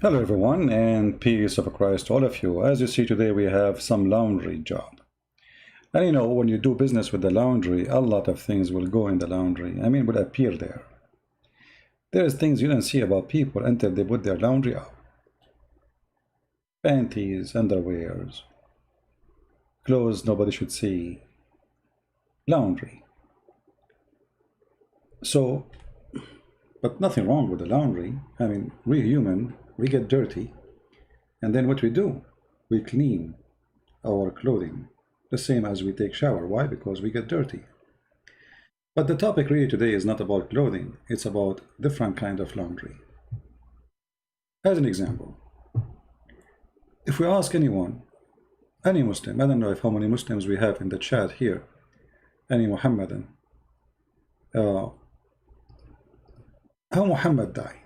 Hello everyone, and peace of Christ to all of you. As you see today, we have some laundry job. And you know, when you do business with the laundry, a lot of things will go in the laundry. Will appear there. There's things you don't see about people until they put their laundry up. Panties, underwears, clothes nobody should see. Laundry. So, but nothing wrong with the laundry. We're human. We get dirty, and then what we do? We clean our clothing, the same as we take shower. Why? Because we get dirty. But the topic really today is not about clothing, it's about different kind of laundry. As an example, if we ask anyone, any Muslim, I don't know how many Muslims we have in the chat here, any Muhammadan, how Muhammad died.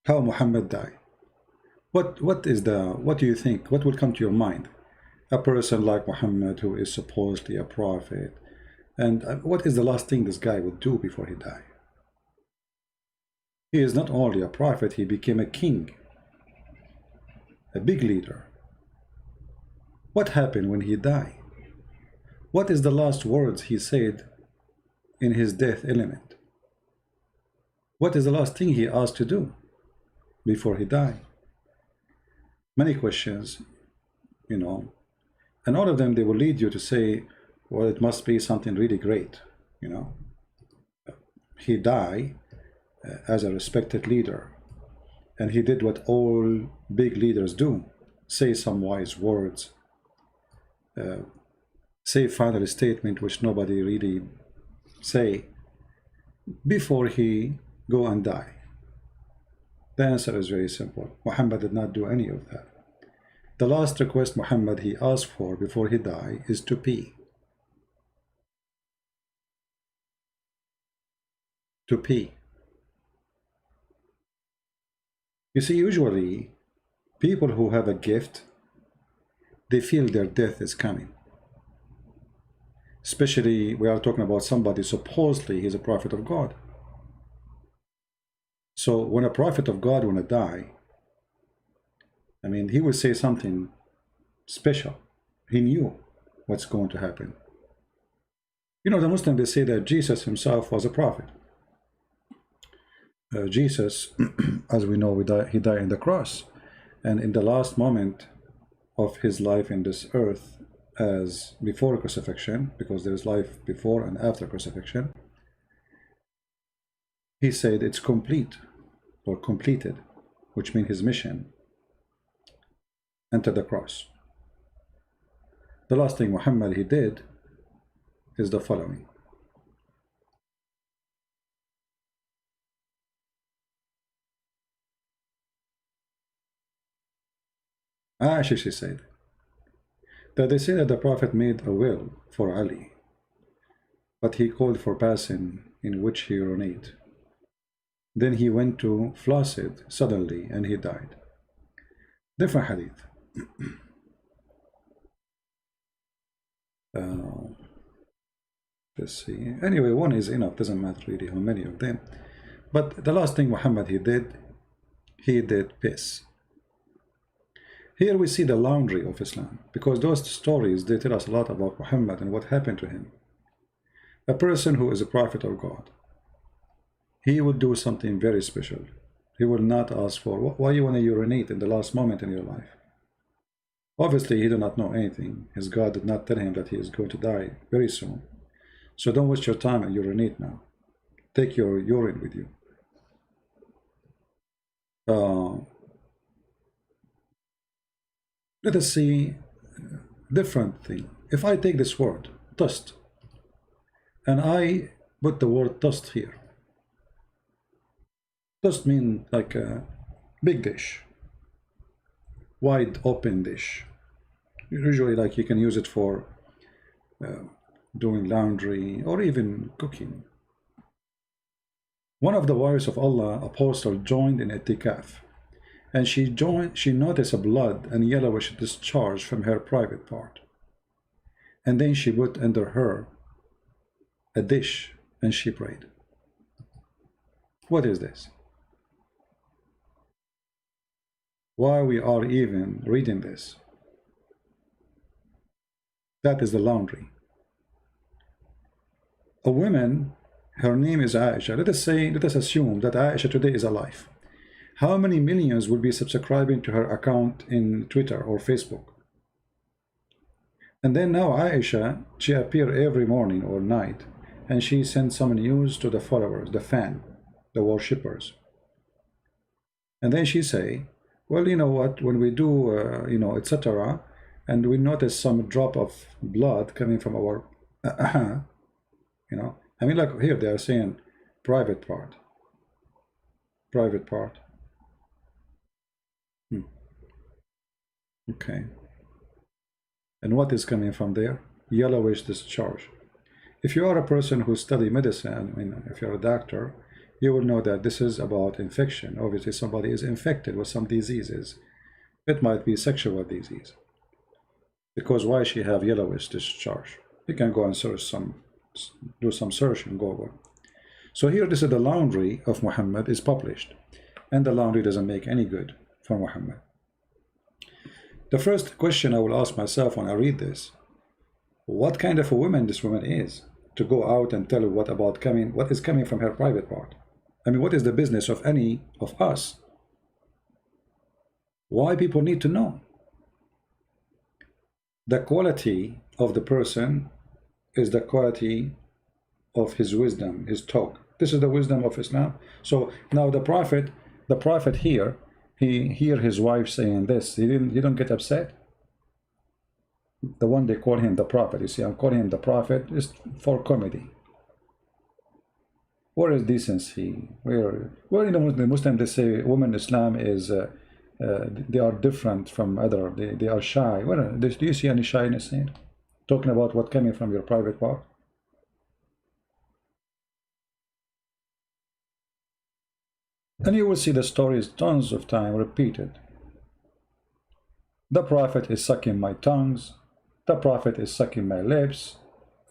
How Muhammad died. What do you think? What will come to your mind? A person like Muhammad, who is supposedly a prophet, and what is the last thing this guy would do before he died? He is not only a prophet, he became a king, a big leader. What happened when he died? What is the last words he said in his death element? What is the last thing he asked to do before he died? Many questions, and all of them, they will lead you to say, well, it must be something really great. He died as a respected leader, and he did what all big leaders do: say some wise words, say final statement which nobody really say before he go and die. The answer is very simple. Muhammad did not do any of that. The last request Muhammad he asked for before he died is to pee. To pee. You see, usually people who have a gift, they feel their death is coming. Especially we are talking about somebody supposedly he's a prophet of God. So when a prophet of God want to die, he will say something special. He knew what's going to happen. The Muslims, they say that Jesus himself was a prophet. Jesus, as we know, he died on the cross, and in the last moment of his life in this earth, as before crucifixion, because there is life before and after crucifixion, he said it's complete or completed, which means his mission entered the cross. The last thing Muhammad he did is the following. Aishah, she said that they say that the Prophet made a will for Ali, but he called for basin in which he urinate. Then he went to flaccid suddenly and he died. Different hadith. Let's see. Anyway, one is enough. Doesn't matter really how many of them. But the last thing Muhammad he did piss. Here we see the laundry of Islam, because those stories, they tell us a lot about Muhammad and what happened to him. A person who is a prophet of God, he will do something very special. He will not ask for, why you want to urinate in the last moment in your life? Obviously, he did not know anything. His God did not tell him that he is going to die very soon. So don't waste your time and urinate now. Take your urine with you. Let us see different thing. If I take this word, dust, and I put the word dust here. Dust means like a big dish, wide open dish. Usually, like, you can use it for doing laundry or even cooking. One of the wives of Allah, apostle, joined in a tikaf, and she noticed a blood and yellowish discharge from her private part. And then she put under her a dish and she prayed. What is this? Why we are even reading this? That is the laundry. A woman, her name is Aisha. Let us assume that Aisha today is alive. How many millions will be subscribing to her account in Twitter or Facebook? And then now Aisha, she appears every morning or night, and she sends some news to the followers, the fan, the worshippers. And then she say, well, you know what, when we do, you know, etc., and we notice some drop of blood coming from our, you know, I mean, like here they are saying private part. Private part. Okay. And what is coming from there? Yellowish discharge. If you are a person who study medicine, I mean, if you're a doctor, you will know that this is about infection. Obviously, somebody is infected with some diseases. It might be sexual disease. Because why she have yellowish discharge? You can go and search some, do some search and Google. So here, this is the laundry of Muhammad is published, and the laundry doesn't make any good for Muhammad. The first question I will ask myself when I read this: what kind of a woman this woman is to go out and tell what is coming from her private part? I mean, what is the business of any of us? Why people need to know? The quality of the person is the quality of his wisdom, his talk. This is the wisdom of Islam. So now the prophet here, he hear his wife saying this. He don't get upset. The one they call him the prophet. You see, I'm calling him the prophet just for comedy. Where is decency? Where in the Muslim they say women Islam is they are different from other. They are shy. Where do you see any shyness here? Talking about what coming from your private part. And you will see the stories tons of time repeated. The prophet is sucking my tongues. The prophet is sucking my lips.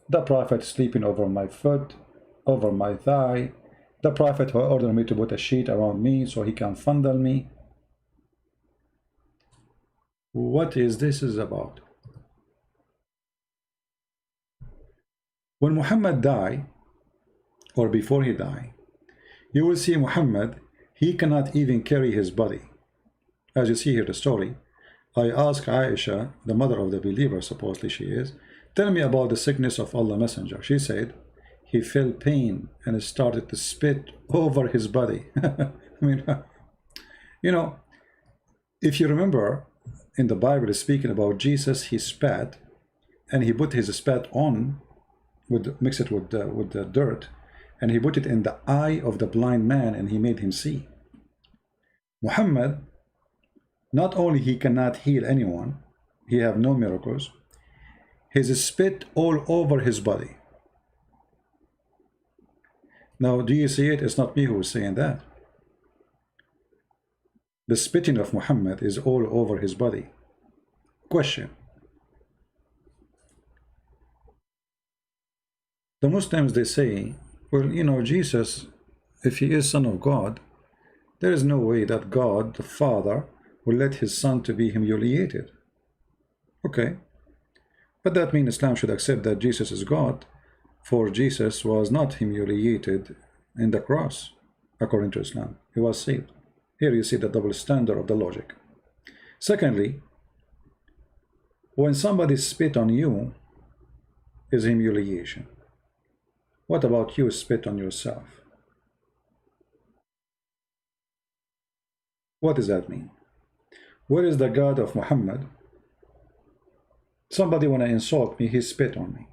The prophet is sleeping over my foot, over my thigh. The prophet who ordered me to put a sheet around me so he can fondle me. What is this about? When Muhammad died, or before he died, you will see Muhammad, he cannot even carry his body. As you see here the story, I asked Aisha, the mother of the believer, supposedly she is, tell me about the sickness of Allah Messenger. She said, he felt pain and started to spit over his body. I mean, you know, if you remember, in the Bible is speaking about Jesus, he spat, and he put his spat on, mix it with the dirt, and he put it in the eye of the blind man, and he made him see. Muhammad, not only he cannot heal anyone, he have no miracles, his spit all over his body. Now, do you see it? It's not me who is saying that. The spitting of Muhammad is all over his body. Question. The Muslims, they say, well, you know, Jesus, if he is Son of God, there is no way that God, the Father, will let his Son to be humiliated. Okay. But that means Islam should accept that Jesus is God, for Jesus was not humiliated in the cross, according to Islam. He was saved. Here you see the double standard of the logic. Secondly, when somebody spit on you is humiliation. What about you spit on yourself? What does that mean? Where is the God of Muhammad? Somebody want to insult me, he spit on me.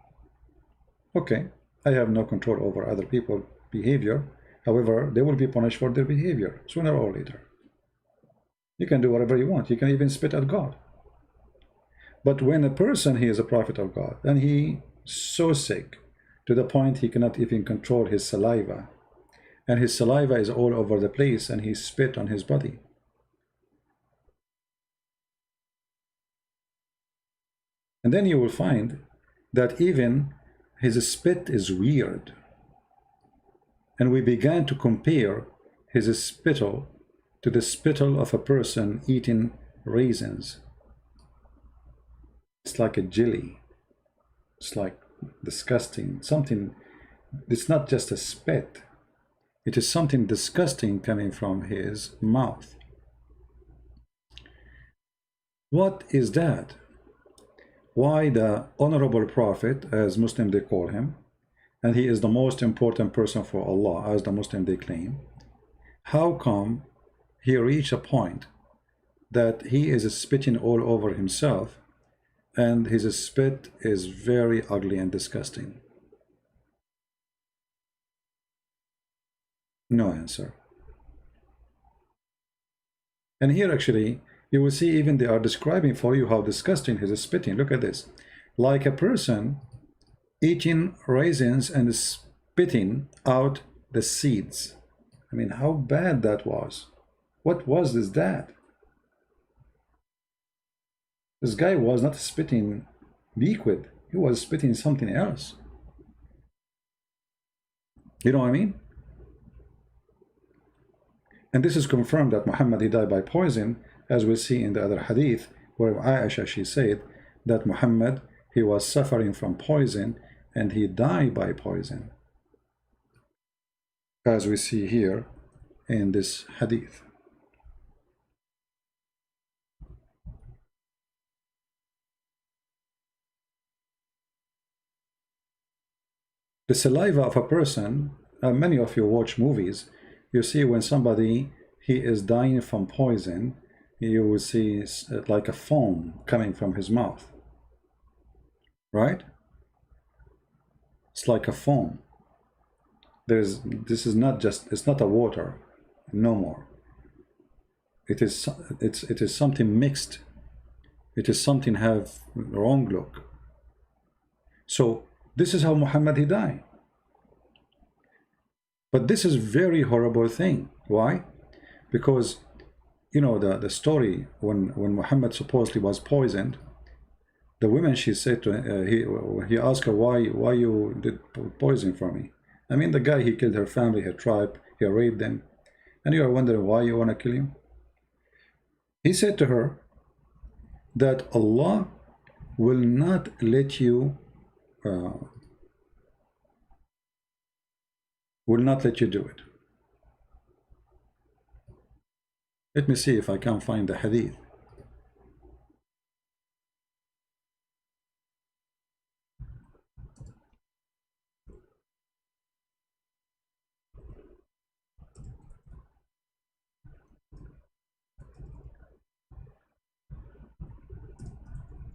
Okay, I have no control over other people's behavior. However, they will be punished for their behavior sooner or later. You can do whatever you want. You can even spit at God. But when a person, he is a prophet of God, and he so sick to the point he cannot even control his saliva, and his saliva is all over the place, and he spit on his body. And then you will find that even his spit is weird. and we began to compare his spittle to the spittle of a person eating raisins. It's like a jelly. It's like disgusting. Something, it's not just a spit. It is something disgusting coming from his mouth. What is that? Why the honorable prophet, as Muslim they call him, and he is the most important person for Allah, as the Muslim they claim, how come he reached a point that he is spitting all over himself, and his spit is very ugly and disgusting? No answer. And here actually you will see even they are describing for you how disgusting his spitting. Look at this. Like a person eating raisins and spitting out the seeds. I mean, how bad that was. What was this that? This guy was not spitting liquid. He was spitting something else. You know what I mean? And this is confirmed that Muhammad, he died by poison, as we see in the other hadith, where Aishah, she said that Muhammad, he was suffering from poison and he died by poison, as we see here in this hadith. The saliva of a person, many of you watch movies, you see when somebody, he is dying from poison, you will see like a foam coming from his mouth, right? It's like a foam. This is not just, it's not a water, no more. It is something mixed. It is something have wrong look. So this is how Muhammad he died. But this is very horrible thing. Why? Because, you know, the story when Muhammad supposedly was poisoned, the woman, she said to he asked her, why you did poison for me? I mean, the guy, he killed her family, her tribe, he raped them, and you are wondering why you want to kill him? He said to her that Allah will not let you do it. Let me see if I can find the hadith.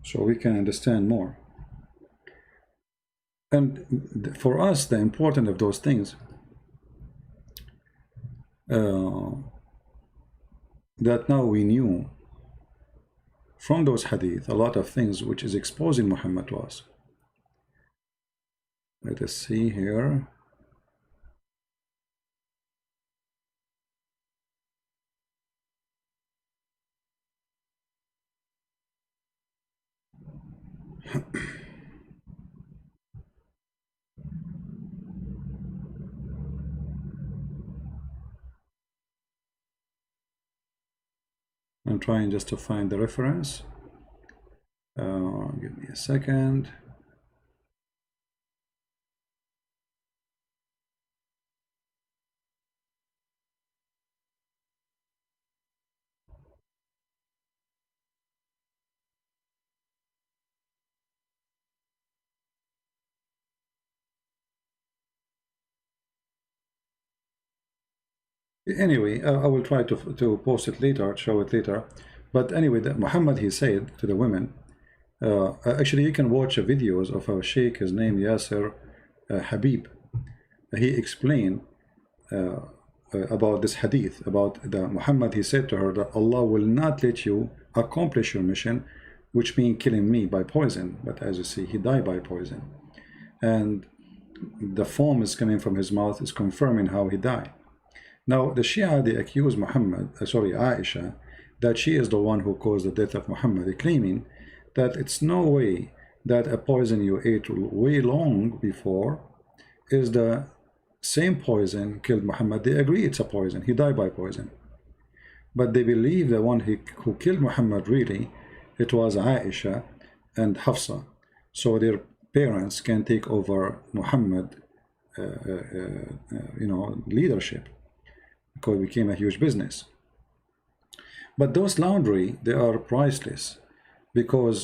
So we can understand more. And for us, the important of those things, that now we knew from those hadith a lot of things which is exposing Muhammad to us. Let us see here. I'm trying just to find the reference. Give me a second. Anyway, I will try to post it later, show it later. But anyway, Muhammad, he said to the women, actually you can watch videos of a Shaikh, his name Yasser Habib. He explained about this hadith, about the Muhammad, he said to her that Allah will not let you accomplish your mission, which means killing me by poison. But as you see, he died by poison. And the foam is coming from his mouth is confirming how he died. Now, the Shia, they accuse Aisha, that she is the one who caused the death of Muhammad, claiming that it's no way that a poison you ate way long before is the same poison killed Muhammad. They agree it's a poison. He died by poison. But they believe the one who killed Muhammad really, it was Aisha and Hafsa. So their parents can take over Muhammad, leadership, because it became a huge business. But those laundry, they are priceless, because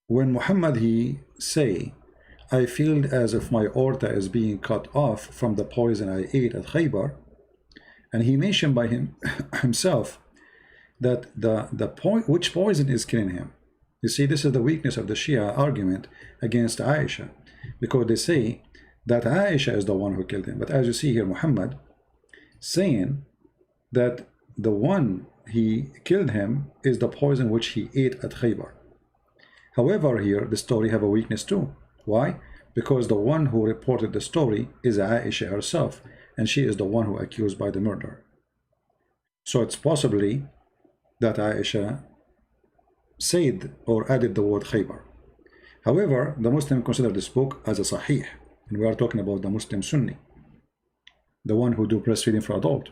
when Muhammad he say, I feel as if my aorta is being cut off from the poison I ate at Khaybar, and he mentioned by himself that which poison is killing him. You see, this is the weakness of the Shia argument against Aisha, because they say that Aisha is the one who killed him. But as you see here, Muhammad saying that the one he killed him is the poison which he ate at Khaybar. However, here the story have a weakness too. Why? Because the one who reported the story is Aisha herself, and she is the one who accused by the murder. So it's possibly that Aisha said or added the word Khaybar. However, the Muslim consider this book as a Sahih, and we are talking about the Muslim Sunni, the one who do breastfeeding for adult.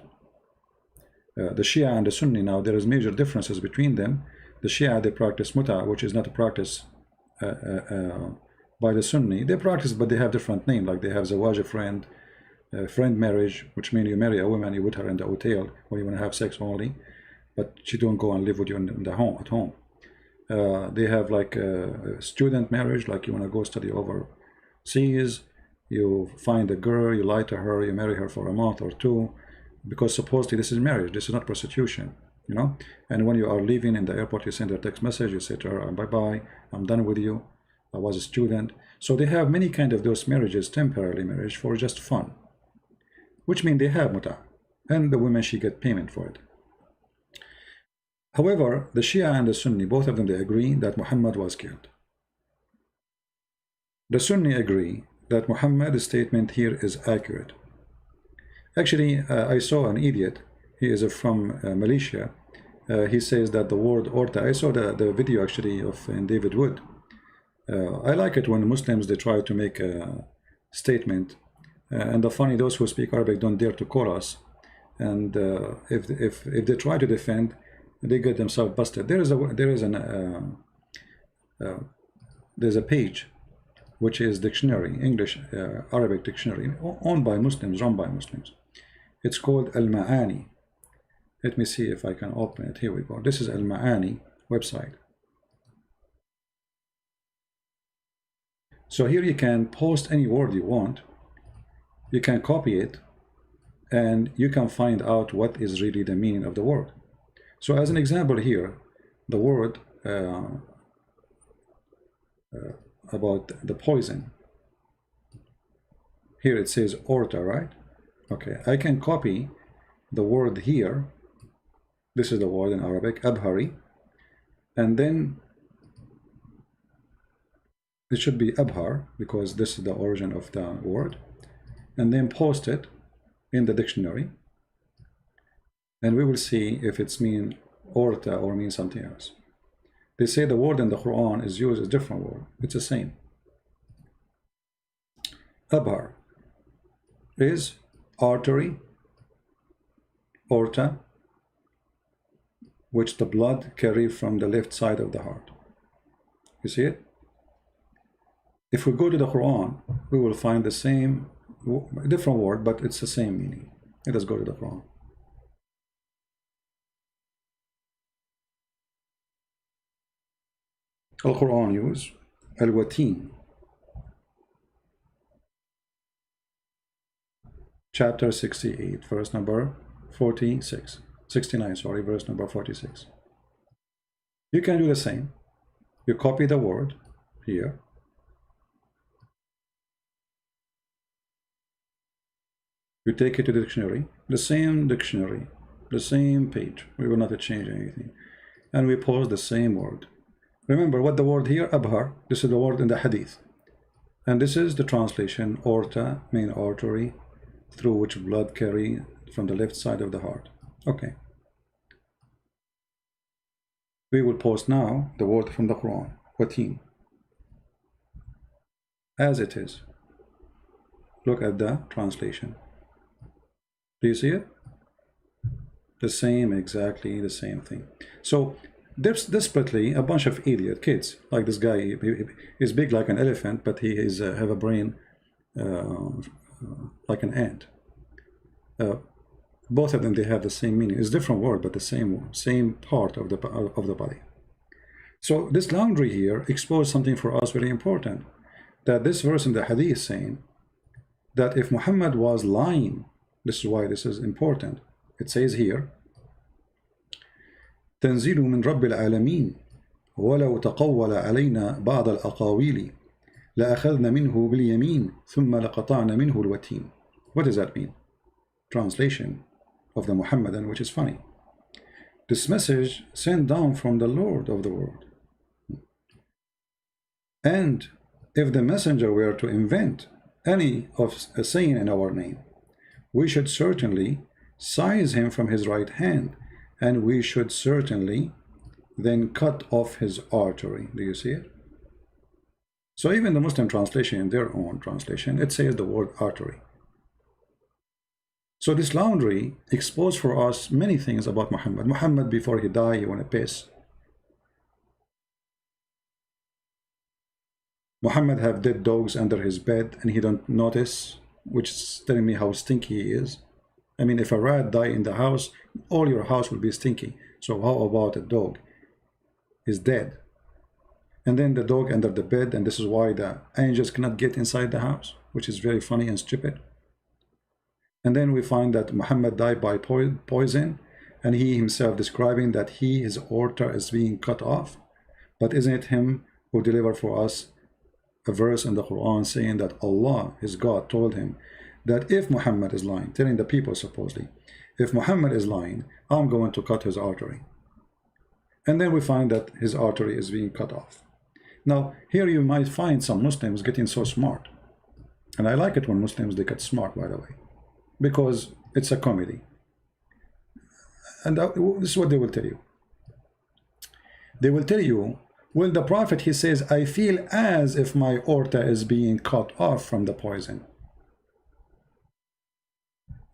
The Shia and the Sunni, now there is major differences between them. The Shia, they practice muta, which is not a practice by the Sunni. They practice, but they have different name, like they have zawaj friend marriage, which means you marry a woman, you put her in the hotel when you want to have sex only, but she don't go and live with you in the home, at home. They have like a student marriage, like you want to go study overseas, you find a girl, you lie to her, you marry her for a month or two, because supposedly this is marriage, this is not prostitution, you know. And when you are leaving in the airport, you send her a text message, you say to her, bye-bye, I'm done with you, I was a student. So they have many kind of those marriages, temporary marriage for just fun, which means they have muta, and the women, she get payment for it. However, the Shia and the Sunni, both of them, they agree that Muhammad was killed. The Sunni agree that Muhammad's statement here is accurate. Actually, I saw an idiot, he is from Malaysia, he says that the word orta, I saw the video actually of David Wood. I like it when Muslims, they try to make a statement, and the funny, those who speak Arabic don't dare to call us, and if they try to defend, they get themselves busted. There's a page which is dictionary, English Arabic dictionary, owned by Muslims, run by Muslims. It's called Al-Ma'ani. Let me see if I can open it. Here we go. This is Al-Ma'ani website. So here you can post any word you want, you can copy it, and you can find out what is really the meaning of the word. So as an example here, the word about the poison, here it says orta, right? Okay, I can copy the word here, this is the word in Arabic, abhari, and then it should be abhar, because this is the origin of the word, and then post it in the dictionary, and we will see if it's mean orta or mean something else. They say the word in the Quran is used as a different word, it's the same. Abhar is artery, aorta, which the blood carries from the left side of the heart. You see it? If we go to the Quran, we will find the same, different word, but it's the same meaning. Let us go to the Quran. Al-Quran use Al-Watin, chapter 68, verse number 69, sorry, verse number 46. You can do the same. You copy the word here, you take it to the dictionary, the same dictionary, the same page, we will not change anything, and we post the same word. Remember what the word here, abhar, this is the word in the Hadith, and this is the translation, aorta, main artery, through which blood carry from the left side of the heart. Okay. We will post now the word from the Quran, watin, as it is. look at the translation. Do you see it? The same, exactly the same thing. So there's desperately a bunch of idiot kids, like this guy. He is big like an elephant, but he is have a brain like an ant. Both of them, they have the same meaning. It's different word, but the same part of the body. So this laundry here exposed something for us very important. That this verse in the Hadith is saying that if Muhammad was lying, this is why this is important. It says here, تنزيل من رب العالمين ولو تقول علينا بعض الأقاويل لأخذنا منه باليمين ثم لقطعنا منه الوتين. What does that mean? Translation of the Muhammadan, which is funny. This message sent down from the Lord of the world. And if the messenger were to invent any of a saying in our name, we should certainly seize him from his right hand, and we should certainly then cut off his artery. Do you see it? So even the Muslim translation, in their own translation, it says the word artery. So this laundry exposed for us many things about Muhammad. Muhammad, before he died, he went to piss. Muhammad have dead dogs under his bed and he don't notice, which is telling me how stinky he is. I mean, if a rat die in the house, all your house will be stinky. So how about a dog is dead? And then the dog under the bed, and this is why the angels cannot get inside the house, which is very funny and stupid. And then we find that Muhammad died by poison, and he himself describing that his aorta is being cut off. But isn't it him who delivered for us a verse in the Quran saying that Allah, his God, told him that if Muhammad is lying, telling the people supposedly, if Muhammad is lying, I'm going to cut his artery. And then we find that his artery is being cut off. Now, here you might find some Muslims getting so smart. And I like it when Muslims, they get smart, by the way, because it's a comedy. And this is what they will tell you. They will tell you, well, the Prophet, he says, I feel as if my aorta is being cut off from the poison.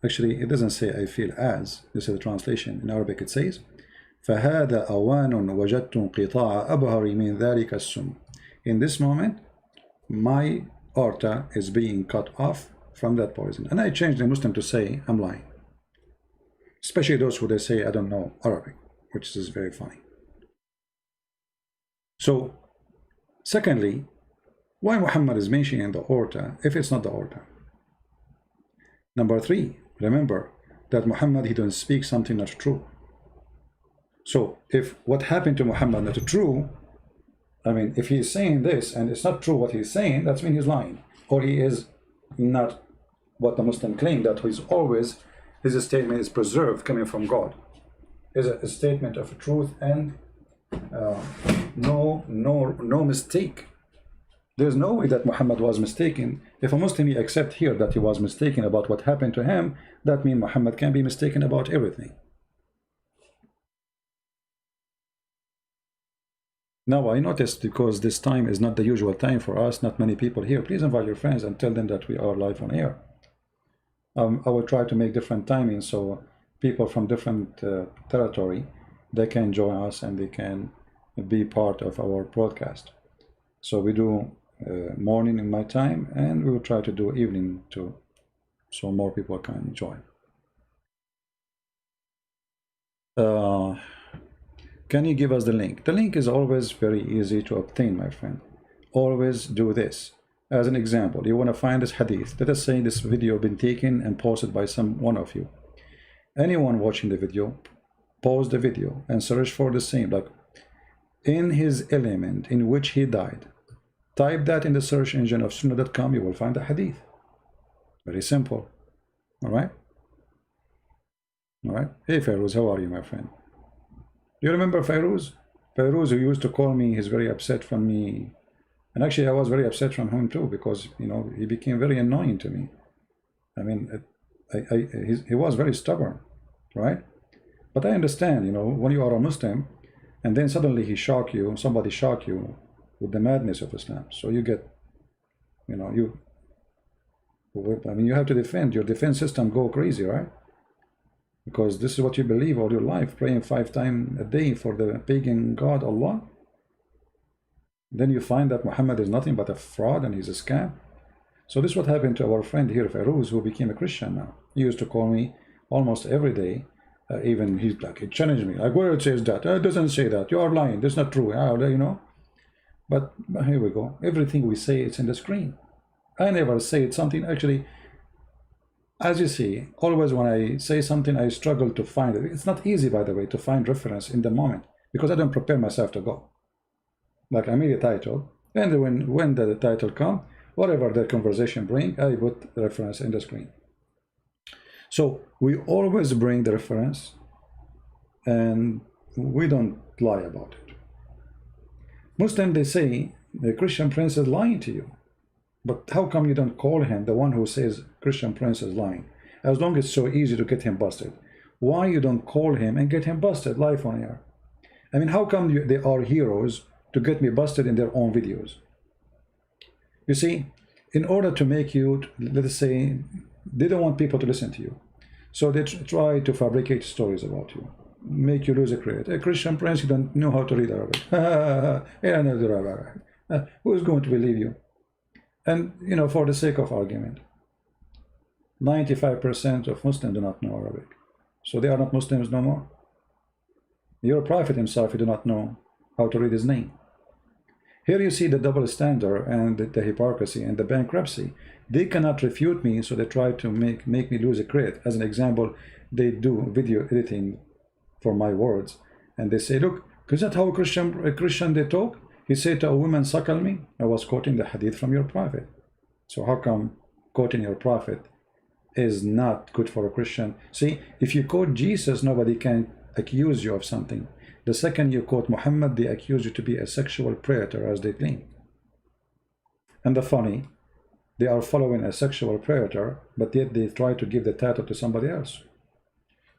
Actually, it doesn't say I feel as. This is the translation. In Arabic it says, فَهَذَا أَوَانٌ وَجَدْتُمْ قِطَاعَ أَبْهَرِ مِنْ ذَلِكَ السُّمِّ. In this moment, my aorta is being cut off from that poison. And I changed the Muslim to say, I'm lying. Especially those who they say, I don't know Arabic, which is very funny. So, secondly, why Muhammad is mentioning the aorta if it's not the aorta? Number three, remember that Muhammad, he doesn't speak something not true. So if what happened to Muhammad not true, I mean, if he's saying this and it's not true what he's saying, that means he's lying. Or he is not what the Muslim claim, that he's always, his statement is preserved coming from God. Is a statement of truth and no mistake. There's no way that Muhammad was mistaken. If a Muslim accept here that he was mistaken about what happened to him, that means Muhammad can be mistaken about everything. Now I noticed, because this time is not the usual time for us, not many people here, please invite your friends and tell them that we are live on air. I will try to make different timings so people from different territory, they can join us and they can be part of our broadcast. So we do morning in my time, and we will try to do evening too, so more people can join. Can you give us the link? The link is always very easy to obtain, my friend. Always do this. As an example, you want to find this hadith. Let us say this video been taken and posted by one of you. Anyone watching the video, pause the video and search for the same, like in his element in which he died. Type that in the search engine of sunnah.com, you will find the hadith. Very simple. All right? All right. Hey, Fairuz, how are you, my friend? Do you remember Fairuz? Fairuz, who used to call me, he's very upset from me. And actually, I was very upset from him too, because, you know, he became very annoying to me. I mean, he was very stubborn, right? But I understand, you know, when you are a Muslim, and then suddenly somebody shock you with the madness of Islam. So you get, you know, I mean, you have to defend. Your defense system go crazy, right? Because this is what you believe all your life, praying 5 times a day for the pagan god Allah. Then you find that Muhammad is nothing but a fraud and he's a scam. So this is what happened to our friend here, Fairuz, who became a Christian now. He used to call me almost every day. Even he's like, he challenged me, like, where it says that? It doesn't say that. You are lying. That's not true. You know. But here we go. Everything we say, it's in the screen. I never say something. Actually, as you see, always when I say something, I struggle to find it. It's not easy, by the way, to find reference in the moment because I don't prepare myself to go. Like, I made a title, and when the title comes, whatever the conversation bring, I put the reference in the screen. So we always bring the reference, and we don't lie about it. Muslims, they say the Christian prince is lying to you. But how come you don't call him the one who says Christian prince is lying? As long as it's so easy to get him busted. Why you don't call him and get him busted live on air? I mean, how come they are heroes to get me busted in their own videos? You see, in order to make you, let's say, they don't want people to listen to you. So they try to fabricate stories about you, make you lose a credit. A Christian prince, you don't know how to read Arabic. Who is going to believe you? And, you know, for the sake of argument, 95% of Muslims do not know Arabic. So they are not Muslims no more. Your prophet himself, you do not know how to read his name. Here you see the double standard and the hypocrisy and the bankruptcy. They cannot refute me, so they try to make me lose a credit. As an example, they do video editing for my words, and they say, look, is that how a Christian they talk? He said to a woman, suckle me. I was quoting the hadith from your prophet. So how come quoting your prophet is not good for a Christian? See, if you quote Jesus, nobody can accuse you of something. The second you quote Muhammad, they accuse you to be a sexual predator, as they claim. And the funny, they are following a sexual predator, but yet they try to give the title to somebody else.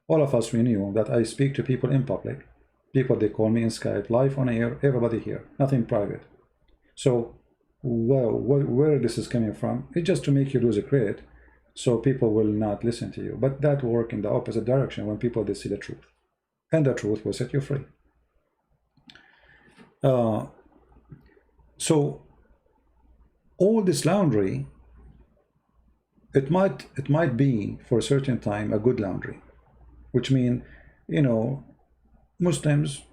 All of us, we knew that I speak to people in public. People, they call me in Skype, live on air, everybody here, nothing private. So, well, where this is coming from, it's just to make you lose a credit, so people will not listen to you. But that work in the opposite direction when people, they see the truth. And the truth will set you free. So, all this laundry, it might be, for a certain time, a good laundry. Which means, you know, Muslims,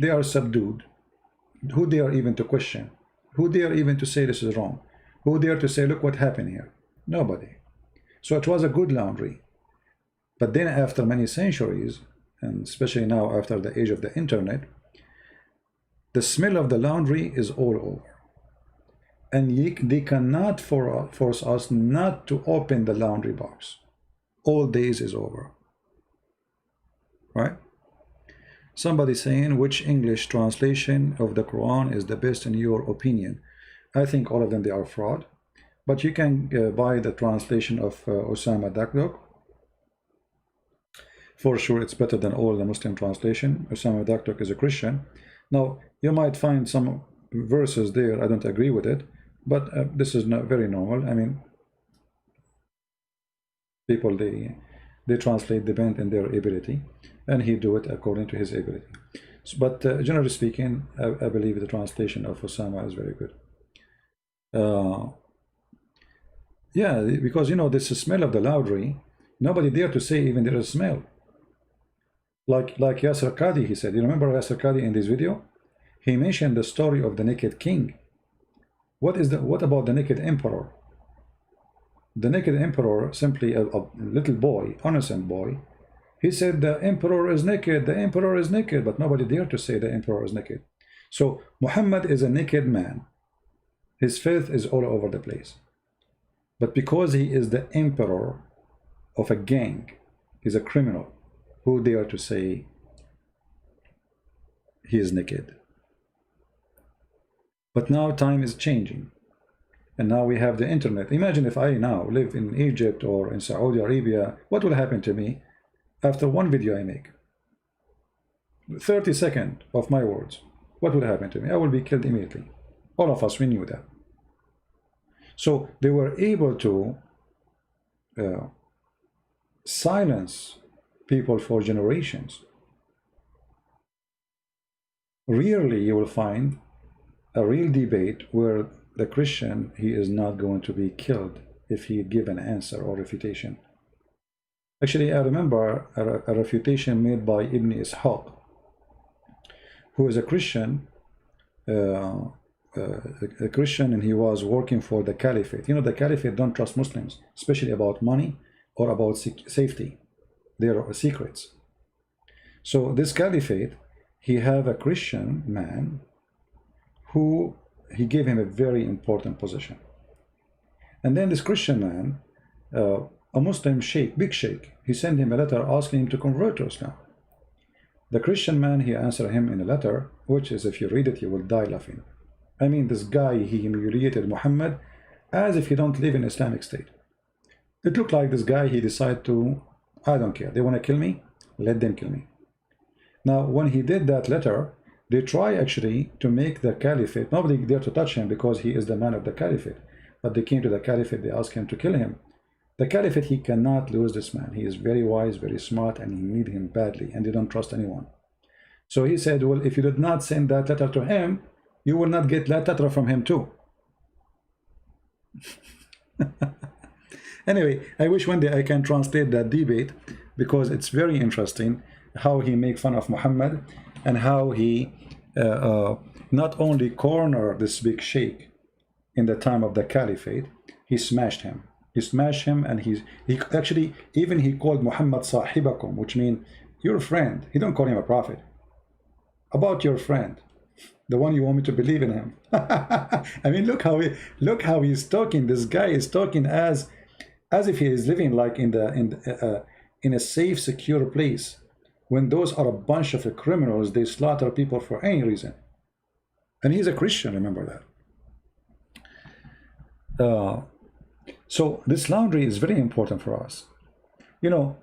they are subdued. Who dare even to question? Who dare even to say this is wrong? Who dare to say, look what happened here? Nobody. So it was a good laundry. But then after many centuries, and especially now after the age of the internet, the smell of the laundry is all over. And they cannot force us not to open the laundry box. All days is over. Right? Somebody saying, which English translation of the Quran is the best in your opinion? I think all of them, they are fraud. But you can buy the translation of Osama Dakdok. For sure, it's better than all the Muslim translation. Osama Dakdok is a Christian. Now, you might find some verses there, I don't agree with it, but this is not very normal. I mean, people, they translate depend on their ability, and he do it according to his ability. But generally speaking, I believe the translation of Osama is very good. Yeah, because, you know, this smell of the laundry, nobody dare to say even there is a smell. Like Yasser Qadi, he said, you remember Yasser Qadi in this video? He mentioned the story of the naked king. What about the naked emperor? The naked emperor, simply a little boy, innocent boy, he said the emperor is naked, the emperor is naked, but nobody dared to say the emperor is naked. So Muhammad is a naked man. His faith is all over the place. But because he is the emperor of a gang, he's a criminal, who dare to say he is naked? But now time is changing. And now we have the internet. Imagine if I now live in Egypt or in Saudi Arabia, what will happen to me after one video I make? 30 seconds of my words. What will happen to me? I will be killed immediately. All of us, we knew that. So they were able to uh, silence people for generations. Rarely you will find a real debate where the Christian, he is not going to be killed if he give an answer or refutation. Actually, I remember a refutation made by Ibn Ishaq, who is a Christian, a Christian, and he was working for the Caliphate. You know, the Caliphate don't trust Muslims, especially about money or about safety. They are secrets. So this Caliphate, he have a Christian man who he gave him a very important position. And then this Christian man, a Muslim sheikh, big sheikh, he sent him a letter asking him to convert to Islam. The Christian man, he answered him in a letter, which is, if you read it, you will die laughing. I mean, this guy, he humiliated Muhammad as if he don't live in Islamic State. It looked like this guy, he decided to, I don't care, they want to kill me, let them kill me. Now, when he did that letter, they try actually to make the Caliphate, nobody dare to touch him because he is the man of the Caliphate. But they came to the Caliphate, they asked him to kill him. The Caliphate, he cannot lose this man. He is very wise, very smart, and he need him badly, and they don't trust anyone. So he said, well, if you did not send that letter to him, you will not get that letter from him too. Anyway, I wish one day I can translate that debate, because it's very interesting how he make fun of Muhammad and how he not only cornered this big sheikh in the time of the Caliphate, he smashed him. He smashed him, and he actually, even he called Muhammad Sahibakum, which means your friend. He don't call him a prophet. About your friend, the one you want me to believe in him. I mean, look how he's talking. This guy is talking as if he is living like in a safe, secure place. When those are a bunch of criminals, they slaughter people for any reason. And he's a Christian, remember that. So this laundry is very important for us. You know,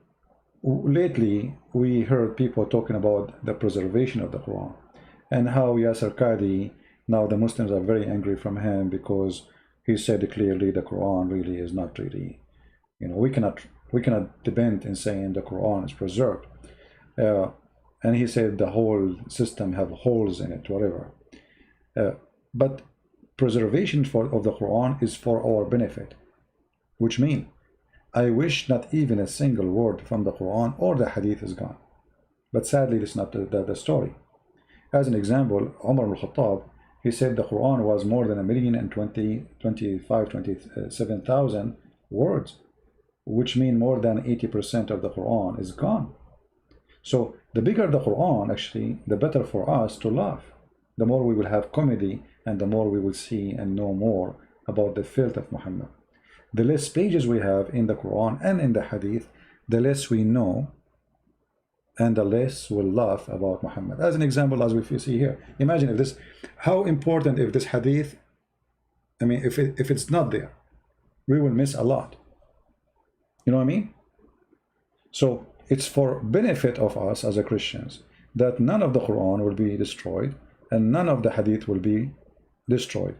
lately we heard people talking about the preservation of the Quran and how Yasser Qadi, now the Muslims are very angry from him because he said clearly the Quran really is not really, you know, we cannot depend in saying the Quran is preserved. And he said the whole system have holes in it, whatever. But preservation of the Quran is for our benefit. Which means, I wish not even a single word from the Quran or the Hadith is gone. But sadly, this is not the story. As an example, Umar al-Khattab, he said the Quran was more than 1,027,000 words, which means more than 80% of the Quran is gone. So the bigger the Quran, actually, the better for us to laugh. The more we will have comedy, and the more we will see and know more about the filth of Muhammad. The less pages we have in the Quran and in the Hadith, the less we know, and the less we'll laugh about Muhammad. As an example, as we see here, imagine if this, how important if this Hadith, I mean, if it's not there, we will miss a lot. You know what I mean? So it's for benefit of us as a Christians that none of the Quran will be destroyed and none of the Hadith will be destroyed.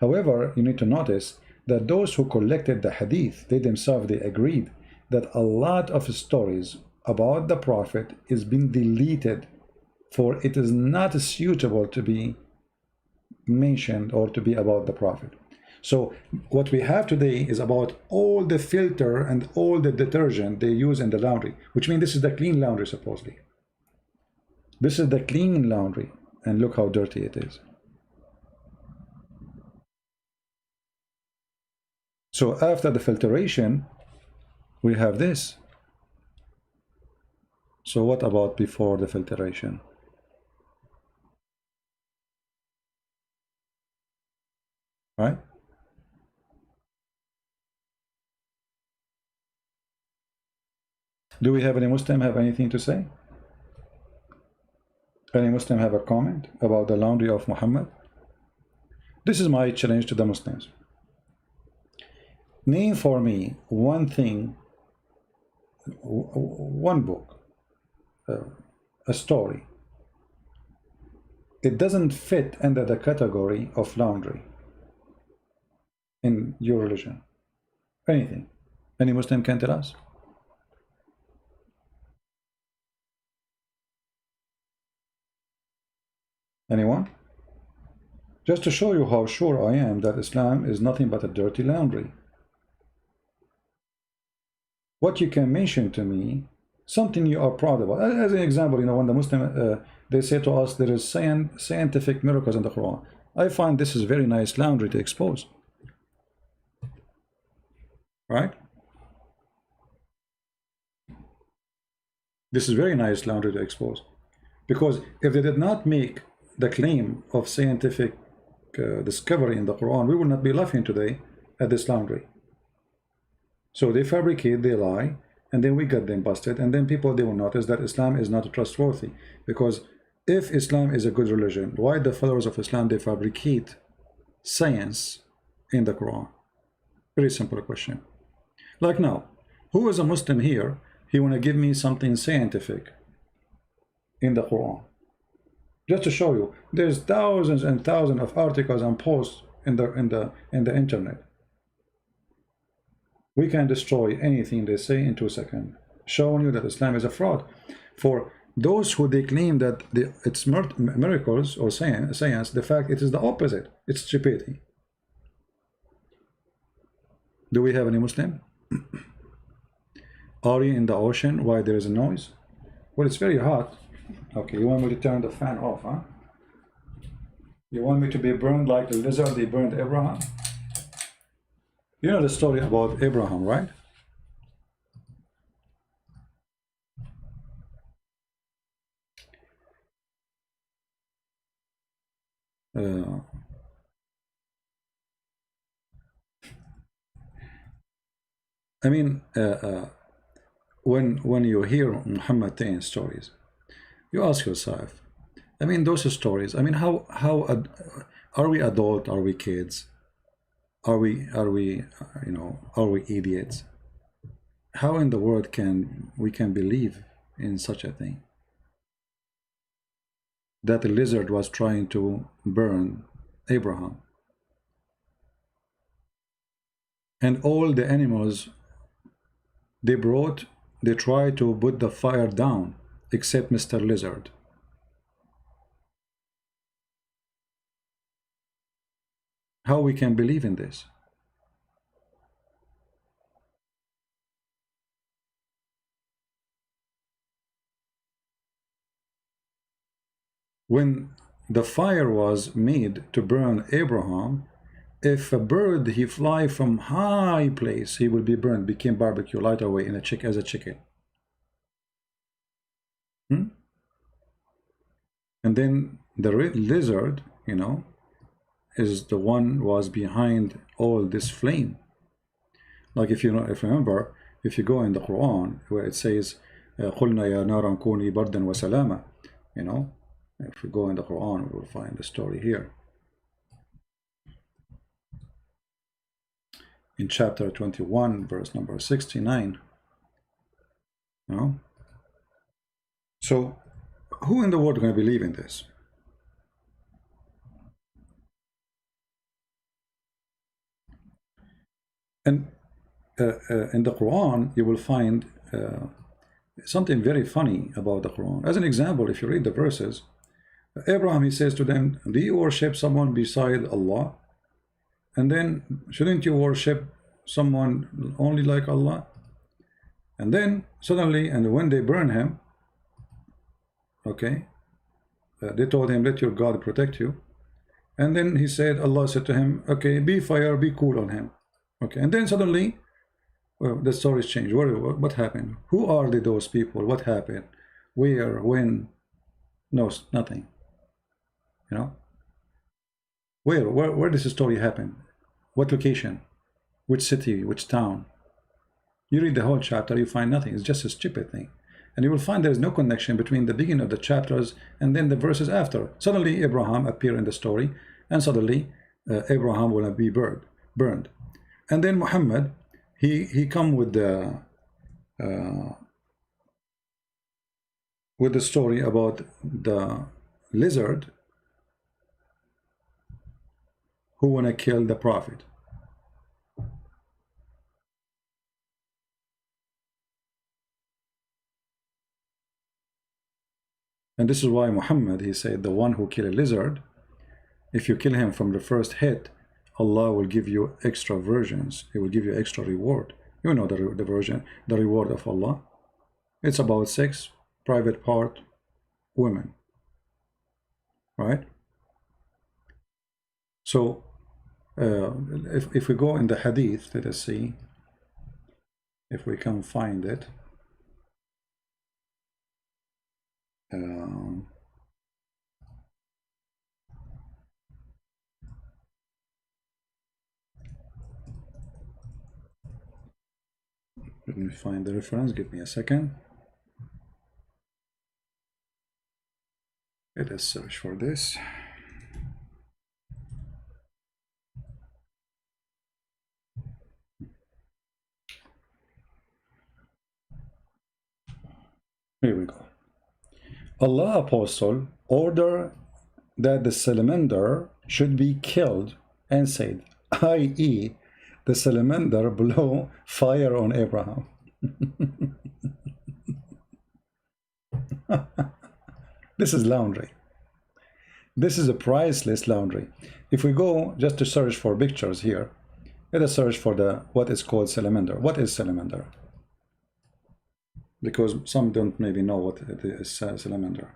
However, you need to notice that those who collected the Hadith, they themselves, they agreed that a lot of stories about the Prophet is being deleted, for it is not suitable to be mentioned or to be about the Prophet. So what we have today is about all the filter and all the detergent they use in the laundry, which means this is the clean laundry supposedly. This is the clean laundry, and look how dirty it is. So after the filtration, we have this. So what about before the filtration? Right? Do we have any Muslim have anything to say? Any Muslim have a comment about the laundry of Muhammad? This is my challenge to the Muslims. Name for me one thing, one book, a story. It doesn't fit under the category of laundry in your religion. Anything. Any Muslim can tell us? Anyone? Just to show you how sure I am that Islam is nothing but a dirty laundry. What you can mention to me, something you are proud of. As an example, you know, when the Muslim, they say to us there is scientific miracles in the Quran. I find this is very nice laundry to expose. Right? This is very nice laundry to expose. Because if they did not make the claim of scientific discovery in the Quran, we would not be laughing today at this laundry. So they fabricate, they lie, and then we get them busted, and then people, they will notice that Islam is not trustworthy. Because if Islam is a good religion, why the followers of Islam, they fabricate science in the Quran? Very simple question. Like now, who is a Muslim here? He want to give me something scientific in the Quran. Just to show you, there's thousands and thousands of articles and posts in the internet. We can destroy anything they say in 2 seconds, showing you that Islam is a fraud. For those who they claim that it's miracles or science, the fact it is the opposite. It's stupidity. Do we have any Muslim? Are you in the ocean? Why there is a noise? Well, it's very hot. Okay, you want me to turn the fan off, huh? You want me to be burned like the lizard they burned Abraham? You know the story about Abraham, right? I mean, when you hear Muhammad telling stories, you ask yourself, I mean, those stories, I mean, how are we adult? Are we kids? Are we you know, are we idiots? How in the world can we believe in such a thing? That the lizard was trying to burn Abraham. And all the animals they tried to put the fire down, except Mr. Lizard. How we can believe in this? When the fire was made to burn Abraham, if a bird he fly from high place, he will be burned, became barbecue right away in as a chicken. And then the lizard, you know, is the one was behind all this flame. Like if you know, if you remember, if you go in the Quran where it says قُلْنَا يَا نَارًا كُونِي بَرْدًا وَسَلَامًا, you know, if we go in the Quran we will find the story here in chapter 21 verse number 69. You know, so who in the world is going to believe in this? And in the Quran you will find something very funny about the Quran. As an example, if you read the verses, Abraham, he says to them, do you worship someone beside Allah? And then shouldn't you worship someone only like Allah? And then suddenly, and when they burn him, okay, they told him, let your God protect you. And then he said, Allah said to him, okay, be fire, be cool on him. Okay, and then suddenly, well, the stories changed. What happened? Who are those people? What happened? Where? When? No, nothing. You know, where does the story happen? What location? Which city? Which town? You read the whole chapter, you find nothing. It's just a stupid thing. And you will find there is no connection between the beginning of the chapters and then the verses after. Suddenly Abraham appear in the story, and suddenly Abraham will be burned. And then Muhammad, he come with the story about the lizard who want to kill the prophet. And this is why Muhammad, he said, the one who kill a lizard, if you kill him from the first hit, Allah will give you extra versions. He will give you extra reward. You know the reward of Allah. It's about 6 private part women, right? So if we go in the Hadith, let us see if we can find it. Let me find the reference. Give me a second. Let us search for this. Here we go. Allah Apostle ordered that the salamander should be killed and said, i.e., the salamander blow fire on Abraham. This is laundry. This is a priceless laundry. If we go just to search for pictures here, let us search for the what is called salamander. What is salamander? Because some don't maybe know what it is. Salamander.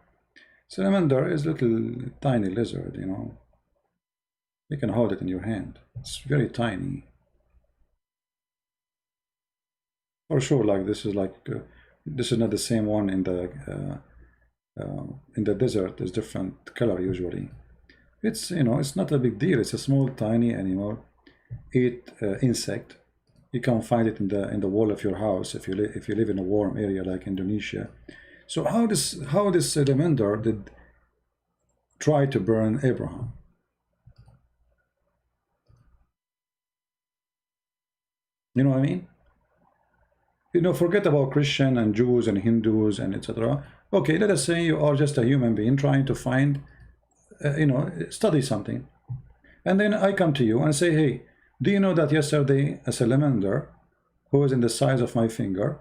Salamander is a little tiny lizard, you know. You can hold it in your hand. It's very tiny. For sure, like this is not the same one in the desert. It's different color usually. It's, you know, it's not a big deal. It's a small tiny animal, eat insect. You can find it in the wall of your house if you live in a warm area like Indonesia. So how this salamander did try to burn Abraham? You know what I mean? You know, forget about Christian and Jews and Hindus and etc. Okay, let us say you are just a human being trying to find, you know, study something. And then I come to you and say, hey, do you know that yesterday a salamander who was in the size of my finger,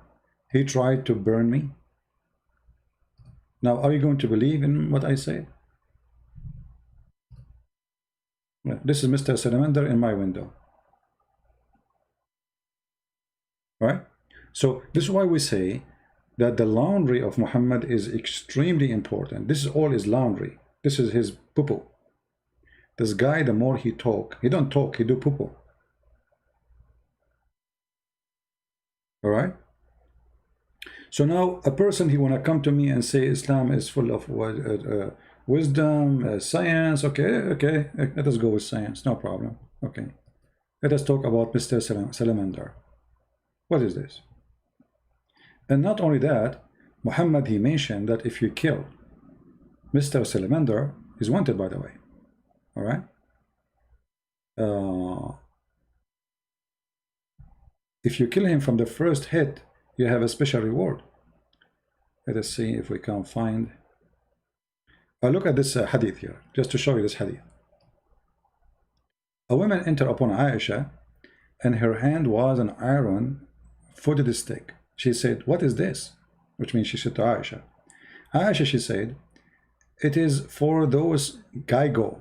he tried to burn me? Now, are you going to believe in what I say? This is Mr. Salamander in my window. Right? So this is why we say that the laundry of Muhammad is extremely important. This is all his laundry. This is his poo-poo. This guy, the more he talk, he don't talk, he do poo-poo. All right? So now a person, he want to come to me and say Islam is full of wisdom, science. Okay, let us go with science, no problem. Okay, let us talk about Mr. Salamander. What is this? And not only that, Muhammad, he mentioned that if you kill Mr. Salamander, he's wanted, by the way. All right? If you kill him from the first hit, you have a special reward. Let us see if we can find. Look at this hadith here, just to show you this hadith. A woman entered upon Aishah, and her hand was an iron-footed stick. She said, what is this? Which means she said to Aishah. Aishah, she said, it is for those gaigo.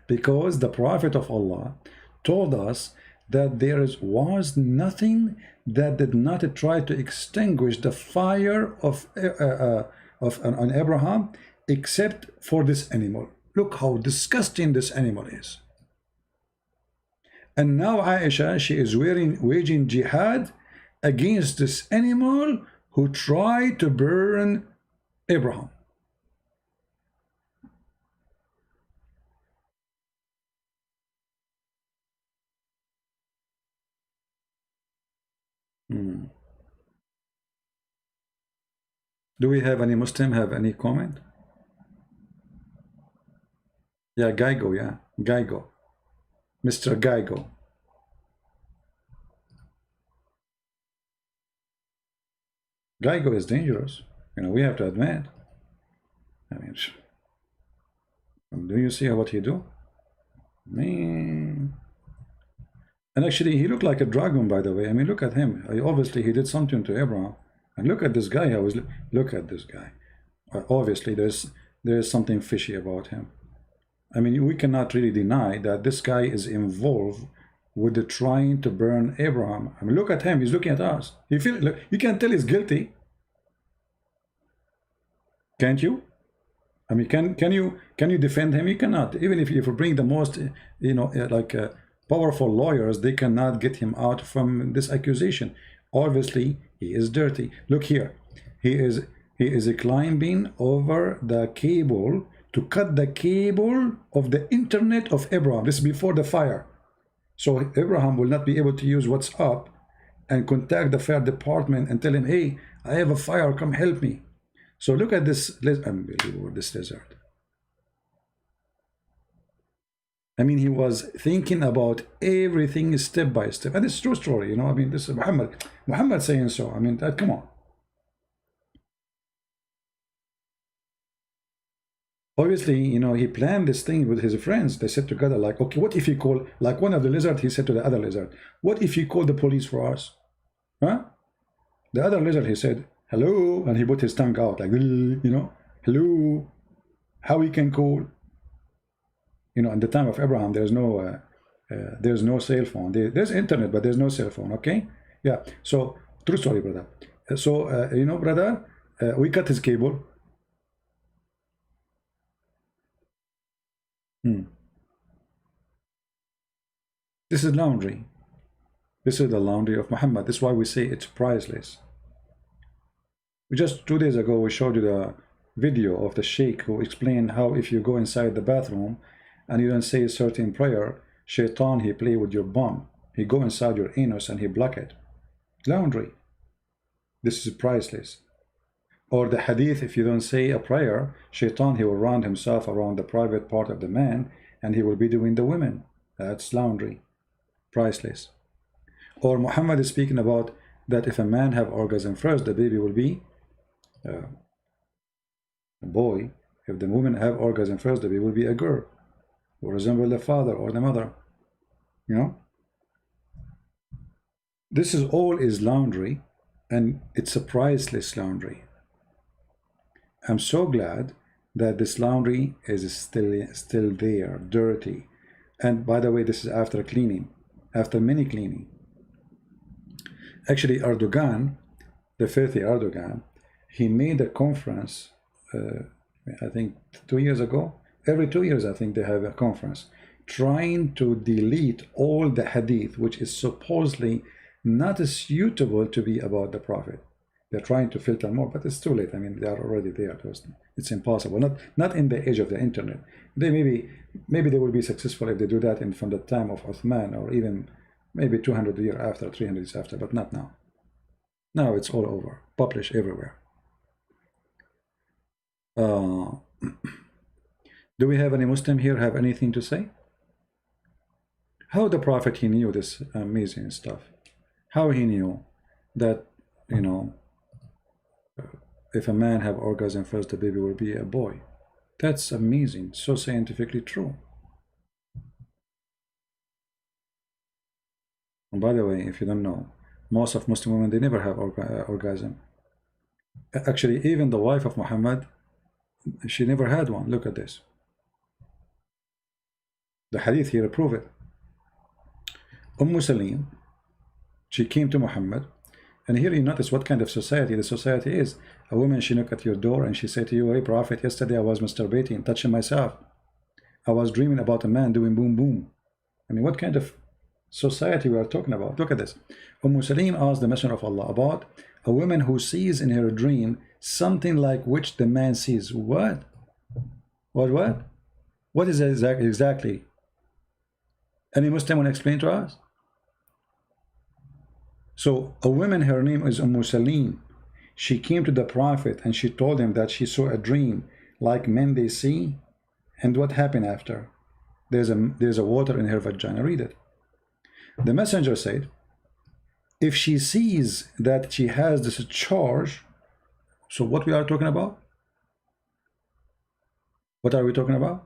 Because the Prophet of Allah told us that there was nothing that did not try to extinguish the fire of on Abraham except for this animal. Look how disgusting this animal is. And now Aisha, she is waging jihad against this animal who tried to burn Abraham. Do we have any Muslim have any comment? Yeah, Gaigo, yeah, Gaigo. Mr. Gaigo. Gaigo is dangerous. You know, we have to admit. I mean, do you see what he do? Man. And actually, he looked like a dragon, by the way. I mean, look at him. Obviously, he did something to Abraham. And look at this guy. Look at this guy. Obviously, there's something fishy about him. I mean, we cannot really deny that this guy is involved with the trying to burn Abraham. I mean, look at him. He's looking at us. Look, you can tell he's guilty. Can't you? I mean, can you defend him? You cannot. Even if you bring the most, powerful lawyers, they cannot get him out from this accusation. Obviously, he is dirty. Look here. He is climbing over the cable to cut the cable of the internet of Abraham. This is before the fire. So Abraham will not be able to use WhatsApp and contact the fire department and tell him, hey, I have a fire, come help me. So look at this, unbelievable, this lizard. I mean, he was thinking about everything step by step. And it's a true story, you know. I mean, this is Muhammad saying so. I mean, come on. Obviously, you know, he planned this thing with his friends. They said together, like, okay, what if you call, like one of the lizard, he said to the other lizard, what if you call the police for us? Huh? The other lizard, he said, hello, and he put his tongue out, like, you know, hello, how we can call? You know, in the time of Abraham, there's no cell phone. There's internet, but there's no cell phone, okay? Yeah, so, true story, brother. So, you know, brother, we cut his cable. This is laundry. This is the laundry of Muhammad. This is why we say it's priceless. Just 2 days ago, we showed you the video of the Shaikh who explained how if you go inside the bathroom and you don't say a certain prayer, Shaitan, he play with your bum. He go inside your anus and he block it. Laundry. This is priceless. Or the Hadith, if you don't say a prayer, Shaitan, he will round himself around the private part of the man and he will be doing the women. That's laundry. Priceless. Or Muhammad is speaking about that if a man have orgasm first, the baby will be a boy. If the woman have orgasm first, the baby will be a girl. Will resemble the father or the mother. You know? This is all is laundry, and it's a priceless laundry. I'm so glad that this laundry is still there, dirty. And by the way, this is after cleaning, after many cleaning. Actually, Erdogan, the filthy Erdogan, he made a conference, I think 2 years ago. Every 2 years, I think they have a conference, trying to delete all the hadith, which is supposedly not suitable to be about the Prophet. They're trying to filter more, but it's too late. I mean, they are already there. It's impossible. Not in the age of the internet. They maybe they will be successful if they do that from the time of Uthman, or even maybe 200 years after, 300 years after, but not now. Now it's all over, published everywhere. Do we have any Muslim here have anything to say? How the Prophet, he knew this amazing stuff? How he knew that, you know, if a man have orgasm first, the baby will be a boy? That's amazing, so scientifically true. And by the way, if you don't know, most of Muslim women, they never have orgasm. Actually, even the wife of Muhammad, she never had one. Look at this. The hadith here prove it. Salim, she came to Muhammad, and here you notice what kind of society the society is. A woman, she knocked at your door and she said to you, hey Prophet, yesterday I was masturbating, touching myself. I was dreaming about a man doing boom boom. I mean, what kind of society we are talking about? Look at this. Salim asked the Messenger of Allah about a woman who sees in her dream something like which the man sees. What? What? What is it exactly? Any Muslim will explain to us? So a woman, her name is Salim. She came to the Prophet and she told him that she saw a dream like men they see. And what happened after? There's a water in her vagina. Read it. The messenger said, if she sees that she has this charge, so what we are talking about? What are we talking about?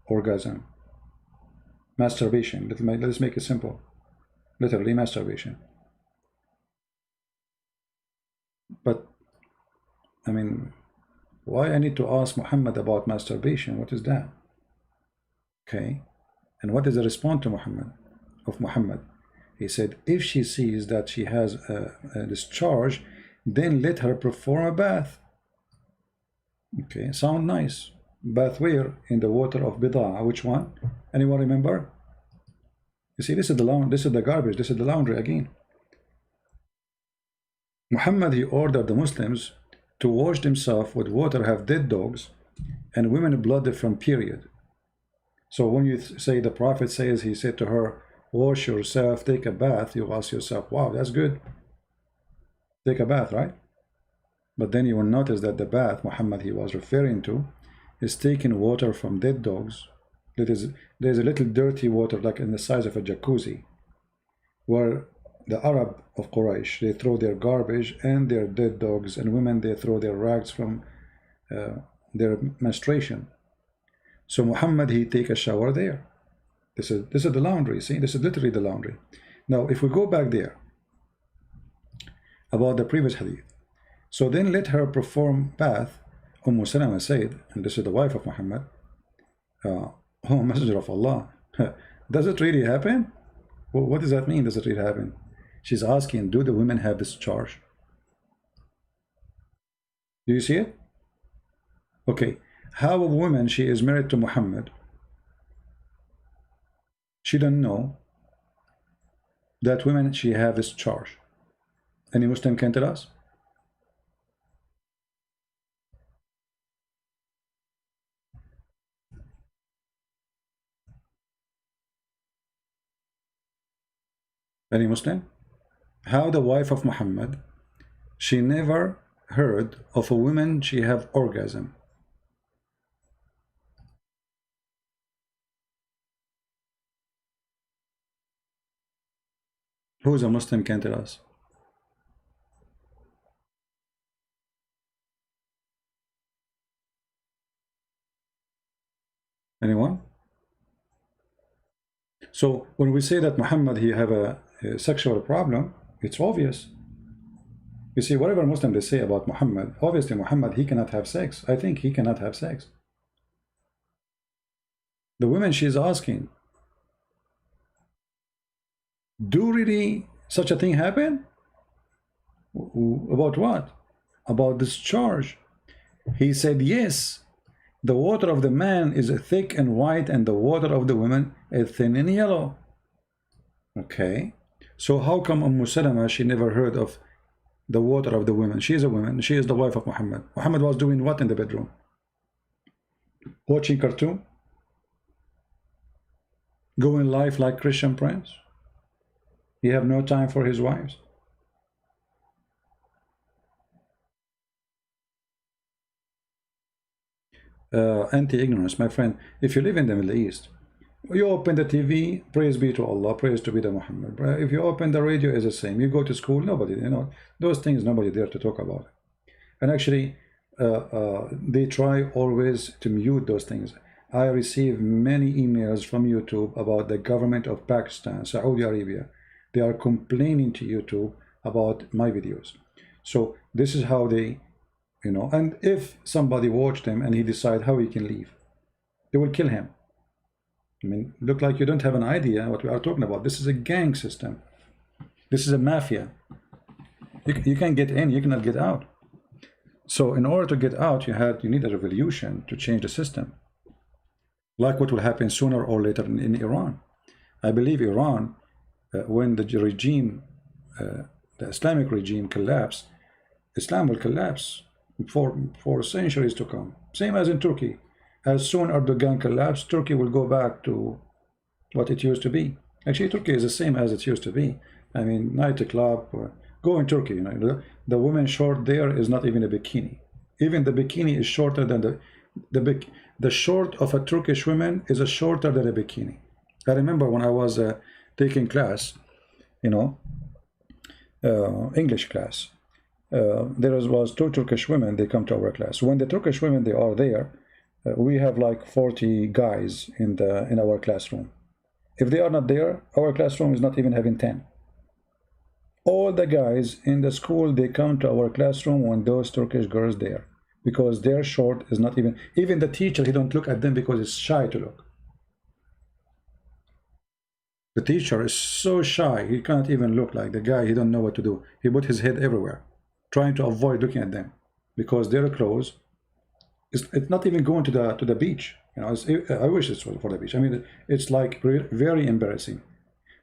Orgasm. Masturbation. Let's make it simple. Literally masturbation. But I mean, why I need to ask Muhammad about masturbation? What is that? Okay. And what is the response to Muhammad? He said, if she sees that she has a discharge, then let her perform a bath. Okay, sound nice. Bath where? In the water of Bidah. Which one? Anyone remember? You see, this is the garbage, this is the laundry again. Muhammad, he ordered the Muslims to wash themselves with water have dead dogs and women blood from period. So when you say the Prophet says, he said to her, wash yourself, take a bath, you ask yourself, wow, that's good. Take a bath, right? But then you will notice that the bath Muhammad he was referring to is taking water from dead dogs. There's a little dirty water like in the size of a jacuzzi, where the Arab of Quraysh, they throw their garbage and their dead dogs, and women, they throw their rags from their menstruation. So Muhammad, he take a shower there. This is the laundry. See, this is literally the laundry. Now, if we go back there about the previous hadith, so then let her perform bath. Salama said, and this is the wife of Muhammad, oh Messenger of Allah, does it really happen? Well, what does that mean? Does it really happen? She's asking, do the women have this charge? Do you see it? Okay, how a woman, she is married to Muhammad, she don't know that women, she have this charge. Any Muslim can tell us? Any Muslim? How the wife of Muhammad, she never heard of a woman she have orgasm. Who is a Muslim can tell us? Anyone? So when we say that Muhammad he have a sexual problem, it's obvious. You see, whatever Muslim they say about Muhammad, obviously Muhammad he cannot have sex. I think he cannot have sex. The woman she is asking, do really such a thing happen? About what? About discharge. He said yes. The water of the man is thick and white, and the water of the woman is thin and yellow. Okay. So how come Salama, she never heard of the water of the women? She is a woman. She is the wife of Muhammad. Muhammad was doing what in the bedroom? Watching cartoon? Going live like Christian Prince? He have no time for his wives? Anti-ignorance, my friend. If you live in the Middle East, you open the TV, praise be to Allah, praise to be the Muhammad. If you open the radio, it's the same. You go to school, nobody, those things, nobody there to talk about. And actually, they try always to mute those things. I receive many emails from YouTube about the government of Pakistan, Saudi Arabia. They are complaining to YouTube about my videos. So this is how they, and if somebody watched them and he decide how he can leave, they will kill him. I mean, look like you don't have an idea what we are talking about. This is a gang system. This is a mafia. You can't get in, you cannot get out. So in order to get out, you need a revolution to change the system. Like what will happen sooner or later in Iran. I believe Iran, when the regime, the Islamic regime collapse, Islam will collapse for centuries to come. Same as in Turkey. As soon as Erdogan collapsed, Turkey will go back to what it used to be. Actually, Turkey is the same as it used to be. I mean, nightclub, go in Turkey, the woman short there is not even a bikini. Even the bikini is shorter than the short of a Turkish woman is shorter than a bikini. I remember when I was taking class, English class. There was two Turkish women, they come to our class. When the Turkish women, they are there, we have like 40 guys in our classroom. If they are not there, our classroom is not even having 10. All the guys in the school, they come to our classroom when those Turkish girls there, because their short is not even the teacher, he don't look at them because it's shy to look. The teacher is so shy, he can't even look like the guy, he don't know what to do. He put his head everywhere, trying to avoid looking at them, because their clothes, it's not even going to the beach. You know, I wish it was for the beach. I mean, it's like very embarrassing.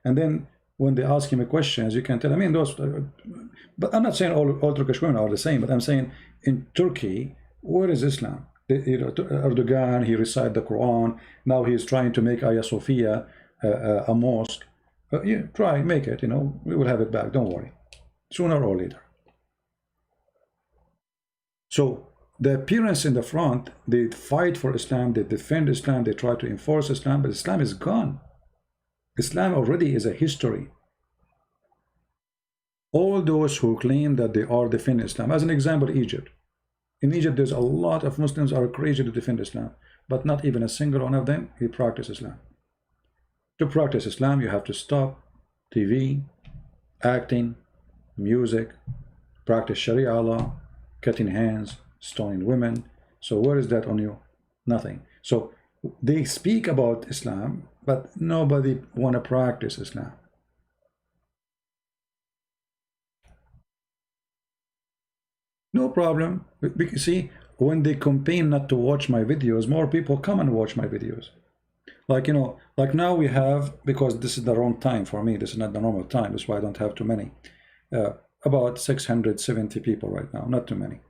And then when they ask him a question, as you can tell, I mean, those, but I'm not saying all Turkish women are the same, but I'm saying in Turkey, where is Islam? Erdogan, he recited the Quran, now he's trying to make Hagia Sophia a mosque. Yeah, try, make it, you know, we will have it back, don't worry, sooner or later. So the appearance in the front, they fight for Islam, they defend Islam, they try to enforce Islam, but Islam is gone. Islam already is a history. All those who claim that they are defending Islam, as an example, Egypt. In Egypt, there's a lot of Muslims are crazy to defend Islam, but not even a single one of them, he practice Islam. To practice Islam, you have to stop TV, acting, music, practice Sharia law, cutting hands, stoning women. So where is that on you? Nothing. So they speak about Islam, but nobody want to practice Islam. No problem. See, when they campaign not to watch my videos, more people come and watch my videos. Like, you know, like now we have, because this is the wrong time for me, this is not the normal time, that's why I don't have too many. About 670 people right now, not too many.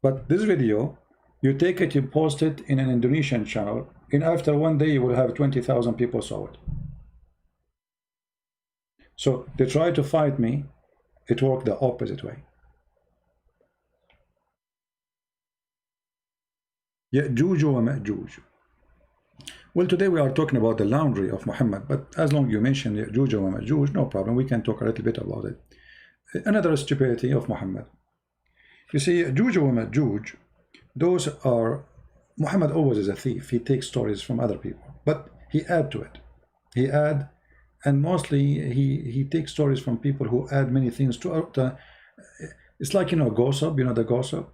But this video, you take it, you post it in an Indonesian channel, and after one day you will have 20,000 people saw it. So they try to fight me, it worked the opposite way. Ya'juj wa Ma'juj. Well, today we are talking about the laundry of Muhammad, but as long as you mention Ya'juj wa Ma'juj, no problem, we can talk a little bit about it. Another stupidity of Muhammad. You see, Ya'juj wa Ma'juj, those are, Muhammad always is a thief. He takes stories from other people, but he add to it. He add, and mostly he takes stories from people who add many things to it. It's like, you know, gossip, you know, the gossip.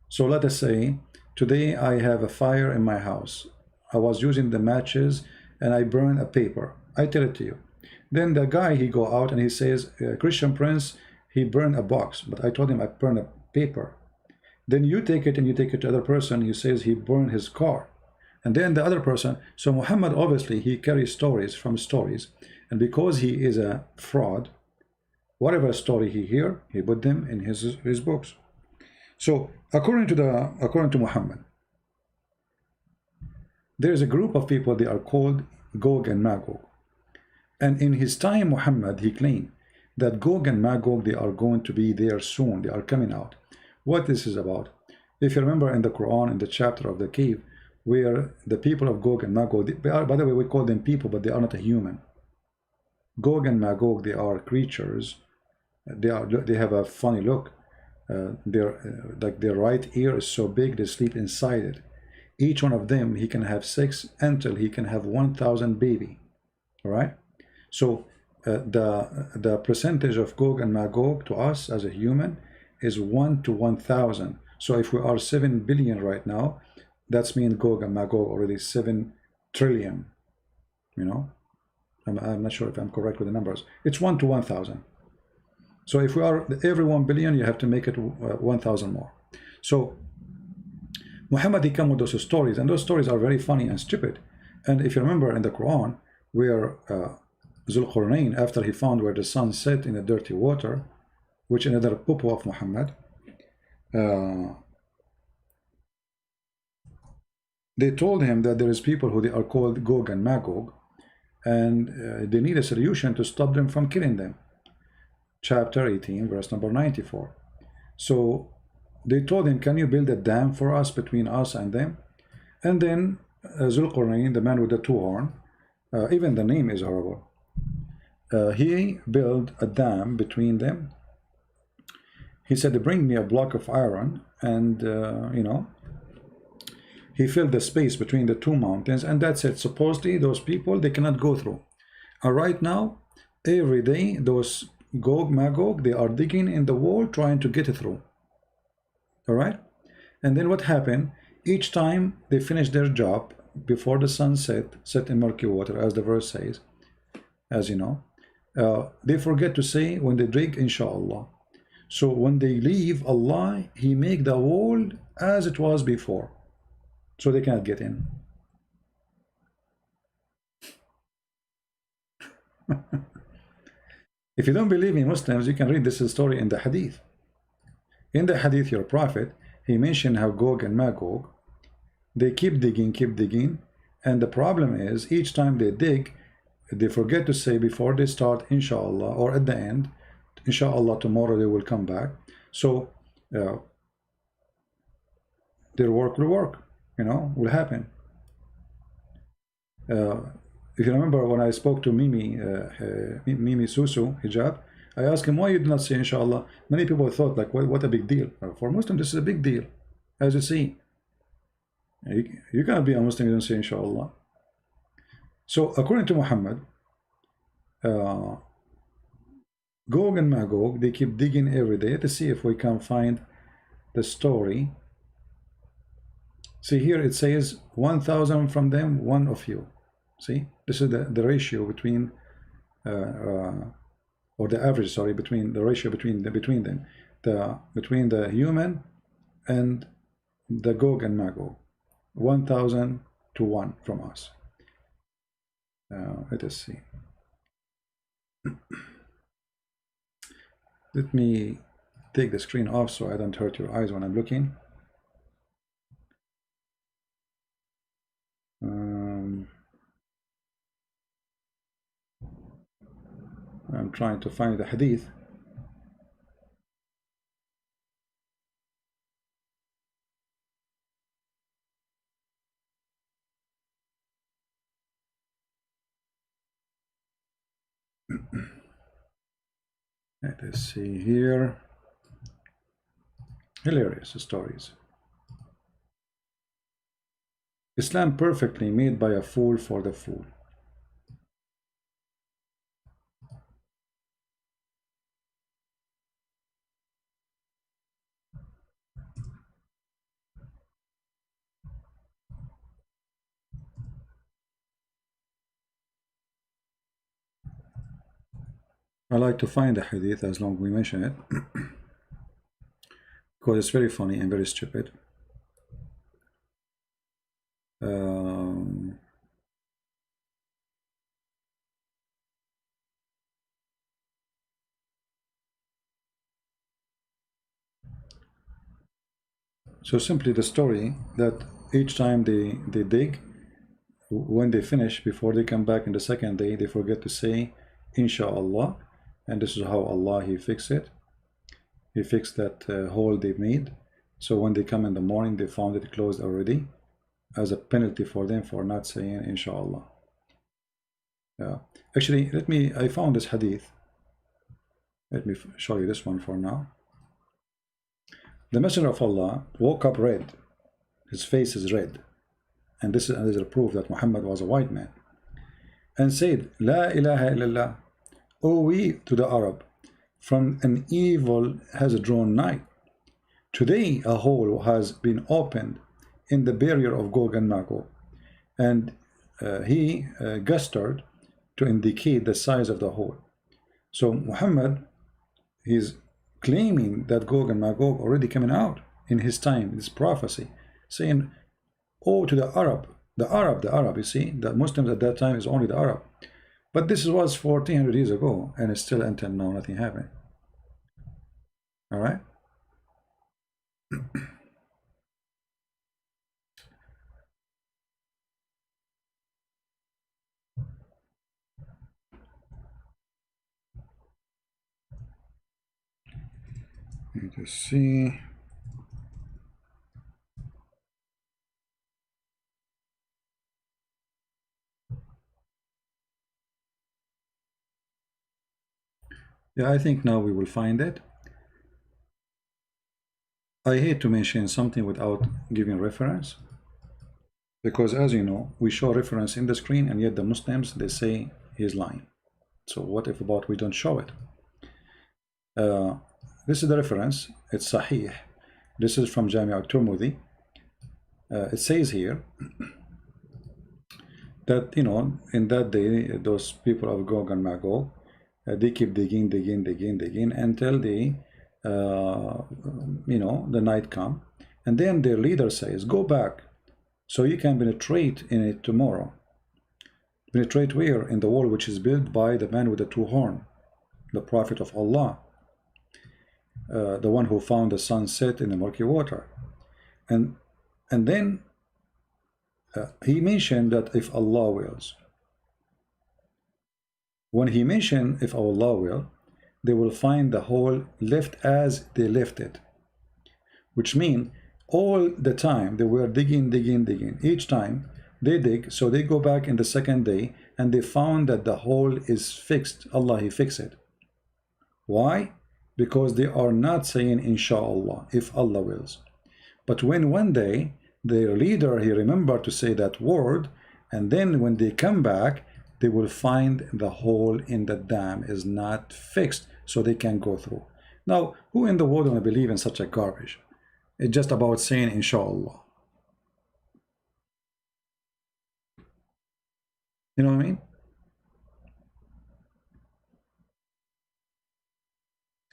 So let us say, today I have a fire in my house. I was using the matches and I burned a paper. I tell it to you. Then the guy, he go out and he says, Christian Prince, he burned a box, but I told him I burned a paper. Then you take it and you take it to other person, he says he burned his car. And then the other person, so Muhammad, obviously he carries stories from stories, and because he is a fraud, whatever story he hear, he put them in his books. So according to Muhammad, there is a group of people, they are called Gog and Magog. And in his time, Muhammad, he claimed that Gog and Magog, they are going to be there soon, they are coming out. What this is about? If you remember in the Quran, in the chapter of the cave, where the people of Gog and Magog, they are, by the way, we call them people, but they are not a human. Gog and Magog, they are creatures. They have a funny look. Like their right ear is so big, they sleep inside it. Each one of them, he can have sex until he can have 1,000 baby. All right. So the percentage of Gog and Magog to us as a human is 1 to 1,000. So if we are 7 billion right now, that's mean Gog and Magog already 7 trillion. You know, I'm not sure if I'm correct with the numbers. It's 1 to 1,000. So if we are every 1 billion, you have to make it 1,000 more. So Muhammad, he come with those stories, and those stories are very funny and stupid. And if you remember in the Quran, where Zulqarnain, after he found where the sun set in the dirty water, which another pupil of Muhammad, they told him that there is people who they are called Gog and Magog, and they need a solution to stop them from killing them. Chapter 18, verse number 94. So they told him, can you build a dam for us, between us and them? And then Zulqarnain, the man with the two horns, even the name is horrible, he built a dam between them. He said, bring me a block of iron, and you know, he filled the space between the two mountains, and that's it. Supposedly those people, they cannot go through. Right now, every day those Gog, Magog, they are digging in the wall trying to get it through. All right? And then what happened? Each time they finish their job before the sun set in murky water, as the verse says, as you know, they forget to say when they dig, inshallah. So when they leave Allah, He make the wall as it was before, so they cannot get in. If you don't believe me, Muslims, you can read this story in the Hadith. In the Hadith, your Prophet, he mentioned how Gog and Magog, they keep digging, and the problem is each time they dig, they forget to say before they start, inshallah, or at the end, inshallah, tomorrow they will come back. So their work will work, will happen. If you remember when I spoke to Mimi Susu Hijab, I asked him, why you did not say inshallah? Many people thought, like, what a big deal. For Muslims, this is a big deal. As you see, you cannot be a Muslim, you don't say inshallah. So according to Muhammad, Gog and Magog, they keep digging every day to see if we can find the story. See here, it says 1,000 from them, one of you. See, this is the ratio between, or the average, sorry, between the ratio between them, between the human and the Gog and Magog, 1,000 to 1 from us. Let us see. Let me take the screen off so I don't hurt your eyes when I'm looking. I'm trying to find the Hadith. Let us see here. Hilarious stories. Islam perfectly made by a fool for the fool. I like to find the Hadith as long as we mention it, because it's very funny and very stupid. So simply the story that each time they dig, when they finish, before they come back in the second day, they forget to say inshallah, and this is how Allah He fixed it. He fixed that hole they made. So when they come in the morning, they found it closed already, as a penalty for them for not saying inshallah. Actually, I found this hadith. Let me show you this one for now. The Messenger of Allah woke up red. His face is red. And this is a proof that Muhammad was a white man. And said, La ilaha illallah. O we to the Arab, from an evil has drawn nigh. Today a hole has been opened in the barrier of Gog and Magog. And he gestured to indicate the size of the hole. So Muhammad, he's claiming that Gog and Magog already coming out in his time, this prophecy, saying, oh, to the Arab, you see, the Muslims at that time is only the Arab. But this was 1400 years ago, and it's still until now, nothing happened. All right? Let me just see. Yeah, I think now we will find it. I hate to mention something without giving reference, because as you know, we show reference in the screen, and yet the Muslims, they say he's lying. So what if about we don't show it? Uh, this is the reference. It's Sahih. This is from Jami' al-Tirmidhi. It says here that, you know, in that day, those people of Gog and Magog, they keep digging until the, you know, the night come. And then their leader says, go back so you can penetrate in it tomorrow. Penetrate where? In the wall which is built by the man with the two horns, the Prophet of Allah, the one who found the sun set in the murky water. And then he mentioned that if Allah wills. When he mentioned if Allah will, they will find the hole left as they left it, which means all the time they were digging. Each time they dig, so they go back in the second day and they found that the hole is fixed. Allah, he fixed it. Why? Because they are not saying inshallah, if Allah wills. But when one day their leader, he remembered to say that word, and then when they come back, they will find the hole in the dam is not fixed, so they can go through. Now, who in the world will believe in such a garbage? It's just about saying inshallah. You know what I mean?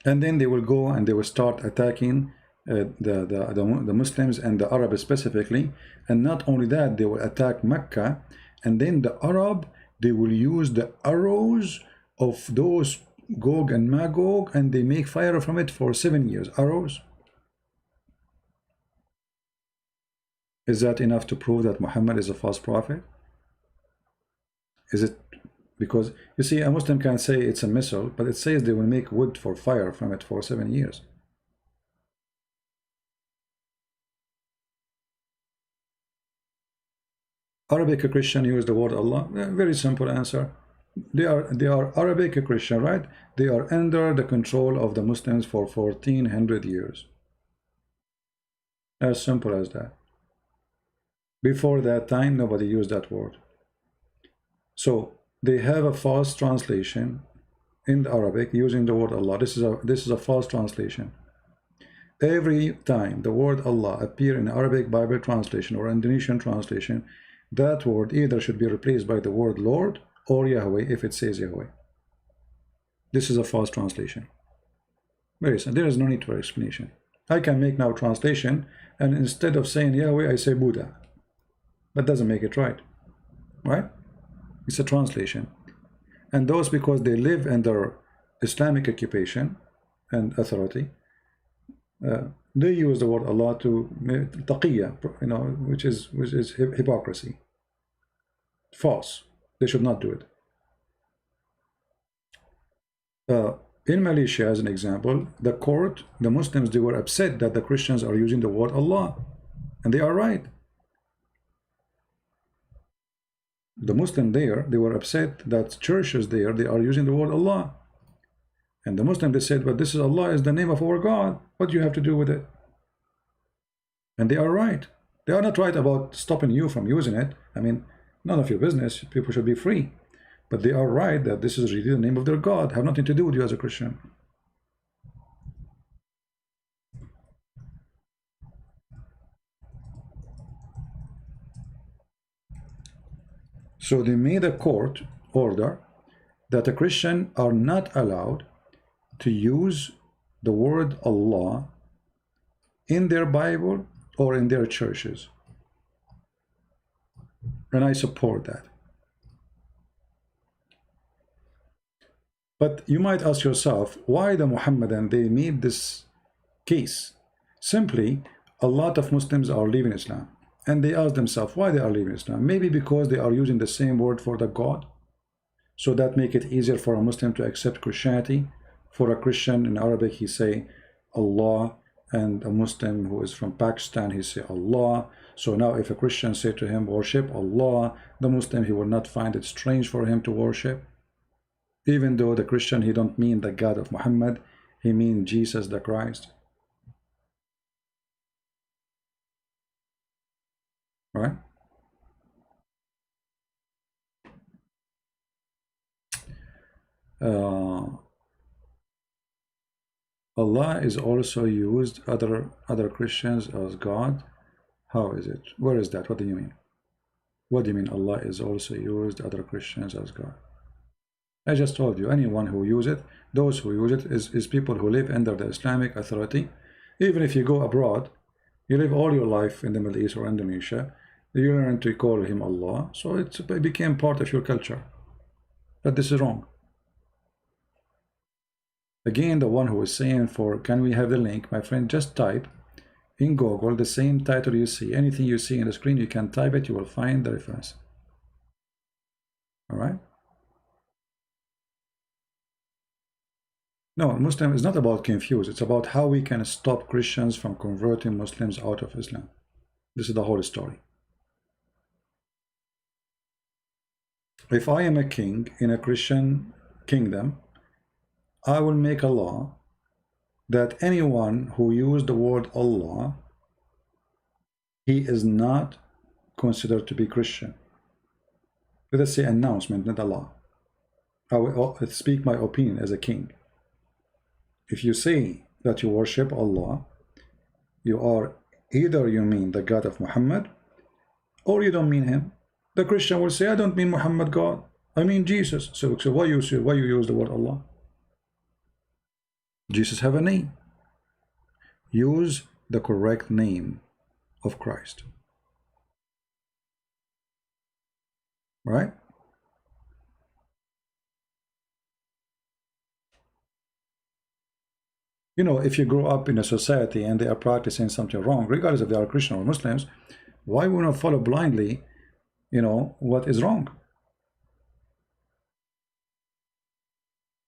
And then they will go and they will start attacking the Muslims and the Arab specifically. And not only that, they will attack Mecca, and then the Arab, they will use the arrows of those Gog and Magog, and they make fire from it for 7 years. Arrows. Is that enough to prove that Muhammad is a false prophet? Is it? Because you see, a Muslim can say it's a missile, but it says they will make wood for fire from it for 7 years. Arabic Christian use the word Allah. Very simple answer. They are Arabic Christian, right? They are under the control of the Muslims for 1400 years. As simple as that. Before that time, nobody used that word. So they have a false translation in the Arabic using the word Allah. This is a false translation. Every time the word Allah appear in Arabic Bible translation or Indonesian translation, that word either should be replaced by the word Lord or Yahweh if it says Yahweh. This is a false translation. Very simple. There is no need for explanation. I can make now translation, and instead of saying Yahweh, I say Buddha. That doesn't make it right. Right? It's a translation. And those, because they live under Islamic occupation and authority, they use the word Allah to taqiyya, you know, which is hypocrisy. False. They should not do it. In Malaysia, as an example, the court, the Muslims, they were upset that the Christians are using the word Allah, and they are right. The Muslim there, they were upset that churches there, they are using the word Allah. And the Muslim, they said, but this is Allah is the name of our God. What do you have to do with it? And they are right. They are not right about stopping you from using it. I mean, none of your business. People should be free. But they are right that this is really the name of their God. Have nothing to do with you as a Christian. So they made a court order that the Christians are not allowed to use the word Allah in their Bible or in their churches. And I support that. But you might ask yourself, why the Muhammadan, they made this case? Simply, a lot of Muslims are leaving Islam. And they ask themselves why they are leaving Islam. Maybe because they are using the same word for the God. So that make it easier for a Muslim to accept Christianity. For a Christian in Arabic, he say Allah. And a Muslim who is from Pakistan, he say Allah. So now if a Christian say to him, worship Allah, the Muslim, he will not find it strange for him to worship. Even though the Christian, he don't mean the God of Muhammad, he mean Jesus the Christ. Right? Allah is also used other Christians as God. How is it? Where is that? What do you mean? What do you mean Allah is also used other Christians as God? I just told you, anyone who use it, those who use it is people who live under the Islamic authority. Even if you go abroad, you live all your life in the Middle East or Indonesia, you learn to call him Allah, so it became part of your culture. But this is wrong. Again, the one who is saying can we have the link, my friend, just type in Google the same title you see. Anything you see on the screen, you can type it, you will find the reference. All right? No, Muslim is not about confuse. It's about how we can stop Christians from converting Muslims out of Islam. This is the whole story. If I am a king in a Christian kingdom, I will make a law that anyone who used the word Allah, he is not considered to be Christian. Let us say announcement, not a law. I will speak my opinion as a king. If you say that you worship Allah, either you mean the God of Muhammad, or you don't mean him. The Christian will say, I don't mean Muhammad God, I mean Jesus. So why you use the word Allah? Jesus have a name. Use the correct name of Christ. Right? You know, if you grow up in a society and they are practicing something wrong, regardless if they are Christian or Muslims, why would not follow blindly, you know, what is wrong?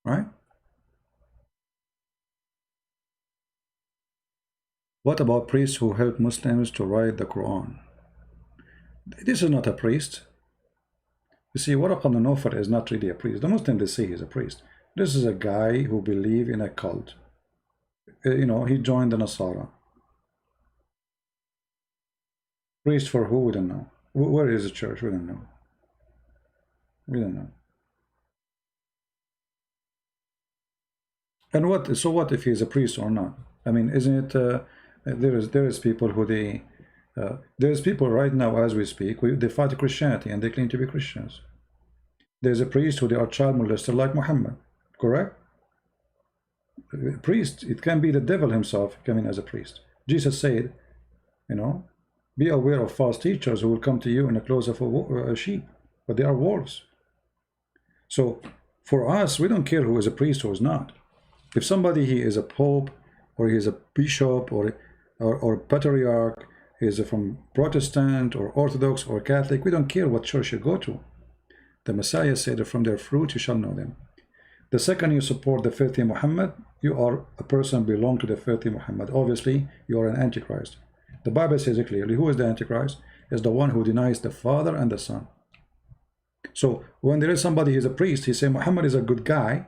Right? What about priests who help Muslims to write the Quran? This is not a priest. You see, Waraq ibn Nawfal is not really a priest. The Muslims, they say he's a priest. This is a guy who believes in a cult. You know, he joined the Nasara. Priest for who? We don't know. Where is the church? We don't know. We don't know. And what? So what if he's a priest or not? I mean, isn't it? There is people who there's people right now as we speak. They fight Christianity and they claim to be Christians. There's a priest who they are child molester like Muhammad. Correct? Priest, it can be the devil himself coming as a priest. Jesus said, you know, be aware of false teachers who will come to you in the clothes of a sheep, but they are wolves. So for us, we don't care who is a priest or is not. If somebody he is a pope or he is a bishop or patriarch, he is from Protestant or Orthodox or Catholic, we don't care what church you go to. The Messiah said that from their fruit you shall know them. The second you support the filthy Muhammad, you are a person belong to the filthy Muhammad. Obviously, you are an antichrist. The Bible says it clearly. Who is the antichrist? Is the one who denies the Father and the Son. So when there is somebody who is a priest, he says Muhammad is a good guy,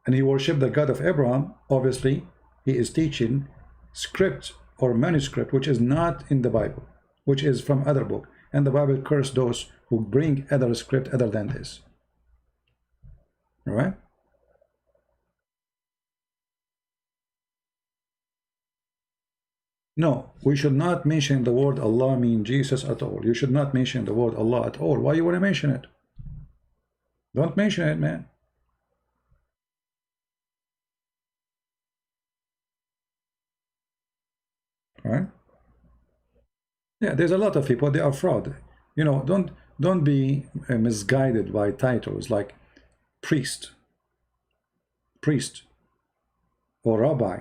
and he worshipped the God of Abraham. Obviously, he is teaching script or manuscript which is not in the Bible, which is from other book. And the Bible curses those who bring other script other than this. All right? No, we should not mention the word Allah mean Jesus at all. You should not mention the word Allah at all. Why you want to mention it? Don't mention it, man. All right? Yeah, there's a lot of people, they are fraud. You know, don't be misguided by titles like priest or rabbi.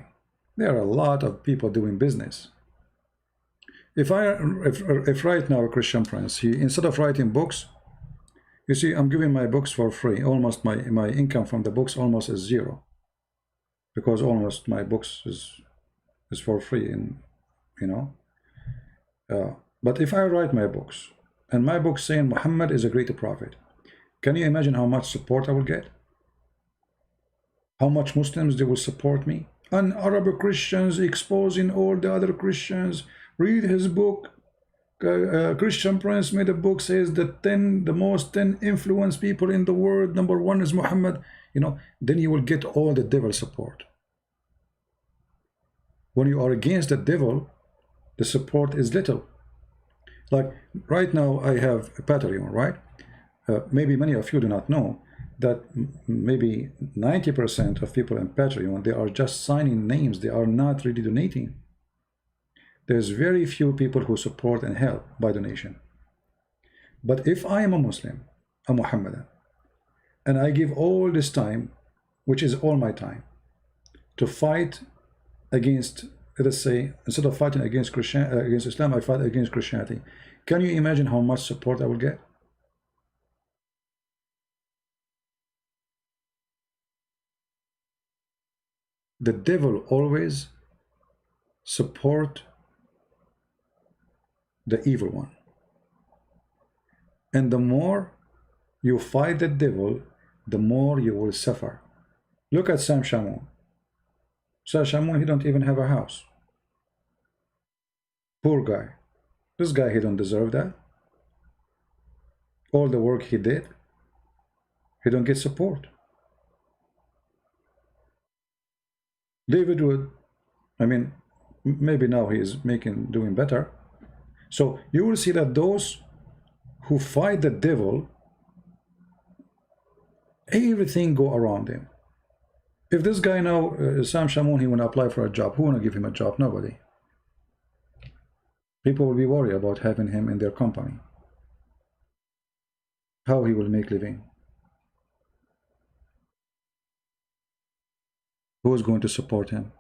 There are a lot of people doing business. If right now a Christian prince, he instead of writing books, you see, I'm giving my books for free. Almost my income from the books almost is zero, because almost my books is for free, and you know. But if I write my books and my book saying Muhammad is a great prophet, can you imagine how much support I will get? How much Muslims they will support me? And Arab Christians exposing all the other Christians. Read his book. Christian Prince made a book, says the most 10 influence people in the world. Number 1 is Muhammad. You know, then you will get all the devil support. When you are against the devil, the support is little. Like right now, I have a Patreon, right? Maybe many of you do not know that maybe 90% of people in Patreon, they are just signing names. They are not really donating. There's very few people who support and help by donation. But if I am a Muslim, a Muhammadan, and I give all this time, which is all my time, to fight against, let us say, instead of fighting against against Islam, I fight against Christianity. Can you imagine how much support I will get? The devil always support the evil one. And the more you fight the devil, the more you will suffer. Look at Sa'd As-Samman. Sa'd As-Samman, he don't even have a house. Poor guy. This guy, he don't deserve that. All the work he did, he don't get support. David Wood, I mean, maybe now he is doing better. So you will see that those who fight the devil, everything go around him. If this guy now, Sa'd As-Samman, he want to apply for a job, who want to give him a job? Nobody. People will be worried about having him in their company. How he will make living. Who is going to support him?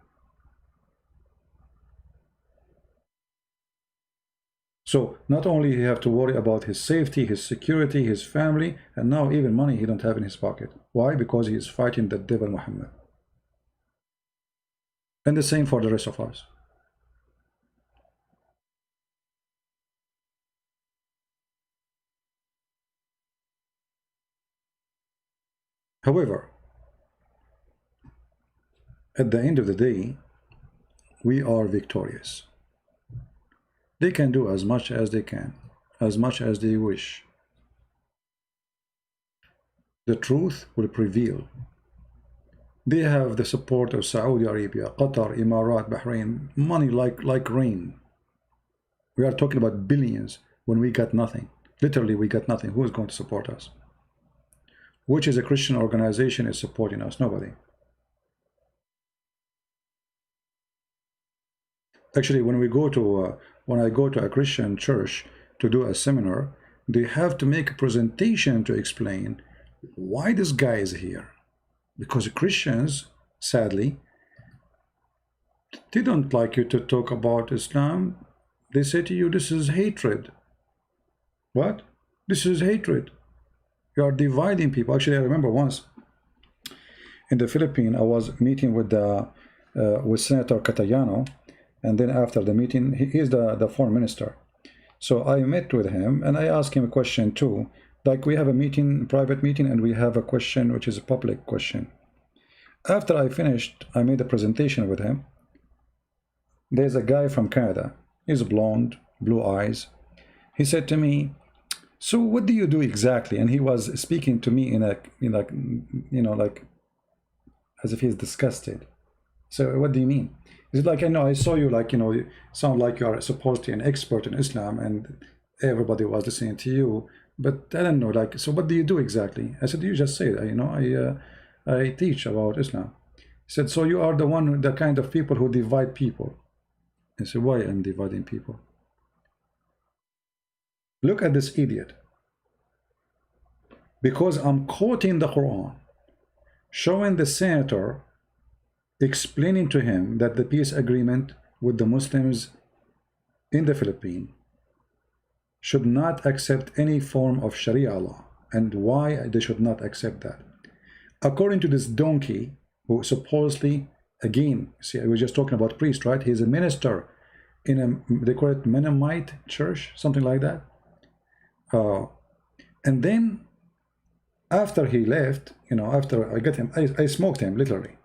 So not only he have to worry about his safety, his security, his family, and now even money he don't have in his pocket. Why? Because he is fighting the devil Muhammad. And the same for the rest of us. However, at the end of the day, we are victorious. They can do as much as they can, as much as they wish. The truth will prevail. They have the support of Saudi Arabia, Qatar, Emirat, Bahrain, money like rain. We are talking about billions when we got nothing. Literally, we got nothing. Who is going to support us? Which is a Christian organization is supporting us? Nobody. Actually, when we go to when I go to a Christian church to do a seminar, they have to make a presentation to explain why this guy is here. Because Christians, sadly, they don't like you to talk about Islam. They say to you, this is hatred. What? This is hatred. You are dividing people. Actually, I remember once in the Philippines, I was meeting with Senator Catayano. And then after the meeting, he is the foreign minister. So I met with him and I asked him a question too. Like we have a meeting, private meeting, and we have a question which is a public question. After I finished, I made a presentation with him. There's a guy from Canada. He's blonde, blue eyes. He said to me, so what do you do exactly? And he was speaking to me in like as if he's disgusted. So what do you mean? It's like, I know, I saw you, like, you sound like you are supposed to be an expert in Islam and everybody was listening to you, but I don't know, like, so what do you do exactly? I said, you just say that, I teach about Islam. He said, so you are the kind of people who divide people. I said, why am I dividing people? Look at this idiot. Because I'm quoting the Quran, showing the senator, explaining to him that the peace agreement with the Muslims in the Philippines should not accept any form of Sharia law, and why they should not accept that. According to this donkey, who supposedly, again, see, I was just talking about priest, right? He's a minister in they call it Mennonite church, something like that. And then after he left, after I got him, I smoked him, literally.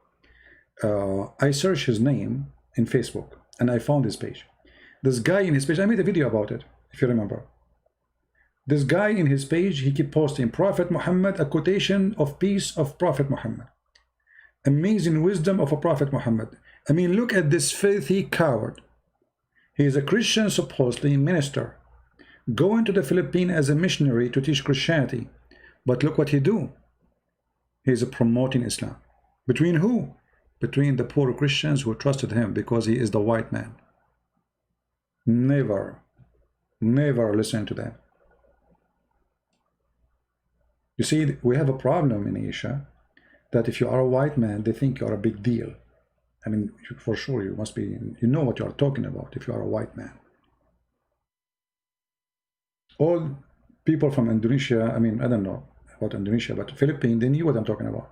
I searched his name in Facebook and I found his page. This guy in his page, I made a video about it, if you remember. This guy in his page, he keep posting Prophet Muhammad, a quotation of peace of Prophet Muhammad. Amazing wisdom of a Prophet Muhammad. I mean, look at this filthy coward. He is a Christian, supposedly minister, going to the Philippines as a missionary to teach Christianity. But look what he do. He is promoting Islam. Between who? Between the poor Christians who trusted him because he is the white man. Never, never listen to them. You see, we have a problem in Asia that if you are a white man, they think you are a big deal. I mean, for sure, you must be, you know what you are talking about if you are a white man. All people from Indonesia, I mean, I don't know about Indonesia, but Philippines, they knew what I'm talking about.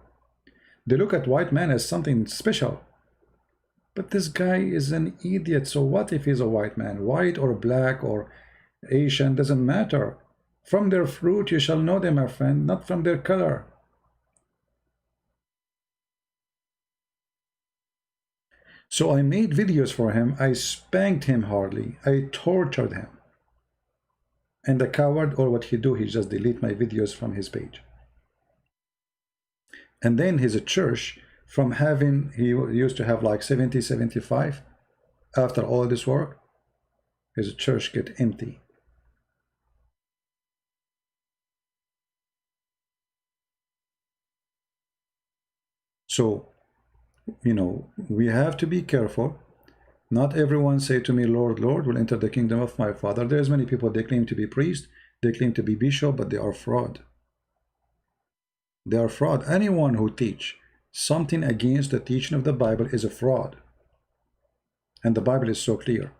They look at white man as something special. But this guy is an idiot. So what if he's a white man? White or black or Asian, doesn't matter. From their fruit you shall know them, my friend, not from their color. So I made videos for him. I spanked him hardly. I tortured him. And the coward, or what he do, he just delete my videos from his page. And then his church, from having, he used to have like 70, 75. After all this work, his church get empty. So, you know, we have to be careful. Not everyone say to me, Lord, Lord, will enter the kingdom of my Father. There's many people, they claim to be priest, they claim to be bishop, but they are fraud. They are fraud. Anyone who teach something against the teaching of the Bible is a fraud. And the Bible is so clear.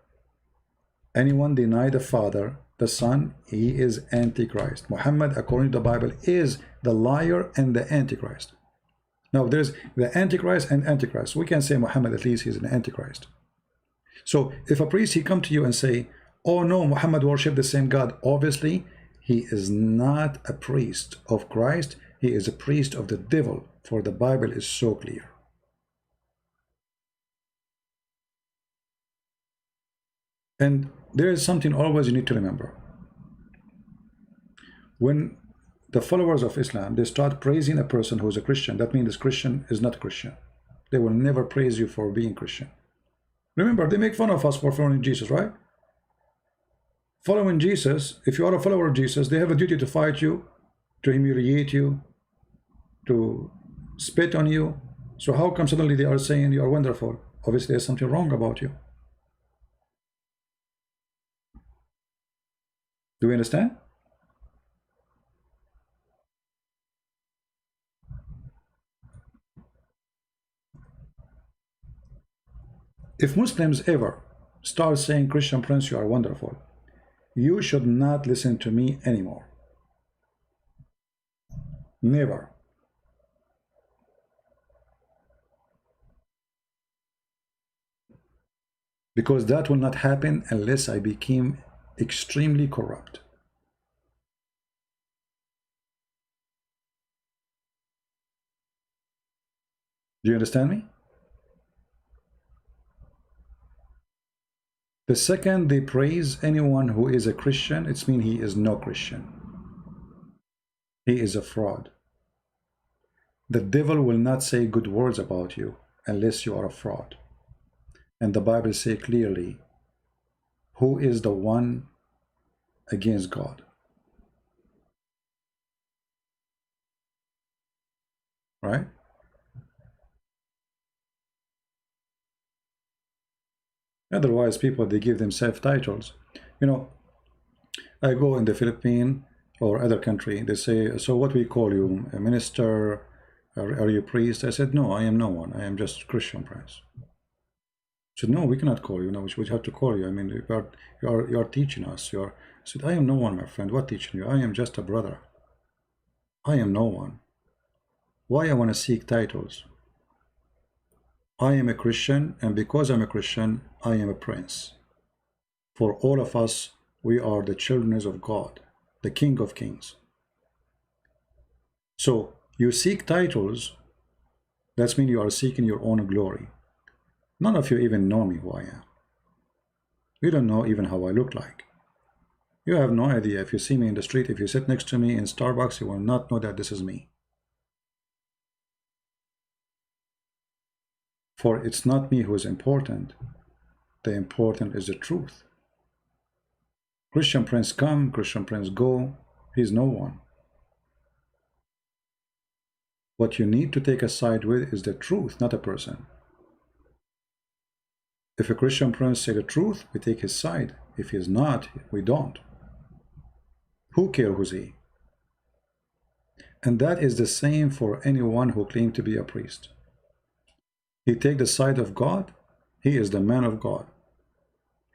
Anyone deny the Father, the Son, he is Antichrist. Muhammad, according to the Bible, is the liar and the Antichrist. Now, there's the Antichrist and Antichrist. We can say Muhammad, at least he's an Antichrist. So if a priest, he come to you and say, oh no, Muhammad worship the same God, obviously he is not a priest of Christ, he is a priest of the devil, for the Bible is so clear. And there is something always you need to remember. When the followers of Islam, they start praising a person who is a Christian, that means this Christian is not Christian. They will never praise you for being Christian. Remember, they make fun of us for following Jesus, right? Following Jesus, if you are a follower of Jesus, they have a duty to fight you, to humiliate you, to spit on you. So how come suddenly they are saying you are wonderful? Obviously there's something wrong about you. Do we understand? If Muslims ever start saying, Christian Prince, you are wonderful, you should not listen to me anymore. Never. Because that will not happen unless I became extremely corrupt. Do you understand me? The second they praise anyone who is a Christian, it means he is no Christian. He is a fraud. The devil will not say good words about you unless you are a fraud. And the Bible says clearly, who is the one against God? Right? Otherwise, people, they give themselves titles. You know, I go in the Philippines or other country, they say, so what we call you, a minister, are you a priest? I said, no, I am no one. I am just Christian Prince. I said, no, we cannot call you. No, we have to call you. I mean, you are teaching us. I said, I am no one, my friend. What teaching you? I am just a brother. I am no one. Why I want to seek titles? I am a Christian, and because I'm a Christian, I am a prince. For all of us, we are the children of God, the King of Kings. So you seek titles, that means you are seeking your own glory. None of you even know me who I am. You don't know even how I look like. You have no idea. If you see me in the street, if you sit next to me in Starbucks, you will not know that this is me. For it's not me who is important. The important is the truth. Christian prince come, Christian prince go. He's no one. What you need to take a side with is the truth, not a person. If a Christian prince say the truth, we take his side. If he is not, we don't. Who cares who's he? And that is the same for anyone who claims to be a priest. He take the side of God, he is the man of God.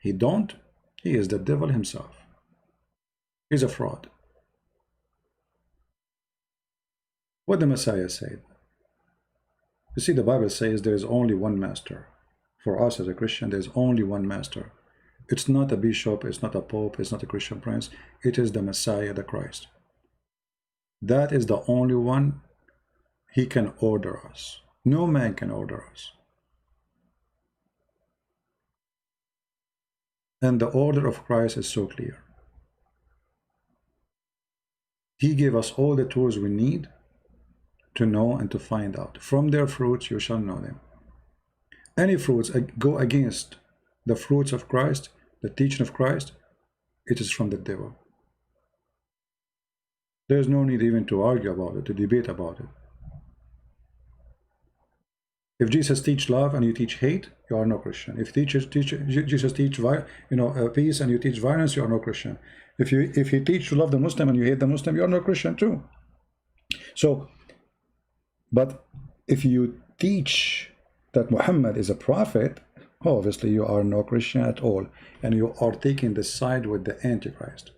He don't, he is the devil himself. He's a fraud. What the Messiah said. You see, the Bible says there is only one master. For us as a Christian, there is only one master. It's not a bishop, it's not a pope, it's not a Christian prince. It is the Messiah, the Christ. That is the only one. He can order us. No man can order us. And the order of Christ is so clear. He gave us all the tools we need to know and to find out. From their fruits you shall know them. Any fruits go against the fruits of Christ, the teaching of Christ, it is from the devil. There's no need even to argue about it, to debate about it. If Jesus teach love and you teach hate, you are no Christian. If Jesus teach peace and you teach violence, you are no Christian. If he teach to love the Muslim and you hate the Muslim, you are no Christian too. So, but if you teach that Muhammad is a prophet, obviously you are no Christian at all, and you are taking the side with the Antichrist.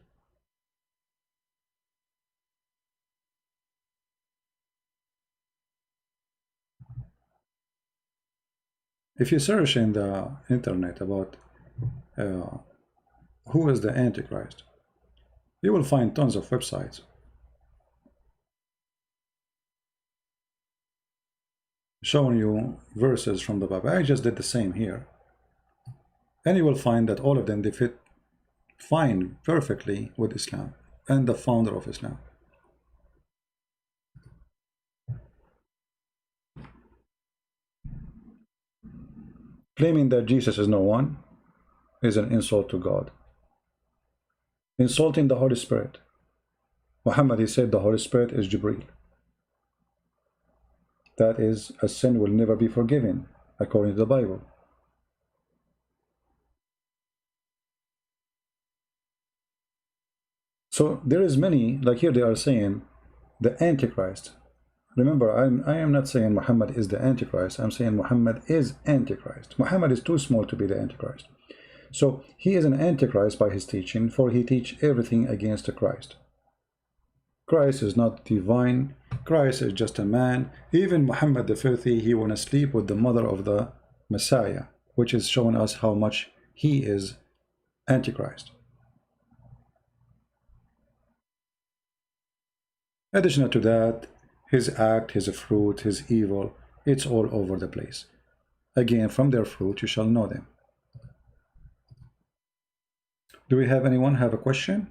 If you search in the internet about who is the Antichrist, you will find tons of websites showing you verses from the Bible. I just did the same here, and you will find that all of them, they fit fine perfectly with Islam and the founder of Islam. Claiming that Jesus is no one is an insult to God. Insulting the Holy Spirit. Muhammad, he said the Holy Spirit is Jibreel. That is, a sin will never be forgiven, according to the Bible. So there is many, like here they are saying, the Antichrist. Remember, I am not saying Muhammad is the Antichrist. I'm saying Muhammad is Antichrist. Muhammad is too small to be the Antichrist. So he is an Antichrist by his teaching, for he teach everything against the Christ. Christ is not divine. Christ is just a man. Even Muhammad the filthy, he want to sleep with the mother of the Messiah, which is showing us how much he is Antichrist. Additional to that, his act, his fruit, his evil, it's all over the place. Again, from their fruit you shall know them. Do we have anyone have a question?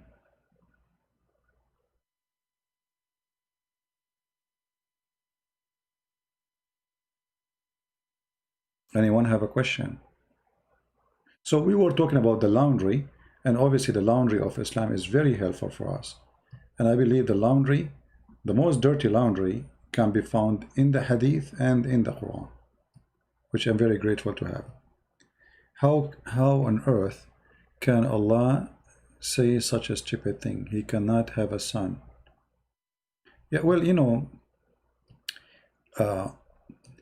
Anyone have a question? So we were talking about the laundry, and obviously the laundry of Islam is very helpful for us. And I believe the laundry, the most dirty laundry, can be found in the Hadith and in the Quran, which I'm very grateful to have. How on earth can Allah say such a stupid thing? He cannot have a son. Yeah, well, you know,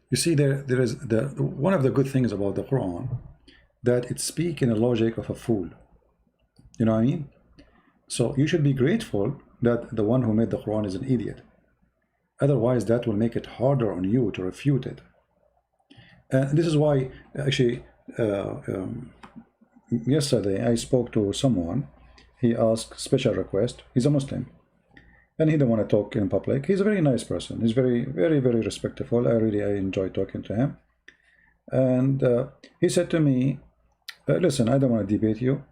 you see, there is one of the good things about the Quran, that it speaks in the logic of a fool. You know what I mean? So you should be grateful that the one who made the Quran is an idiot. Otherwise, that will make it harder on you to refute it. And this is why, actually, yesterday I spoke to someone. He asked special request. He's a Muslim, and he didn't want to talk in public. He's a very nice person. He's very, very, very respectful. I enjoy talking to him. And he said to me, listen, I don't want to debate you.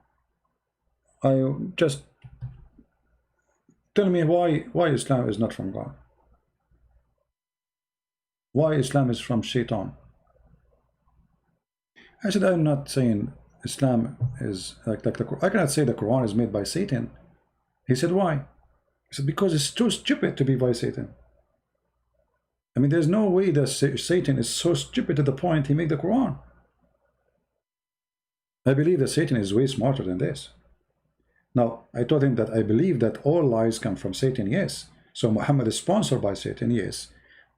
I just tell me why Islam is not from God. Why Islam is from Shaitan. I said, I'm not saying Islam is like I cannot say the Quran is made by Satan. He said, why? He said, because it's too stupid to be by Satan. I mean, there's no way that Satan is so stupid to the point he made the Quran. I believe that Satan is way smarter than this. Now, I told him that I believe that all lies come from Satan, yes. So Muhammad is sponsored by Satan, yes.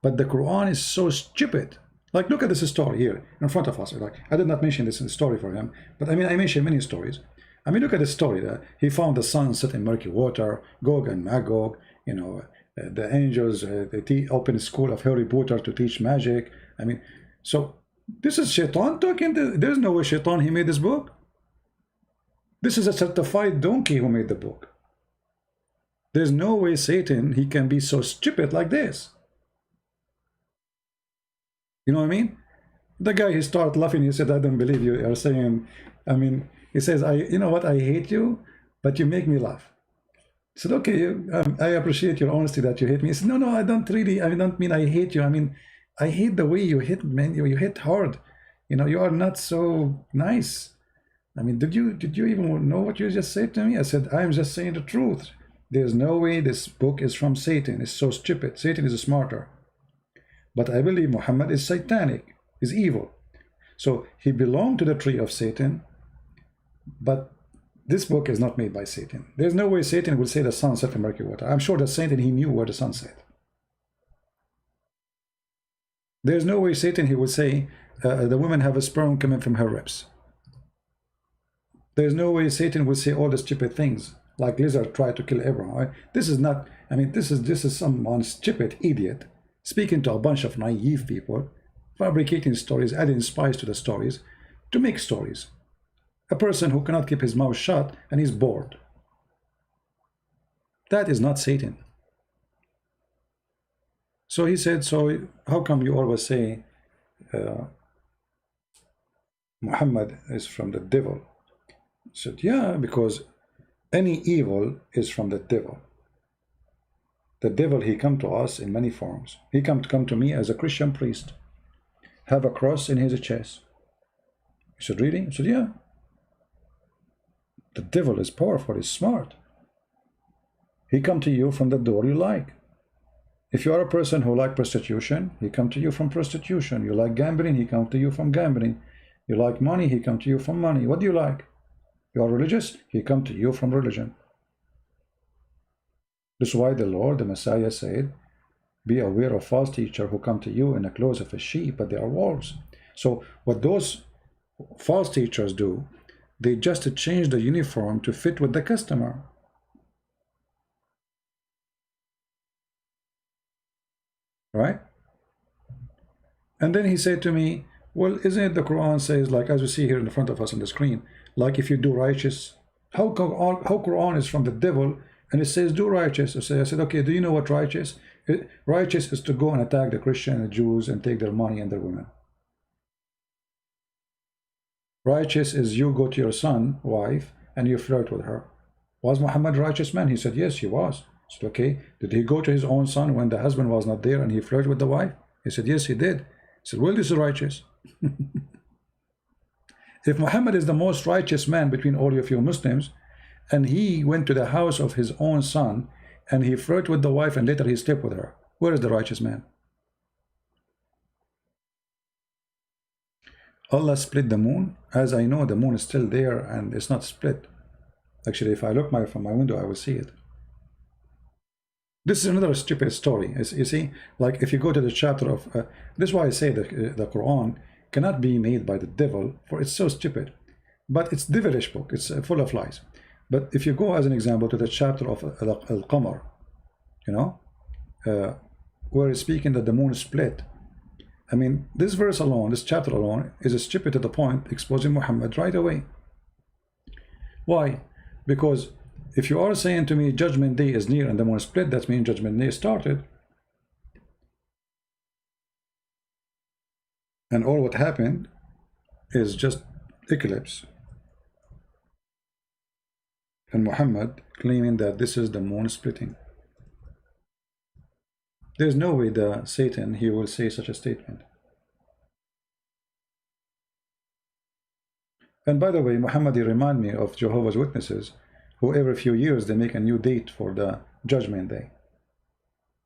But the Quran is so stupid. Like, look at this story here in front of us. Like, I did not mention this in the story for him, but I mean, I mentioned many stories. I mean, look at the story that he found the sun set in murky water, Gog and Magog, you know, the angels, they open a school of Harry Potter to teach magic. I mean, so this is Shaitan talking. There's no way Shaitan, he made this book. This is a certified donkey who made the book. There's no way Satan, he can be so stupid like this. You know what I mean? The guy, he started laughing. He said, I don't believe you are saying, I mean, he says, you know what, I hate you, but you make me laugh. I said, okay, I appreciate your honesty that you hate me. He said, no, I don't really, I don't mean I hate you. I mean, I hate the way you hit, man. You hit hard. You know, you are not so nice. I mean, did you even know what you just said to me? I said, I'm just saying the truth. There's no way this book is from Satan. It's so stupid. Satan is smarter. But I believe Muhammad is satanic, is evil. So he belonged to the tree of Satan, but this book is not made by Satan. There's no way Satan will say the sun set in murky water. I'm sure that Satan, he knew where the sun set. There's no way Satan, he would say the woman have a sperm coming from her ribs. There's no way Satan will say all the stupid things, like lizard tried to kill Abraham. Right? This is not, I mean, this is some stupid idiot speaking to a bunch of naive people, fabricating stories, adding spice to the stories, to make stories. A person who cannot keep his mouth shut and is bored. That is not Satan. So he said, so how come you always say Muhammad is from the devil? I said, yeah, because any evil is from the devil. The devil, he come to us in many forms. He come to me as a Christian priest, have a cross in his chest. He said, really? I said, yeah. The devil is powerful, he's smart. He come to you from the door you like. If you are a person who like prostitution, he come to you from prostitution. You like gambling, he come to you from gambling. You like money, he come to you from money. What do you like? You are religious, he come to you from religion. This is why the Lord, the Messiah said, be aware of false teachers who come to you in the clothes of a sheep, but they are wolves. So what those false teachers do, they just change the uniform to fit with the customer. Right? And then he said to me, well, isn't it the Quran says, like as we see here in front of us on the screen, like if you do righteous, how Quran is from the devil and it says do righteous? I said, okay, do you know what righteous? Righteous is to go and attack the Christian and the Jews and take their money and their women. Righteous is you go to your son, wife, and you flirt with her. Was Muhammad a righteous man? He said, yes, he was. I said, okay, did he go to his own son when the husband was not there and he flirted with the wife? He said, yes, he did. He said, well, this is righteous. If Muhammad is the most righteous man between all of you Muslims, and he went to the house of his own son, and he flirted with the wife, and later he slept with her, where is the righteous man? Allah split the moon. As I know, the moon is still there, and it's not split. Actually, if I look from my window, I will see it. This is another stupid story. You see, like if you go to the chapter of, this is why I say that the Quran cannot be made by the devil, for it's so stupid. But it's devilish book, it's full of lies. But if you go as an example to the chapter of Al-Qamar, you know, where it's speaking that the moon is split. I mean, this verse alone, this chapter alone, is stupid to the point, exposing Muhammad right away. Why? Because if you are saying to me Judgment Day is near and the moon is split, that means Judgment Day started. And all what happened is just eclipse. And Muhammad claiming that this is the moon splitting. There's no way the Satan, he will say such a statement. And by the way, Muhammad, you remind me of Jehovah's Witnesses, who every few years they make a new date for the Judgment Day.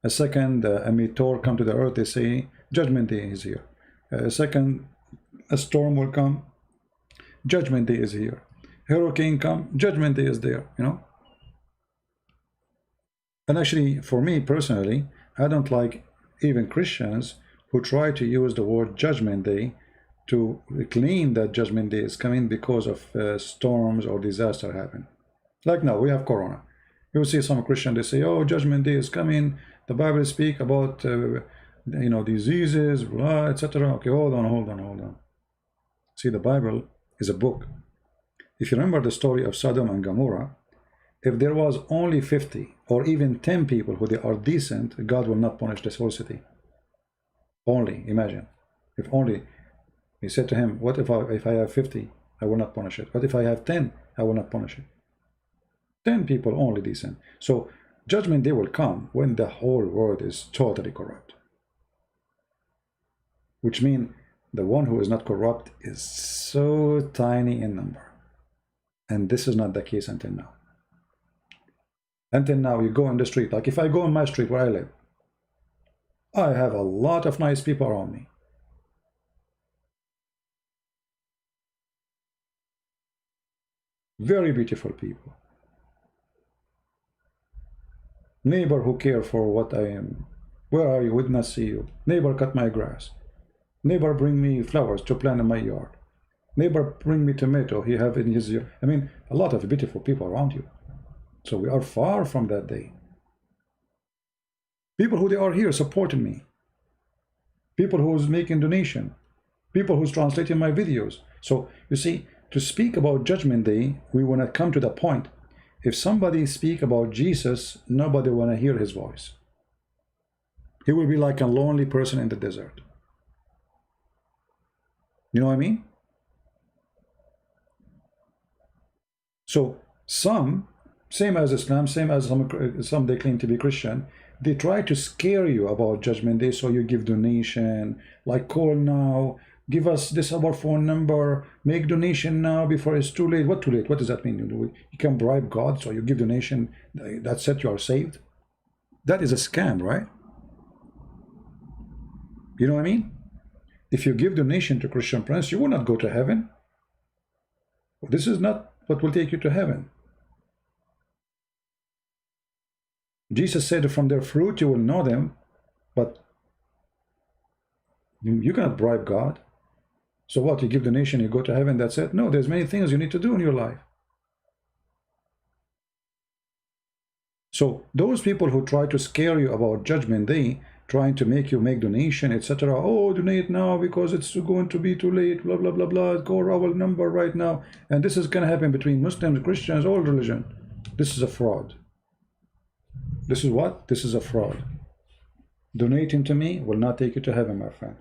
A second, a meteor come to the earth, they say Judgment Day is here. A second, a storm will come, Judgment Day is here. Hurricane come, Judgment Day is there, you know. And actually, for me personally, I don't like even Christians who try to use the word Judgment Day to claim that Judgment Day is coming because of storms or disaster happen. Like now, we have Corona. You will see some Christian, they say, oh, Judgment Day is coming. The Bible speak about, you know, diseases, etc. Okay, hold on. See, the Bible is a book. If you remember the story of Sodom and Gomorrah, if there was only 50 or even 10 people who they are decent, God will not punish this whole city. Only, imagine. If only, he said to him, what if I have 50, I will not punish it. What if I have 10, I will not punish it. 10 people only decent. So Judgment Day will come when the whole world is totally corrupt. Which means the one who is not corrupt is so tiny in number. And this is not the case until now. Until now, you go in the street, like if I go on my street where I live, I have a lot of nice people around me. Very beautiful people. Neighbor who care for what I am. Where are you? Would not see you. Neighbor cut my grass. Neighbor bring me flowers to plant in my yard. Neighbor bring me tomato he have in his yard. I mean, a lot of beautiful people around you. So we are far from that day. People who they are here supporting me. People who's making donation. People who's translating my videos. So you see, to speak about Judgment Day, we want to come to the point. If somebody speak about Jesus, nobody want to hear his voice. He will be like a lonely person in the desert. You know what I mean? So some, same as Islam, same as some they claim to be Christian, they try to scare you about Judgment Day, so you give donation, like call now, give us this our phone number, make donation now before it's too late. What too late? What does that mean? You can bribe God, so you give donation, that's it, you are saved. That is a scam, right? You know what I mean? If you give donation to Christian prince, you will not go to heaven. This is not what will take you to heaven. Jesus said, from their fruit you will know them, but you cannot bribe God. So what, you give donation, you go to heaven, that's it? No, there's many things you need to do in your life. So those people who try to scare you about Judgment Day, trying to make you make donation, etc. Oh, donate now because it's going to be too late, blah, blah, blah, blah. Call our number right now. And this is going to happen between Muslims, Christians, all religion. This is a fraud. This is what? This is a fraud. Donating to me will not take you to heaven, my friend.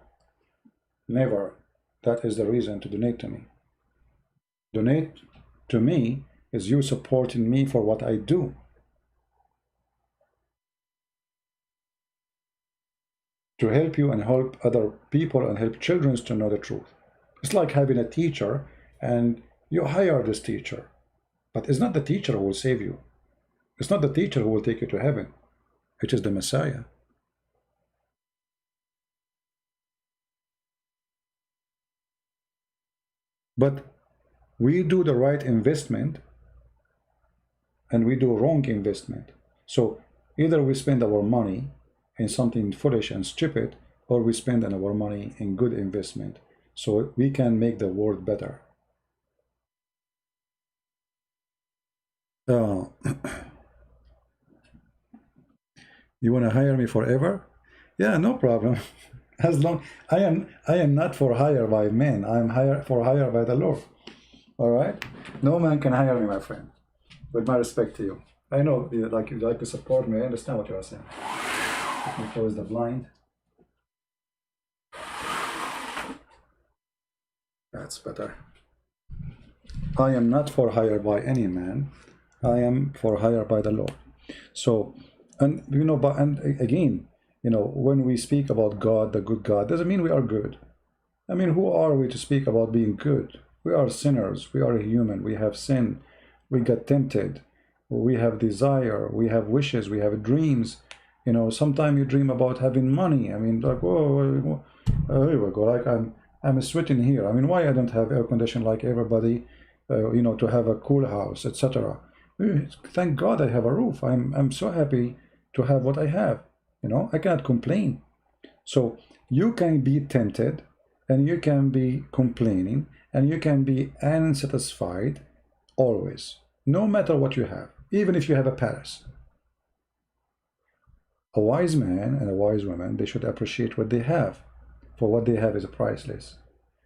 Never. That is the reason to donate to me. Donate to me is you supporting me for what I do. To help you and help other people and help children to know the truth. It's like having a teacher and you hire this teacher. But it's not the teacher who will save you. It's not the teacher who will take you to heaven. It is the Messiah. But we do the right investment and we do wrong investment. So either we spend our money in something foolish and stupid, or we spend our money in good investment so we can make the world better. You want to hire me forever? Yeah, no problem. As long I am not for hire by men, I am for hire by the Lord. All right, no man can hire me, my friend. With my respect to you, I know you like to support me. I understand what you are saying. Let me close the blind. That's better. I am not for hire by any man. I am for hire by the Lord. So, and you know, but and again, you know, when we speak about God, the good God, doesn't mean we are good. I mean, who are we to speak about being good? We are sinners. We are human. We have sin. We get tempted. We have desire. We have wishes. We have dreams. You know, sometimes you dream about having money. I mean, like, oh, here we go. Like I'm sweating here. I mean, why I don't have air conditioning like everybody? You know, to have a cool house, etc. Thank God I have a roof. I'm so happy to have what I have. You know, I cannot complain. So you can be tempted, and you can be complaining, and you can be unsatisfied always, no matter what you have, even if you have a palace. A wise man and a wise woman, they should appreciate what they have, for what they have is priceless.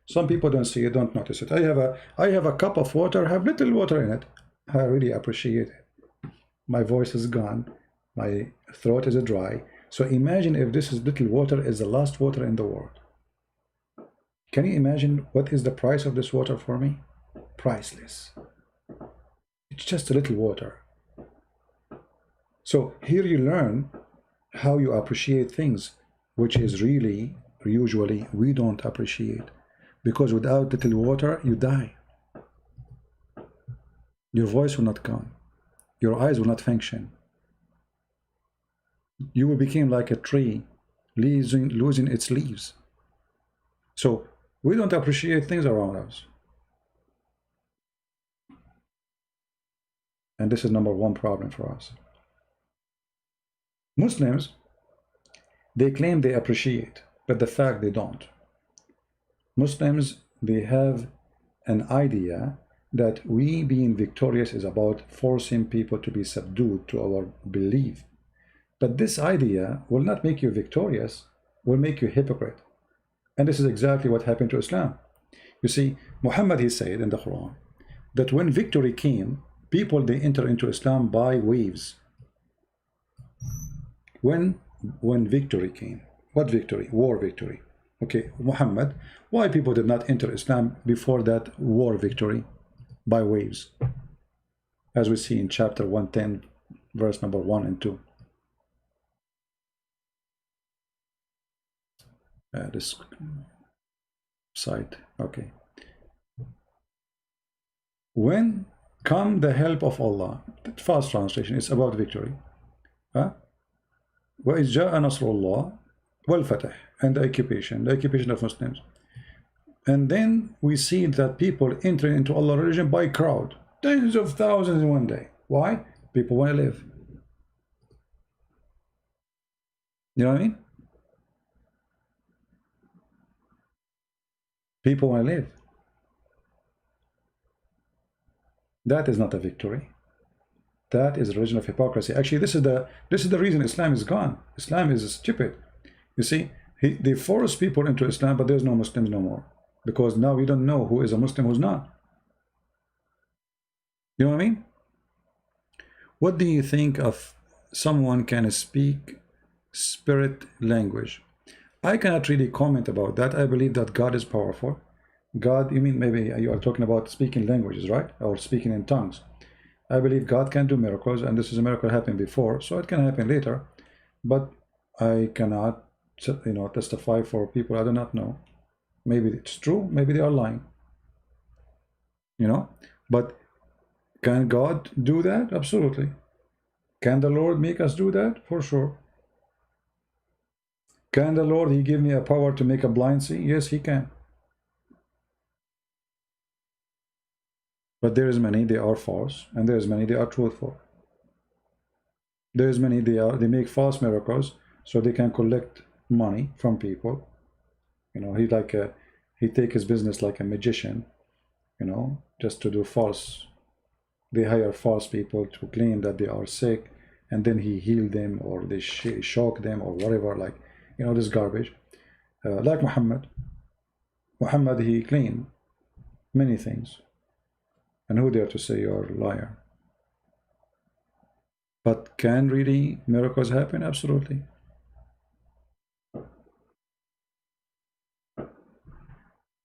Some people don't see it, don't notice it. I have a cup of water, have little water in it. I really appreciate it. My voice is gone, my throat is dry. So imagine if this is little water is the last water in the world. Can you imagine what is the price of this water for me? Priceless. It's just a little water. So here you learn how you appreciate things, which is really, usually, we don't appreciate. Because without little water, you die. Your voice will not come. Your eyes will not function. You will become like a tree, losing its leaves. So we don't appreciate things around us. And this is number one problem for us. Muslims, they claim they appreciate, but the fact they don't. Muslims, they have an idea that we being victorious is about forcing people to be subdued to our belief. But this idea will not make you victorious, will make you hypocrite. And this is exactly what happened to Islam. You see, Muhammad, he said in the Quran, that when victory came, people, they enter into Islam by waves. When victory came, what victory? War victory. Okay, Muhammad, why people did not enter Islam before that war victory? By waves. As we see in chapter 110, verse number 1 and 2. This site, okay. When come the help of Allah, that fast translation is about victory. وَإِذْ جَاءَ نَصْرُ اللَّهِ وَالْفَتَحِ, and the occupation of Muslims. And then we see that people entering into Allah's religion by crowd, tens of thousands in one day. Why? People want to live. You know what I mean? People want to live. That is not a victory. That is a religion of hypocrisy. Actually, this is the reason Islam is gone. Islam is stupid. You see, they force people into Islam, but there's no Muslims no more. Because now we don't know who is a Muslim, who's not. You know what I mean? What do you think of someone can speak spirit language? I cannot really comment about that. I believe that God is powerful. God, you mean maybe you are talking about speaking languages, right? Or speaking in tongues. I believe God can do miracles, and this is a miracle happened before, so it can happen later. But I cannot, you know, testify for people I do not know. Maybe it's true, maybe they are lying. You know, but can God do that? Absolutely. Can the Lord make us do that? For sure. Can the Lord, he give me a power to make a blind see? Yes, he can. But there is many, they are false, and there is many, they are truthful. There is many, they make false miracles so they can collect money from people. You know, he take his business like a magician, you know, just to do false. They hire false people to claim that they are sick, and then he heal them, or they shock them, or whatever, like, you know, this garbage. Like Muhammad, he claimed many things. And who dare to say you're a liar? But can really miracles happen? Absolutely.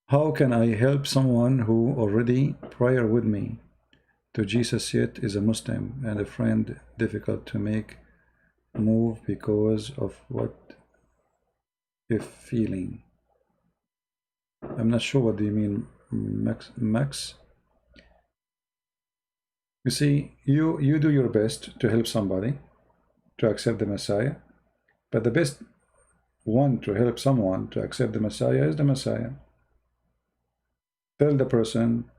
How can I help someone who already prior with me to Jesus yet is a Muslim and a friend difficult to make move because of what if feeling? I'm not sure what do you mean Max. You see, you do your best to help somebody to accept the Messiah, but the best one to help someone to accept the Messiah is the Messiah. Tell the person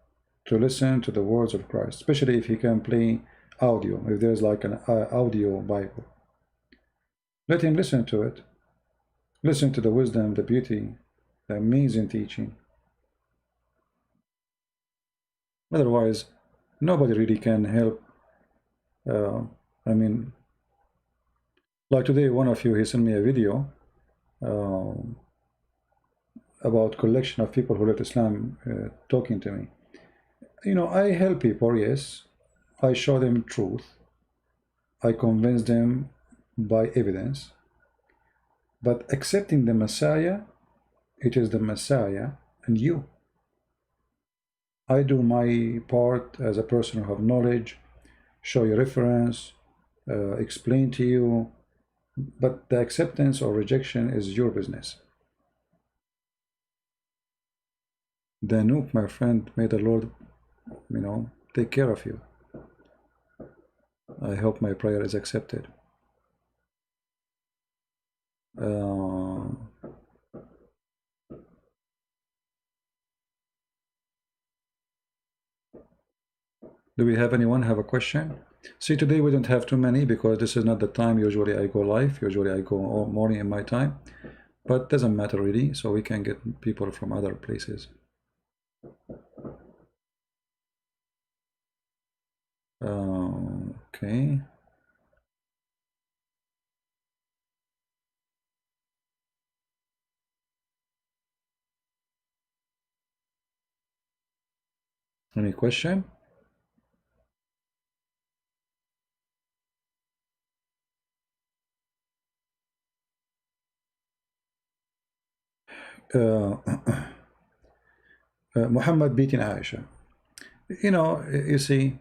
to listen to the words of Christ, especially if he can play audio, if there's like an audio Bible. Let him listen to it. Listen to the wisdom, the beauty, the amazing teaching. Otherwise, nobody really can help. I mean, like today, one of you, he sent me a video about collection of people who left Islam talking to me. You know, I help people, yes. I show them truth. I convince them by evidence. But accepting the Messiah, it is the Messiah and you. I do my part as a person who have knowledge, show you reference, explain to you, but the acceptance or rejection is your business. Danuk, my friend, may the Lord, you know, take care of you. I hope my prayer is accepted. Do we have anyone have a question? See, today we don't have too many because this is not the time usually I go live. Usually I go all morning in my time, but doesn't matter really, so we can get people from other places. Okay. Any question? Muhammad beating Aisha. You know, you see,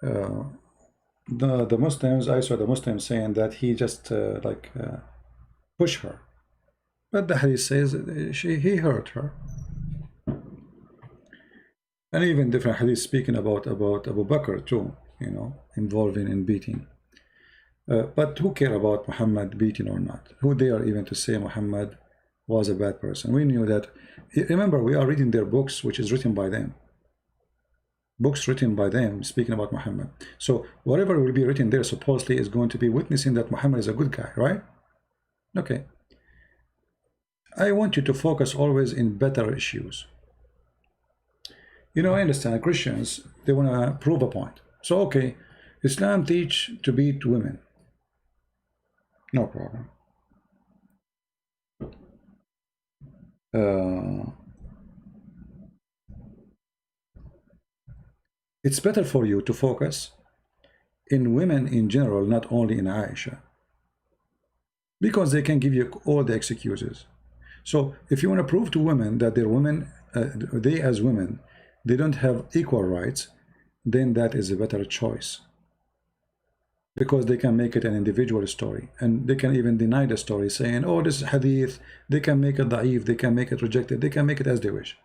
the Muslims, I saw the Muslims saying that he just pushed her, but the Hadith says he hurt her, and even different Hadith speaking about Abu Bakr too, you know, involving in beating. But who care about Muhammad beating or not? Who dare even to say Muhammad was a bad person? We knew that. Remember, we are reading their books, which is written by them. Books written by them speaking about Muhammad. So whatever will be written there supposedly is going to be witnessing that Muhammad is a good guy, right? Okay. I want you to focus always in better issues. You know, I understand Christians, they want to prove a point. So, okay, Islam teach to beat women. No problem. It's better for you to focus in women in general, not only in Aisha, because they can give you all the excuses. So if you want to prove to women that they're women, they as women, they don't have equal rights, then that is a better choice, because they can make it an individual story, and they can even deny the story, saying, oh, this is hadith. They can make it da'if, they can make it rejected, they can make it as they wish.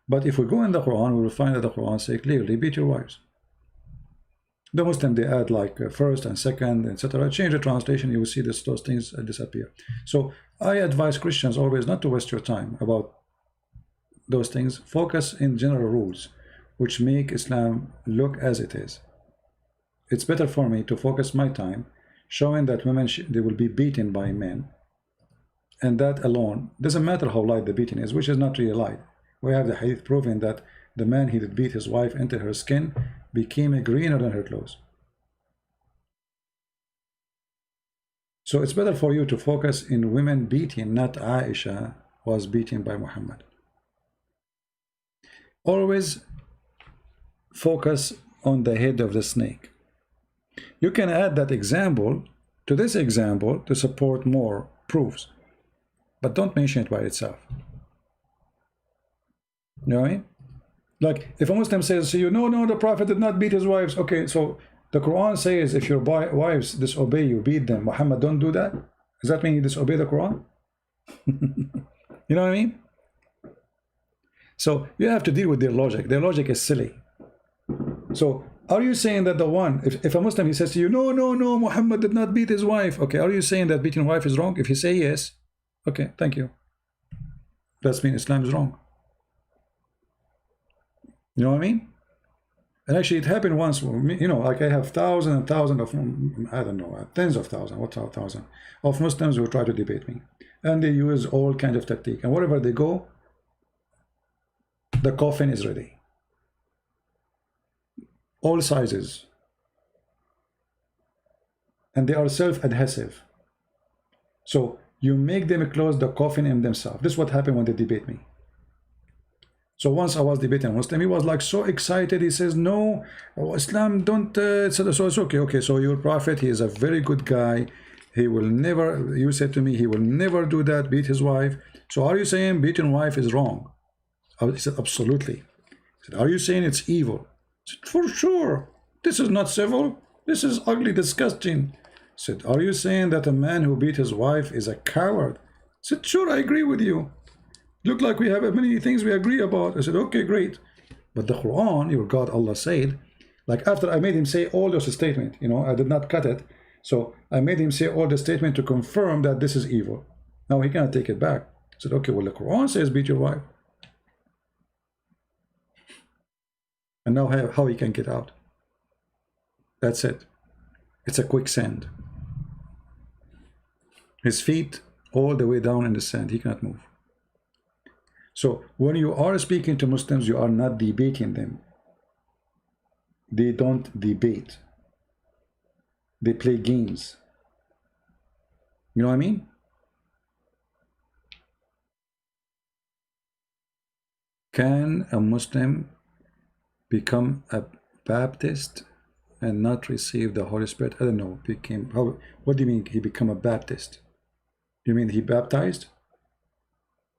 But if we go in the Quran, we will find that the Quran says clearly, beat your wives. The Muslim, they add like first and second, etc. Change the translation, you will see this, those things disappear. So I advise Christians always not to waste your time about those things. Focus in general rules, which make Islam look as it is. It's better for me to focus my time showing that women, they will be beaten by men. And that alone, doesn't matter how light the beating is, which is not really light. We have the hadith proving that the man he did beat his wife into her skin became greener than her clothes. So it's better for you to focus in women beating, not Aisha was beaten by Muhammad. Always focus on the head of the snake. You can add that example to this example to support more proofs, but don't mention it by itself. You know what I mean? Like if a Muslim says to you, no, the Prophet did not beat his wives. Okay, so the Quran says if your wives disobey you, beat them. Muhammad don't do that. Does that mean you disobey the Quran? You know what I mean? So you have to deal with their logic. Their logic is silly. So are you saying that the one, if a Muslim, he says to you, no, no, no, Muhammad did not beat his wife. Okay, are you saying that beating wife is wrong? If you say yes, okay, thank you. That's mean Islam is wrong. You know what I mean? And actually it happened once, you know, like I have thousands and thousands of, I don't know, tens of thousands, what thousand of Muslims who try to debate me. And they use all kinds of tactique. And wherever they go, the coffin is ready. All sizes. And they are self-adhesive. So you make them close the coffin in themselves. This is what happened when they debate me. So once I was debating a Muslim, he was like so excited. He says, no, Islam don't, so it's okay. Okay, so your prophet, he is a very good guy. He will never, you said to me, he will never do that, beat his wife. So are you saying beating wife is wrong? I said, absolutely. He said, are you saying it's evil? I said, for sure. This is not civil. This is ugly, disgusting. I said, are you saying that a man who beat his wife is a coward? I said, sure, I agree with you. Look like we have many things we agree about. I said, okay, great. But the Quran, your God, Allah said, like after I made him say all those statements, you know, I did not cut it. So I made him say all the statement to confirm that this is evil. Now he cannot take it back. I said, okay, well, the Quran says beat your wife. And now how he can get out. That's it. It's a quicksand. His feet all the way down in the sand. He cannot move. So when you are speaking to Muslims, you are not debating them. They don't debate. They play games. You know what I mean? Can a Muslim become a Baptist and not receive the Holy Spirit? I don't know. What do you mean he become a Baptist? You mean he baptized?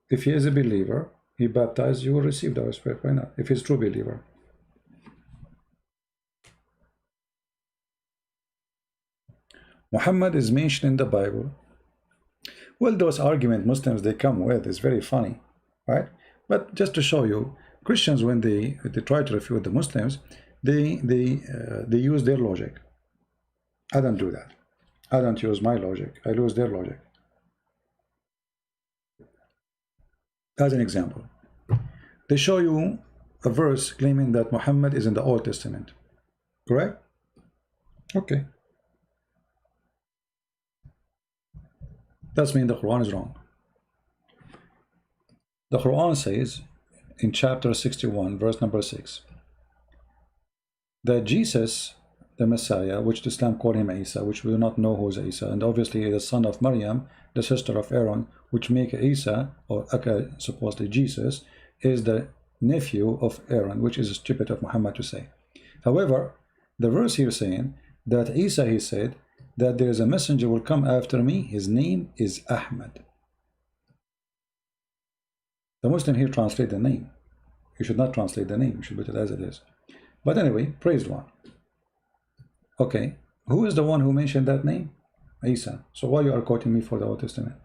If he is a believer, he baptized, you will receive the Holy Spirit. Why not? If he's a true believer. Muhammad is mentioned in the Bible. Well, those arguments Muslims they come with is very funny, right? But just to show you, Christians when they try to refute the Muslims, they use their logic. I don't do that. I don't use my logic. I use their logic. As an example, they show you a verse claiming that Muhammad is in the Old Testament. Correct? Okay. That means the Quran is wrong. The Quran says in chapter 61, verse number 6, that Jesus, the Messiah, which Islam called him Isa, which we do not know who is Isa, and obviously the son of Maryam, the sister of Aaron, which make Isa, or supposedly Jesus, is the nephew of Aaron, which is stupid of Muhammad to say. However, the verse here saying that Isa, he said, that there is a messenger will come after me, his name is Ahmad. The Muslim here translate the name. You should not translate the name, you should put it as it is. But anyway, praised one. Okay, who is the one who mentioned that name? Isa. So why you are quoting me for the Old Testament?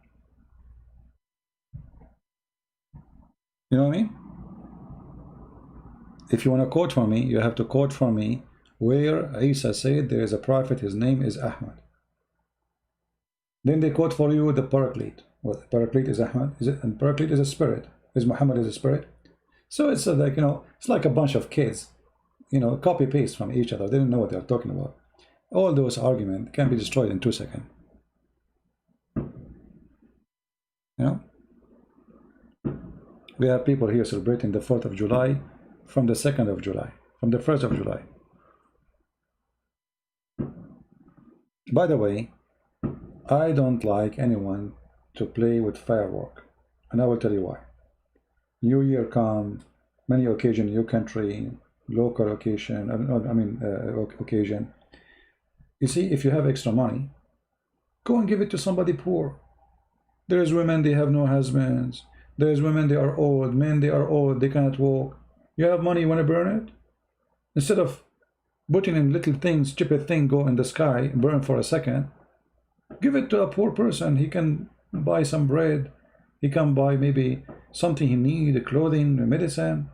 You know what I mean? If you want to quote from me, you have to quote from me where Isa said there is a prophet, his name is Ahmad. Then they quote for you the Paraclete. What Paraclete is Ahmad? Is it? And Paraclete is a spirit. Is Muhammad is a spirit? So it's like, you know, it's like a bunch of kids, you know, copy paste from each other. They don't know what they're talking about. All those arguments can be destroyed in 2 seconds. You know? We have people here celebrating the 4th of July from the 2nd of July, from the 1st of July. By the way, I don't like anyone to play with firework, and I will tell you why. New Year come, many occasions in your country, local occasion, occasion. You see, if you have extra money, go and give it to somebody poor. There's women, they have no husbands. There's women, they are old. Men, they are old, they cannot walk. You have money, you want to burn it? Instead of putting in little things, stupid thing, go in the sky, burn for a second, give it to a poor person. He can buy some bread. He can buy maybe something he need, clothing, medicine.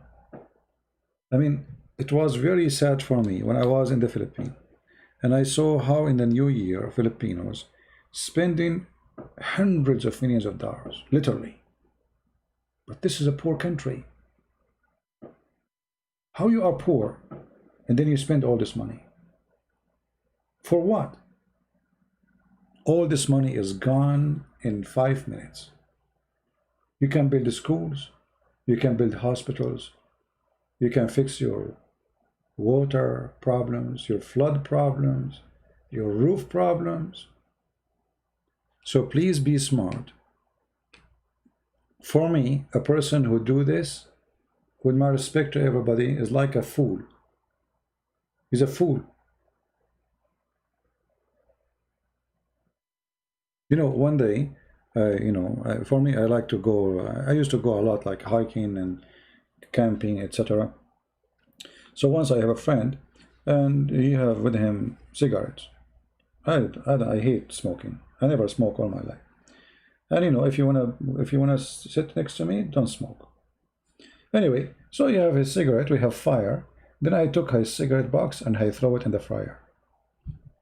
I mean, it was very sad for me when I was in the Philippines, and I saw how in the new year Filipinos spending hundreds of millions of dollars, literally. But this is a poor country. How you are poor and then you spend all this money? For what? All this money is gone in 5 minutes. You can build schools, you can build hospitals, you can fix your water problems, your flood problems, your roof problems. So please be smart. For me, a person who do this, with my respect to everybody, is like a fool. He's a fool. You know, one day, for me, I like to go, I used to go a lot, like hiking and camping, etc. So once I have a friend, and he have with him cigarettes. I hate smoking. I never smoke all my life. And you know, if you wanna sit next to me, don't smoke. Anyway, so you have his cigarette, we have fire. Then I took his cigarette box and I throw it in the fryer.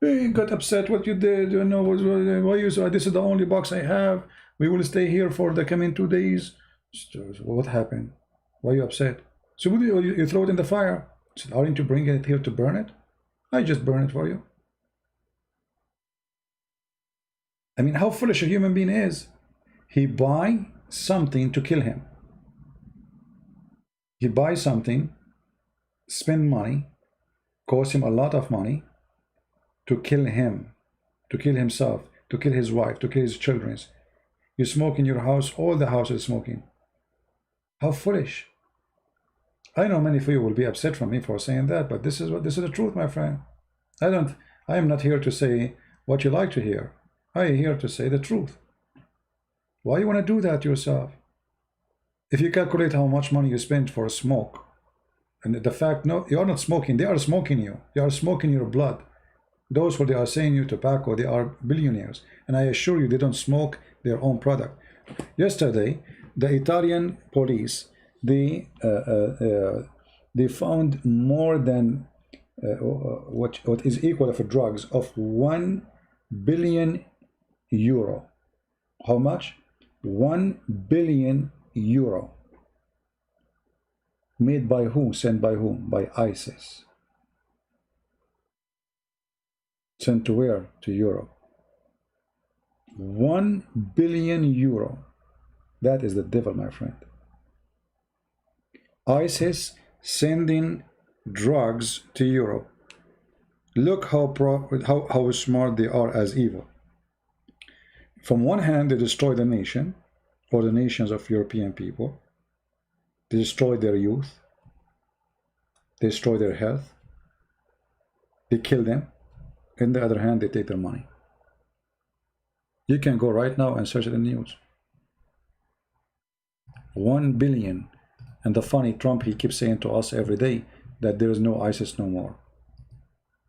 He got upset. What you did? You know, why you? So this is the only box I have. We will stay here for the coming 2 days. So what happened? Why are you upset? So you throw it in the fire. I said, aren't you bringing it here to burn it? I just burn it for you. I mean, how foolish a human being is. He buy something to kill him. He buys something, spend money, cost him a lot of money to kill him, to kill himself, to kill his wife, to kill his children. You smoke in your house, all the house is smoking. How foolish. I know many of you will be upset from me for saying that, but this is the truth, my friend. I am not here to say what you like to hear. I am here to say the truth. Why you want to do that yourself? If you calculate how much money you spend for a smoke, and the fact, no, you are not smoking, they are smoking you. They are smoking your blood. Those who they are saying you tobacco, they are billionaires. And I assure you, they don't smoke their own product. Yesterday, the Italian police, they found more than what is equal of drugs of 1 billion euro. How much? 1 billion euro. Made by who? Sent by whom? By ISIS. Sent to where? To Europe. 1 billion euro. That is the devil, my friend. ISIS sending drugs to Europe. Look how smart they are as evil. From one hand, they destroy the nation, or the nations of European people. They destroy their youth. They destroy their health. They kill them. On the other hand, they take their money. You can go right now and search it in the news. 1 billion. And the funny Trump, he keeps saying to us every day that there is no ISIS no more.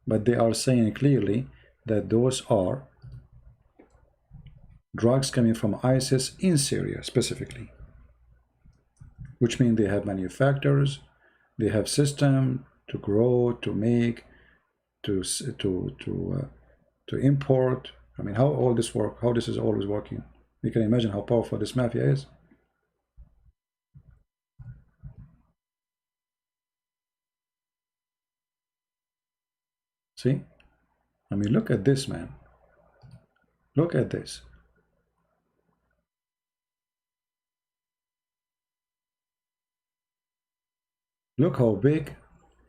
But they are saying clearly that those are drugs coming from ISIS in Syria specifically. Which means they have manufacturers, they have system to grow, to make, to import. I mean, how all this work, how this is always working. You can imagine how powerful this mafia is. See? I mean, look at this, man. Look at this. Look how big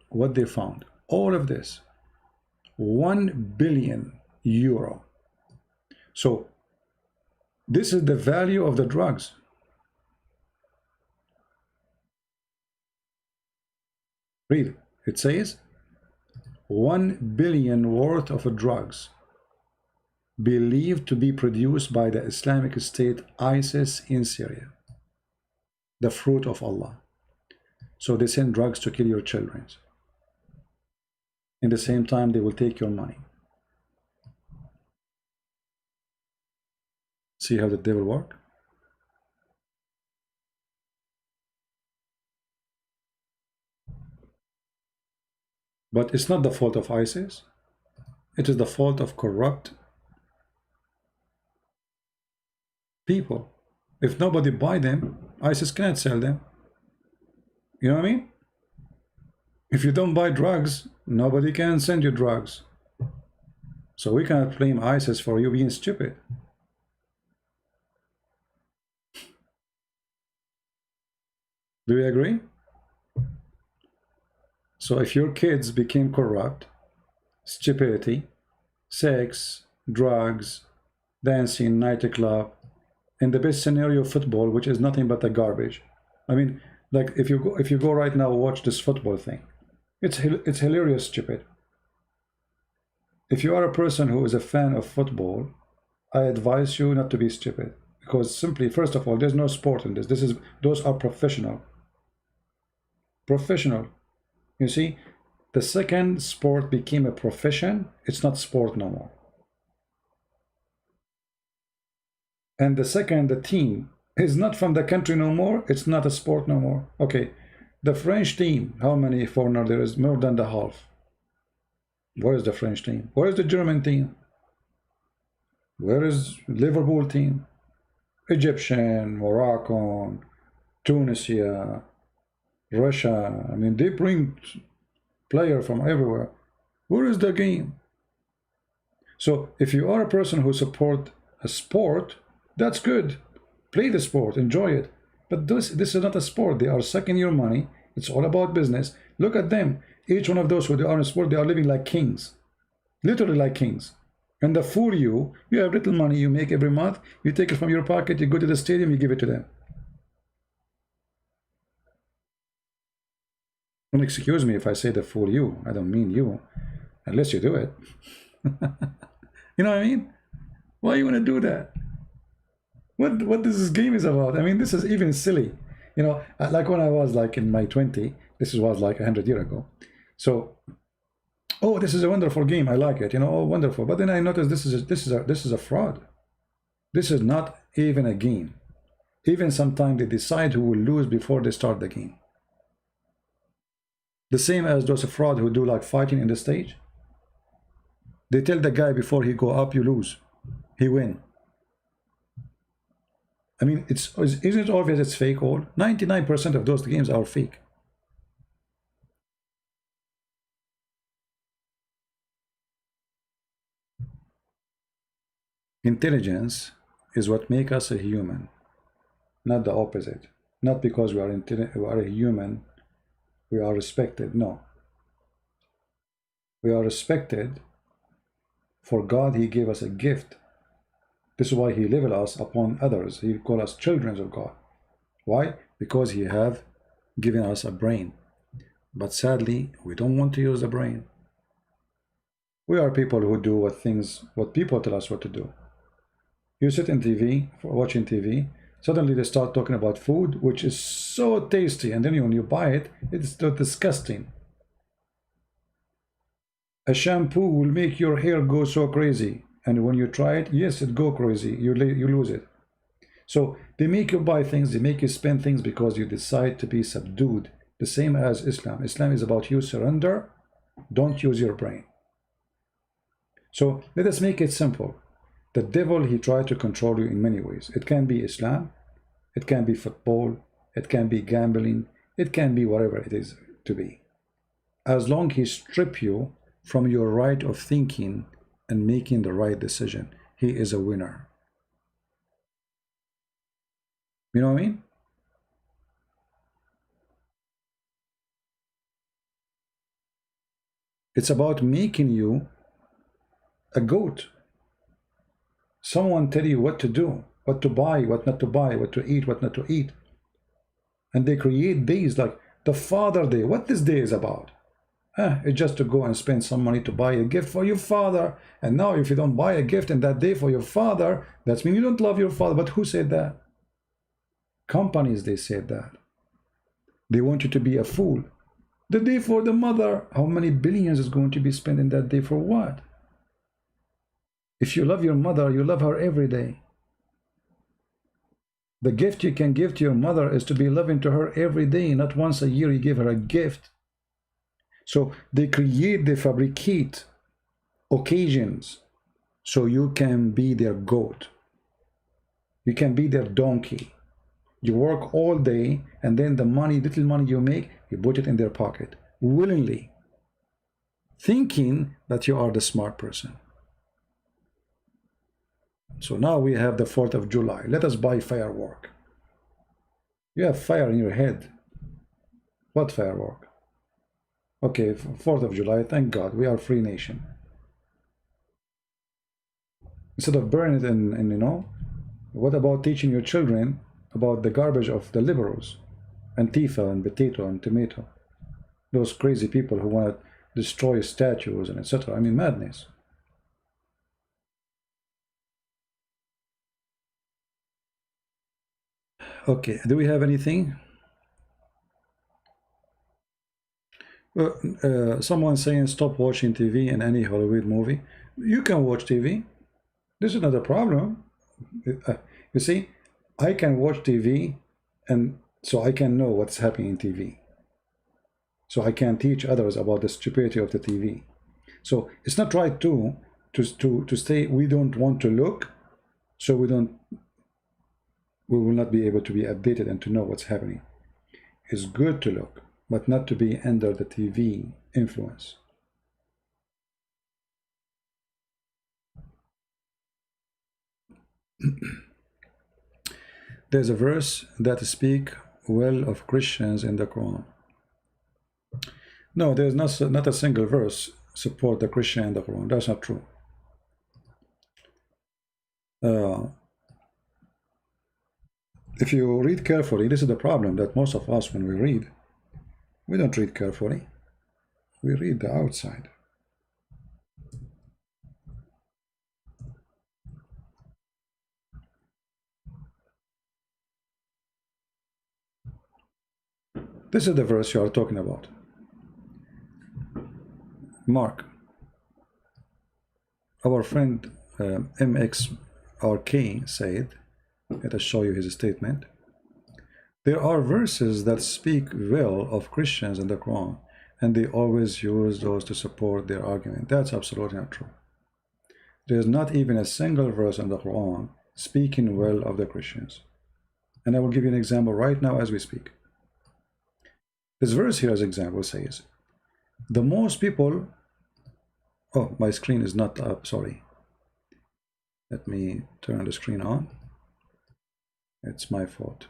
what they found. All of this. 1 billion euro. So this is the value of the drugs. Read. It says 1 billion worth of drugs believed to be produced by the Islamic State ISIS in Syria. The fruit of Allah. So they send drugs to kill your children. In the same time, they will take your money. See how the devil works? But it's not the fault of ISIS. It is the fault of corrupt people. If nobody buy them, ISIS cannot sell them. You know what I mean? If you don't buy drugs, nobody can send you drugs. So we cannot blame ISIS for you being stupid. Do you agree? So if your kids became corrupt, stupidity, sex, drugs, dancing, nightclub, in the best scenario, football, which is nothing but the garbage. I mean, like if you go right now watch this football thing, it's hilarious, stupid. If you are a person who is a fan of football, I advise you not to be stupid, because simply, first of all, there's no sport in this. Those are professional. Professional. You see, the second sport became a profession, it's not sport no more. And the second, the team is not from the country no more, it's not a sport no more. Okay, the French team, how many foreigners there is? More than the half. Where is the French team? Where is the German team? Where is Liverpool team? Egyptian, Moroccan, Tunisia, Russia. I mean, they bring players from everywhere. Where is the game? So if you are a person who support a sport, that's good. Play the sport, enjoy it. But this is not a sport. They are sucking your money. It's all about business. Look at them. Each one of those who are in sport, they are living like kings. Literally like kings. And they fool you. You have little money you make every month. You take it from your pocket. You go to the stadium. You give it to them. Don't excuse me if I say they fool you. I don't mean you. Unless you do it. You know what I mean? Why you want to do that? What this game is about? I mean, this is even silly. You know, like when I was like in my 20, this was like 100 years ago. So, oh, this is a wonderful game. I like it. You know, oh, wonderful. But then I noticed this is a fraud. This is not even a game. Even sometimes they decide who will lose before they start the game. The same as those fraud who do like fighting in the stage. They tell the guy before he go up, you lose. He win. I mean, isn't it obvious it's fake all? 99% of those games are fake. Intelligence is what makes us a human, not the opposite. Not because we are a human, we are respected. No. We are respected for God. He gave us a gift. This is why he leveled us upon others. He called us children of God. Why? Because he have given us a brain. But sadly, we don't want to use the brain. We are people who do what people tell us what to do. You sit in TV, watching TV, suddenly they start talking about food, which is so tasty, and then when you buy it, it's so disgusting. A shampoo will make your hair go so crazy, and when you try it, yes, it go crazy, you lose it. So they make you buy things, they make you spend things because you decide to be subdued. The same as Islam. Islam is about you surrender, don't use your brain. So let us make it simple. The devil, he tried to control you in many ways. It can be Islam, it can be football, it can be gambling, it can be whatever it is to be. As long as he strip you from your right of thinking and making the right decision, he is a winner. You know what I mean? It's about making you a goat. Someone tell you what to do, what to buy, what not to buy, what to eat, what not to eat. And they create days like the Father Day. What this day is about? It's just to go and spend some money to buy a gift for your father. And now if you don't buy a gift in that day for your father, that means you don't love your father. But who said that? Companies, they said that. They want you to be a fool. The day for the mother, how many billions is going to be spent in that day for what? If you love your mother, you love her every day. The gift you can give to your mother is to be loving to her every day, not once a year you give her a gift. So they fabricate occasions so you can be their goat. You can be their donkey. You work all day, and then the money, little money you make, you put it in their pocket willingly, thinking that you are the smart person. So now we have the 4th of July. Let us buy firework. You have fire in your head. What firework? Okay, 4th of July, thank God, we are a free nation. Instead of burning it and you know, what about teaching your children about the garbage of the liberals, Antifa and potato and tomato, those crazy people who want to destroy statues and etc. I mean, madness. Okay, do we have anything? Someone saying stop watching TV in any Hollywood movie. You can watch TV. This is not a problem. You see, I can watch TV, and so I can know what's happening in TV. So I can teach others about the stupidity of the TV. So it's not right to say we don't want to look, so we will not be able to be updated and to know what's happening. It's good to look, but not to be under the TV influence. There's a verse that speaks well of Christians in the Quran. No, there's not a single verse support the Christian in the Quran. That's not true. If you read carefully, this is the problem that most of us, when we read, we don't read carefully. We read the outside. This is the verse you are talking about. Mark, our friend MXRK said, let us show you his statement. There are verses that speak well of Christians in the Quran, and they always use those to support their argument. That's absolutely not true. There is not even a single verse in the Quran speaking well of the Christians. And I will give you an example right now as we speak. This verse here as example says, the most people, oh, my screen is not up, sorry. Let me turn the screen on. It's my fault.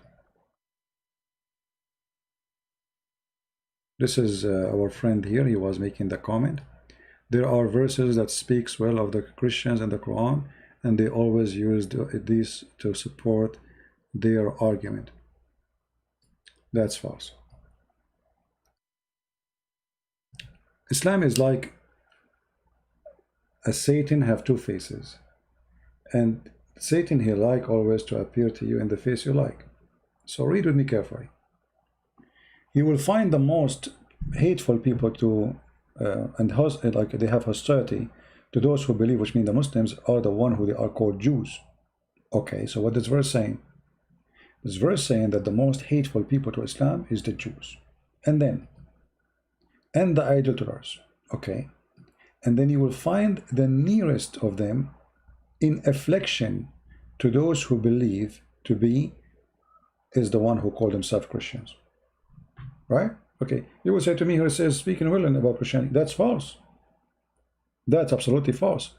This is our friend here, he was making the comment. There are verses that speaks well of the Christians in the Quran, and they always use these to support their argument. That's false. Islam is like a Satan have two faces, and Satan he like always to appear to you in the face you like. So read with me carefully. You will find the most hateful people to like they have hostility to those who believe, which means the Muslims are the one who they are called Jews. Okay, so what this verse saying? This verse saying that the most hateful people to Islam is the Jews, and the idolaters. Okay, and then you will find the nearest of them in affliction to those who believe to be is the one who call themselves Christians. Right? Okay, you will say to me, here it says speaking well about Christianity. That's false. That's absolutely false.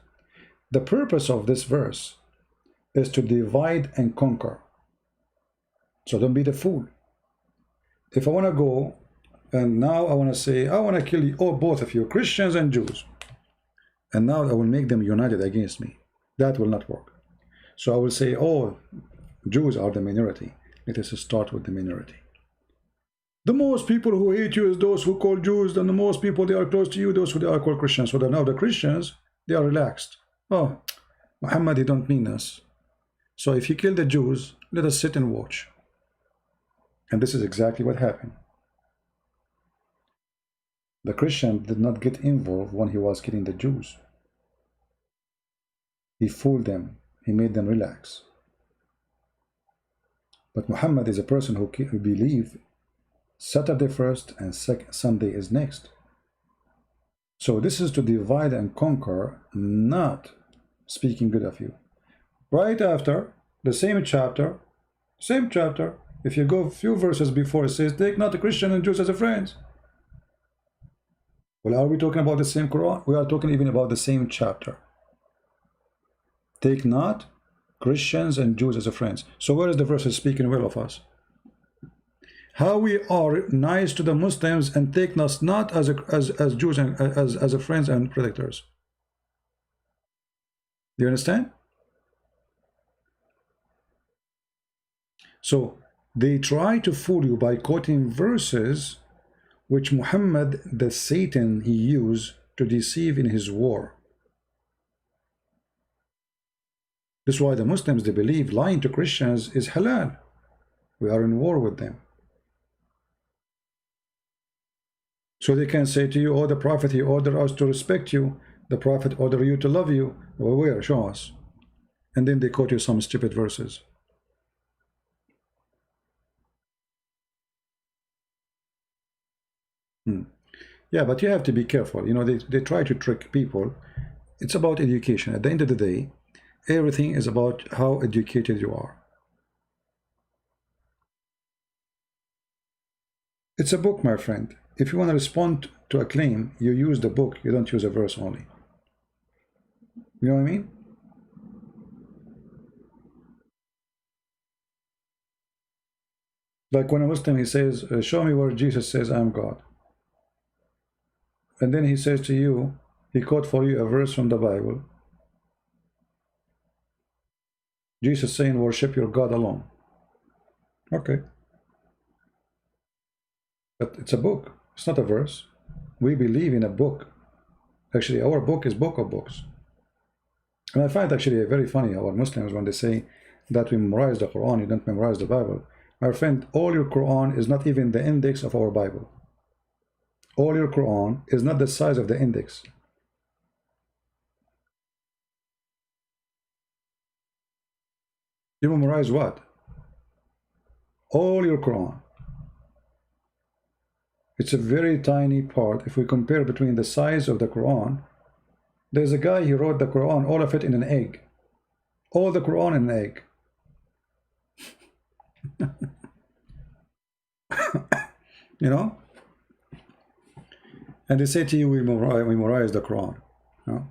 The purpose of this verse is to divide and conquer. So don't be the fool. If I want to go and now I want to say, I want to kill you, both of you, Christians and Jews, and now I will make them united against me. That will not work. So I will say, oh, Jews are the minority. Let us start with the minority. The most people who hate you is those who call Jews, and the most people they are close to you, those who they are called Christians. So that now the Christians, they are relaxed. Oh, Muhammad, he don't mean us. So if he killed the Jews, let us sit and watch. And this is exactly what happened. The Christian did not get involved when he was killing the Jews. He fooled them. He made them relax. But Muhammad is a person who believes Saturday first and Sunday is next. So this is to divide and conquer, not speaking good of you. Right after, the same chapter, if you go a few verses before, it says, take not the Christian and Jews as a friends. Well, are we talking about the same Quran? We are talking even about the same chapter. Take not Christians and Jews as a friends. So where is the verse speaking well of us? How we are nice to the Muslims and take us not as Jews and as a friends and protectors. Do you understand? So they try to fool you by quoting verses which Muhammad, the Satan, he used to deceive in his war. This is why the Muslims, they believe lying to Christians is halal. We are in war with them. So they can say to you, oh, the Prophet, he ordered us to respect you. The Prophet ordered you to love you. Well, where? Show us. And then they quote you some stupid verses. Yeah, but you have to be careful. You know, they try to trick people. It's about education. At the end of the day, everything is about how educated you are. It's a book, my friend. If you want to respond to a claim, you use the book. You don't use a verse only. You know what I mean? Like when a Muslim, he says, show me where Jesus says I am God. And then he says to you, he quote for you a verse from the Bible. Jesus saying, worship your God alone. Okay. But it's a book. It's not a verse. We believe in a book. Actually, our book is book of books. And I find actually very funny our Muslims when they say that we memorize the Quran, you don't memorize the Bible. My friend, all your Quran is not even the index of our Bible. All your Quran is not the size of the index. You memorize what? All your Quran. It's a very tiny part. If we compare between the size of the Quran, there's a guy, he wrote the Quran, all of it in an egg. All the Quran in an egg. You know? And they say to you, we memorize the Quran. You know?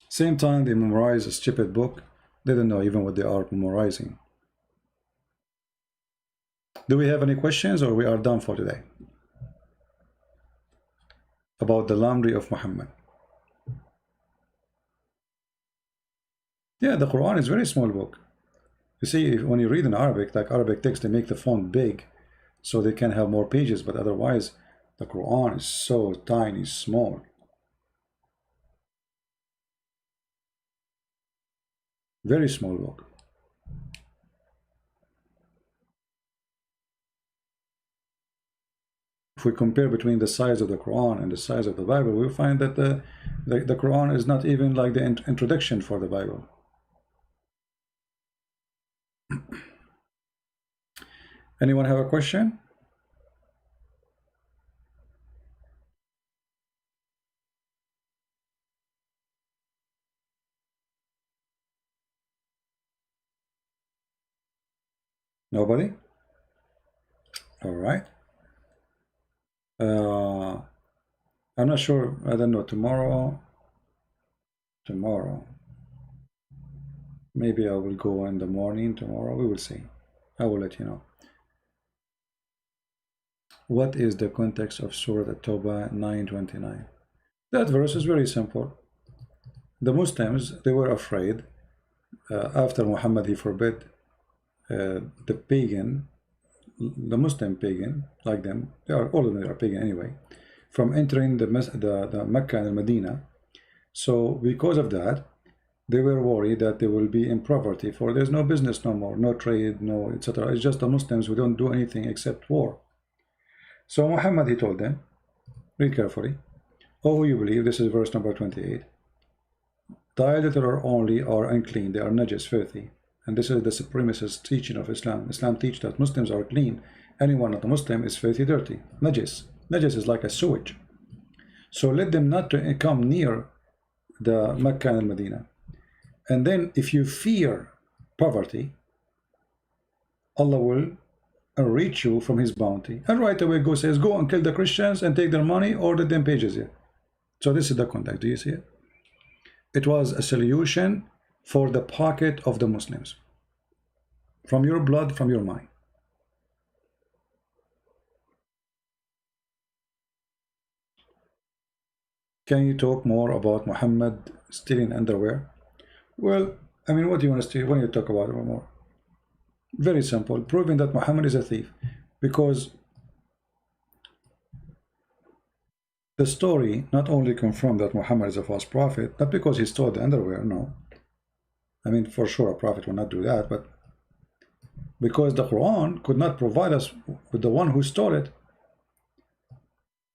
Same time they memorize a stupid book, they don't know even what they are memorizing. Do we have any questions, or we are done for today? About the laundry of Muhammad. Yeah, the Quran is a very small book. You see, when you read in Arabic, like Arabic text, they make the font big so they can have more pages, but otherwise the Quran is so tiny, small. Very small book. If we compare between the size of the Quran and the size of the Bible, we'll find that the Quran is not even like the introduction for the Bible. Anyone have a question? Nobody? All right. I'm not sure. I don't know. Tomorrow. Maybe I will go in the morning tomorrow. We will see. I will let you know. What is the context of Surah At-Tawbah 9:29? That verse is very simple. The Muslims, they were afraid after Muhammad, he forbid the pagan, the Muslim pagan, like them, they are all of them are pagan anyway, from entering the Mecca and Medina. So because of that, they were worried that they will be in poverty, for there's no business no more, no trade, no etc. It's just the Muslims who don't do anything except war. So Muhammad, he told them, read carefully, oh, you believe, this is verse number 28, the idolater only are unclean, they are najis, filthy. And this is the supremacist teaching of Islam. Islam teaches that Muslims are clean. Anyone not a Muslim is filthy, dirty, najis. Najas is like a sewage. So let them not to come near the Mecca and Medina. And then if you fear poverty, Allah will reach you from his bounty. And right away says, go and kill the Christians and take their money or let them pay jizya. So this is the context. Do you see it? It was a solution for the pocket of the Muslims. From your blood, from your money. Can you talk more about Muhammad stealing underwear? Well, I mean, what do you want to steal? What do you talk about more? Very simple, proving that Muhammad is a thief. Because the story not only confirmed that Muhammad is a false prophet, not because he stole the underwear, no. I mean, for sure a prophet will not do that, but because the Quran could not provide us with the one who stole it.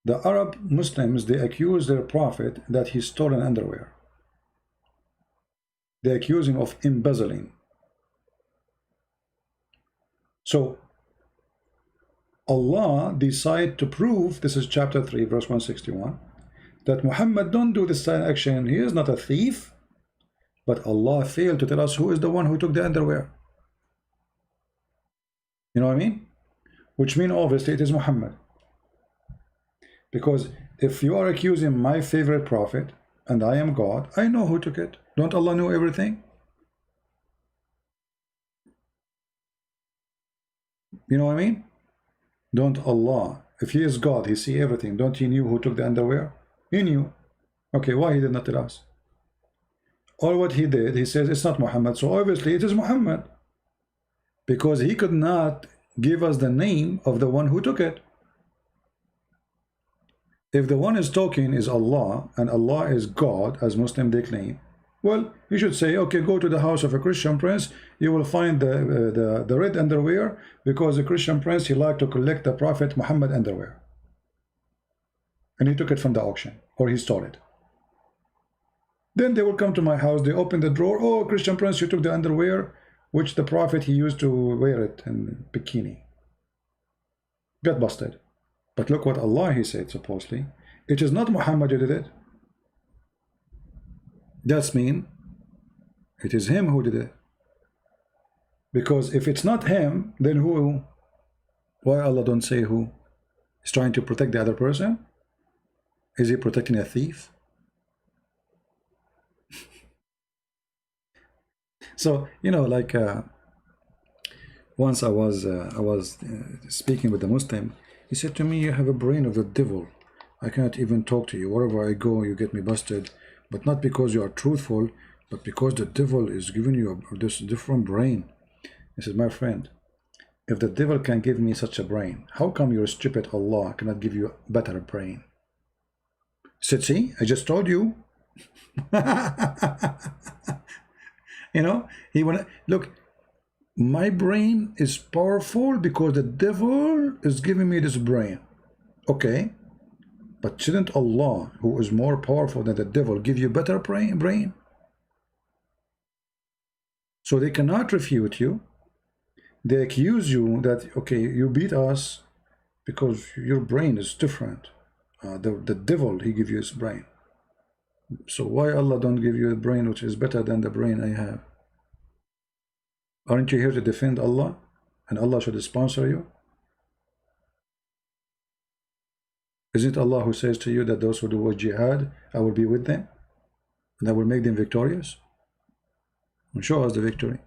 The Arab Muslims, they accuse their prophet that he stole an underwear. They accuse him of embezzling. So Allah decided to prove, this is chapter 3 verse 161, that Muhammad don't do this action. He is not a thief, but Allah failed to tell us who is the one who took the underwear. You know what I mean? Which means obviously it is Muhammad. Because if you are accusing my favorite prophet and I am God, I know who took it. Don't Allah know everything? You know what I mean? Don't Allah, if he is God, he see everything. Don't he knew who took the underwear? He knew. Okay, why he did not tell us? All what he did, he says it's not Muhammad. So obviously it is Muhammad. Because he could not give us the name of the one who took it. If the one is talking is Allah, and Allah is God, as Muslim they claim, well, you should say, okay, go to the house of a Christian prince, you will find the red underwear, because the Christian prince, he liked to collect the Prophet Muhammad underwear. And he took it from the auction, or he stole it. Then they will come to my house, they open the drawer, oh, Christian prince, you took the underwear, which the Prophet, he used to wear it in bikini. Got busted. But look what Allah, he said, supposedly. It is not Muhammad who did it. That's mean it is him who did it. Because if it's not him, then who? Why Allah don't say who? He's trying to protect the other person? Is he protecting a thief? So, you know, like once I was speaking with a Muslim. He said to me, you have a brain of the devil. I cannot even talk to you. Wherever I go, you get me busted. But not because you are truthful, but because the devil is giving you this different brain. He said, my friend, if the devil can give me such a brain, how come your stupid Allah cannot give you a better brain? He said, see, I just told you. You know, he wanna look. My brain is powerful because the devil is giving me this brain. Okay, but shouldn't Allah, who is more powerful than the devil, give you better brain? So they cannot refute you. They accuse you that, okay, you beat us because your brain is different. The devil, he gives you his brain. So why Allah don't give you a brain which is better than the brain I have? Aren't you here to defend Allah? And Allah should sponsor you? Isn't Allah who says to you that those who do jihad, I will be with them? And I will make them victorious? And show us the victory.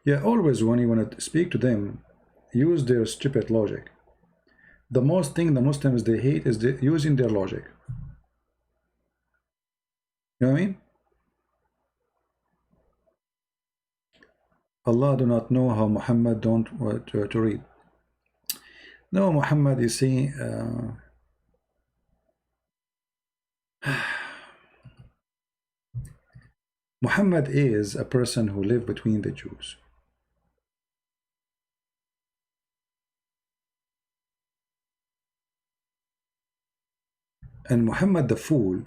Yeah, always when you want to speak to them, use their stupid logic. The most thing the Muslims they hate is using their logic. You know what I mean? Allah do not know how Muhammad don't to read. No, Muhammad, you see, Muhammad is a person who lived between the Jews. And Muhammad the fool,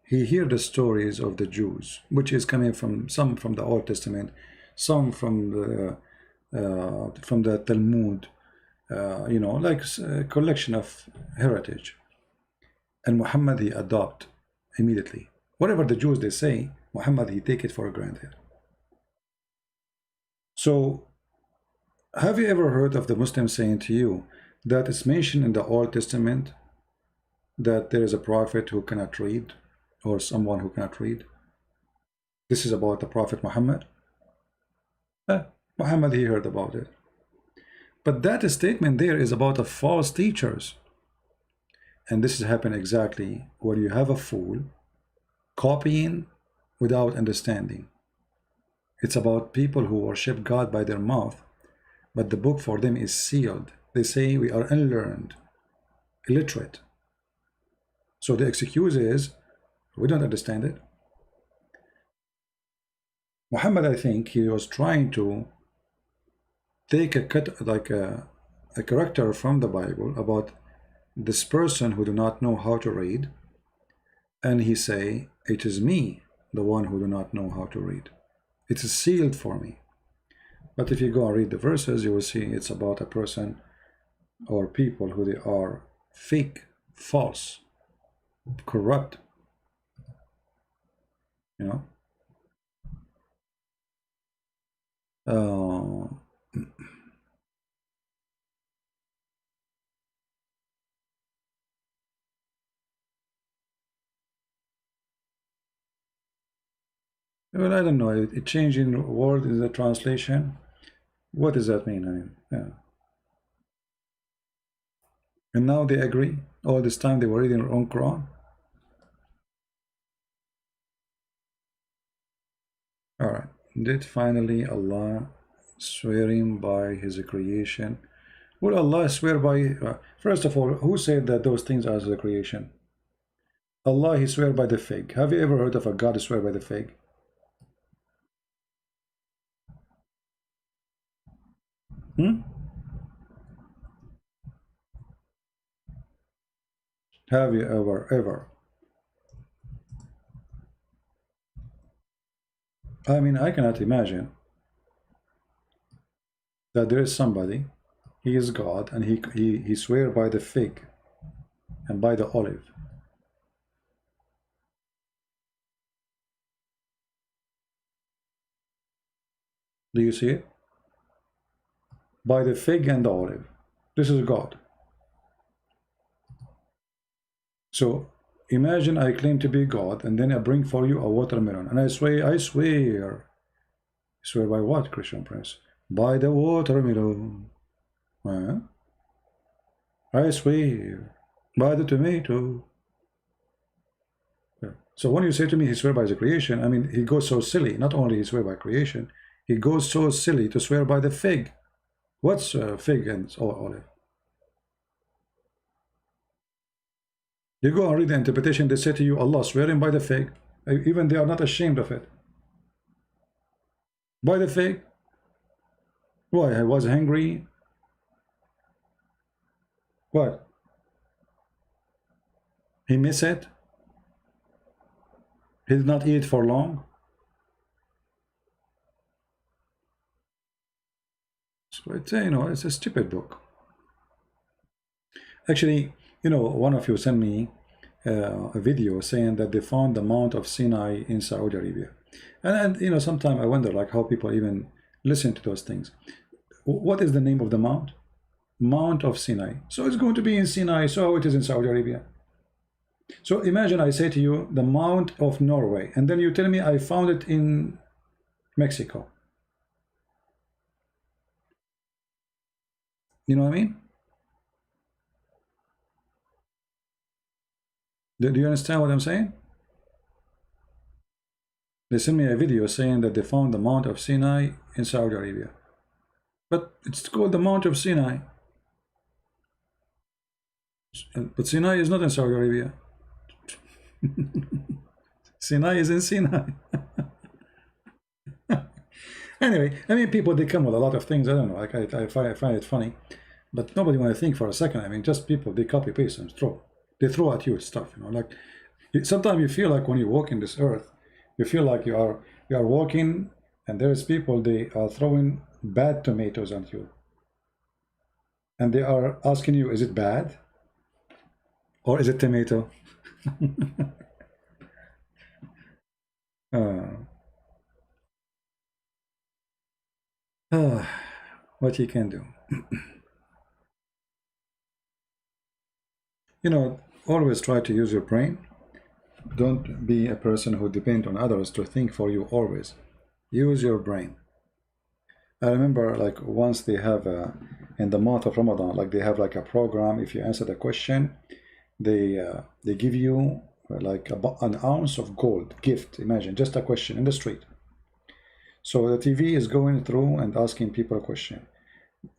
he hear the stories of the Jews, which is coming from some from the Old Testament, some from from the Talmud, you know, like a collection of heritage. And Muhammad, he adopt immediately. Whatever the Jews they say, Muhammad, he take it for granted. So, have you ever heard of the Muslim saying to you that it's mentioned in the Old Testament that there is a prophet who cannot read, or someone who cannot read? This is about the Prophet Muhammad. Muhammad, he heard about it. But that statement there is about the false teachers. And this is happening exactly when you have a fool copying without understanding. It's about people who worship God by their mouth, but the book for them is sealed. They say we are unlearned, illiterate. So the excuse is, we don't understand it. Muhammad, I think he was trying to take a cut, like a character from the Bible about this person who do not know how to read, and he say, it is me, the one who do not know how to read. It is sealed for me. But if you go and read the verses, you will see it's about a person or people who they are fake, false, corrupt, you know. Well, I don't know. It changing word in the translation. What does that mean? I mean, yeah. And now they agree. All this time they were reading their own Quran. All right. Did finally Allah swearing by His creation? Will Allah swear by? First of all, who said that those things are the creation? Allah, He swear by the fig. Have you ever heard of a God swear by the fig? Have you ever? I mean, I cannot imagine that there is somebody, he is God, and he swear by the fig and by the olive. Do you see it? By the fig and the olive. This is God. So imagine I claim to be God, and then I bring for you a watermelon, and I swear. Swear by what, Christian Prince? By the watermelon. Huh? I swear by the tomato. So when you say to me he swear by the creation, I mean, he goes so silly. Not only he swear by creation, he goes so silly to swear by the fig. What's fig and olive? You go and read the interpretation, they say to you, Allah swearing by the fig. Even they are not ashamed of it. By the fig. Why? I was hungry. What? He missed it? He did not eat for long? So it's, you know, it's a stupid book. Actually, you know, one of you sent me a video saying that they found the Mount of Sinai in Saudi Arabia. And you know, sometimes I wonder like how people even listen to those things. What is the name of the mount? Mount of Sinai. So it's going to be in Sinai, so it is in Saudi Arabia. So imagine I say to you the Mount of Norway, and then you tell me I found it in Mexico. You know what I mean? Do you understand what I'm saying? They sent me a video saying that they found the Mount of Sinai in Saudi Arabia. But it's called the Mount of Sinai. But Sinai is not in Saudi Arabia. Sinai is in Sinai. Anyway, I mean, people, they come with a lot of things. I don't know, like I find it funny. But nobody want to think for a second. I mean, just people, they copy, paste, and throw. They throw at you stuff, you know, like sometimes you feel like when you walk in this earth, you feel like you are walking And there's people, they are throwing bad tomatoes on you. And they are asking you, is it bad? Or is it tomato? What you can do. You know, always try to use your brain. Don't be a person who depends on others to think for you always. Use your brain. I remember like once they have in the month of Ramadan, like they have like a program. If you answer the question, they give you like an ounce of gold gift. Imagine just a question in the street. So the TV is going through and asking people a question,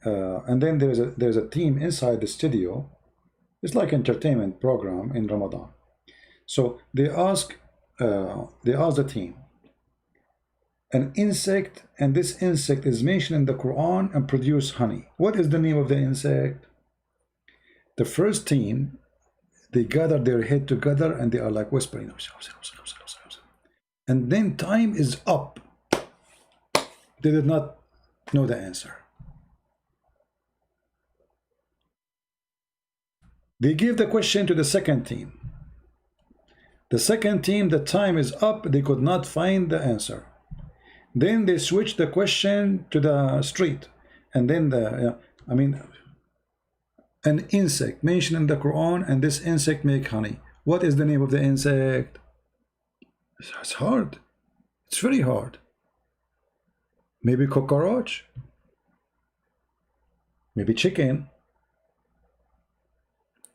and then there's a team inside the studio. It's like entertainment program in Ramadan. So they ask the team an insect, and this insect is mentioned in the Quran and produce honey. What is the name of the insect? The first team, they gather their head together and they are like whispering, and then time is up. They did not know the answer. They give the question to the second team. The second team, the time is up, they could not find the answer. Then they switch the question to the street, and then an insect mentioned in the Quran, and this insect make honey. What is the name of the insect? It's hard. It's very hard. Maybe cockroach? Maybe chicken?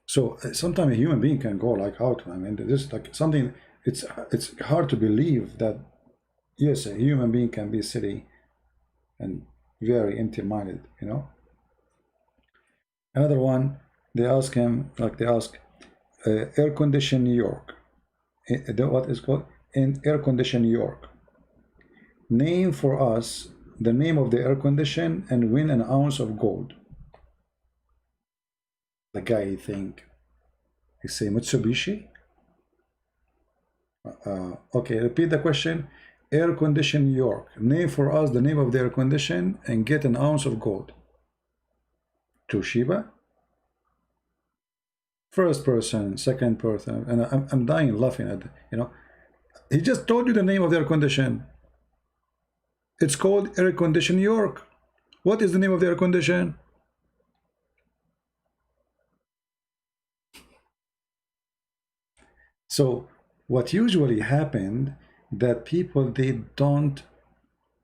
So sometimes a human being can go like out. I mean, this is like something. It's hard to believe that yes, a human being can be silly and very empty-minded. You know. Another one, they ask him like they ask, air conditioned New York. What is called in air conditioned New York? Name for us the name of the air condition and win an ounce of gold. The guy he say Mitsubishi. Okay, repeat the question. Air condition New York. Name for us the name of the air condition and get an ounce of gold. Toshiba. First person, second person, and I'm dying laughing at he just told you the name of the air condition. It's called air condition New York. What is the name of the air condition? So what usually happened that people, they don't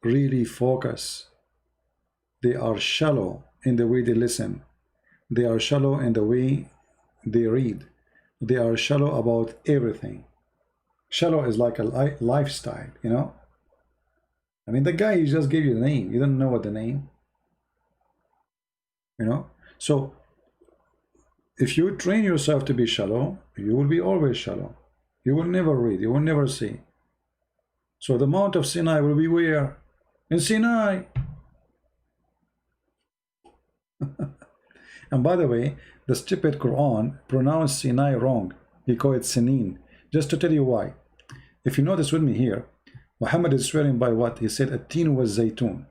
really focus. They are shallow in the way they listen. They are shallow in the way they read. They are shallow about everything. Shallow is like a lifestyle, you know. I mean, the guy, he just gave you the name. You don't know what the name, you know. So if you train yourself to be shallow, you will be always shallow. You will never read. You will never see. So the Mount of Sinai will be where? In Sinai. And by the way, the stupid Quran pronounced Sinai wrong. He called it Sinin. Just to tell you why. If you notice with me here, Muhammad is swearing by what? He said At-tin was Zaytun.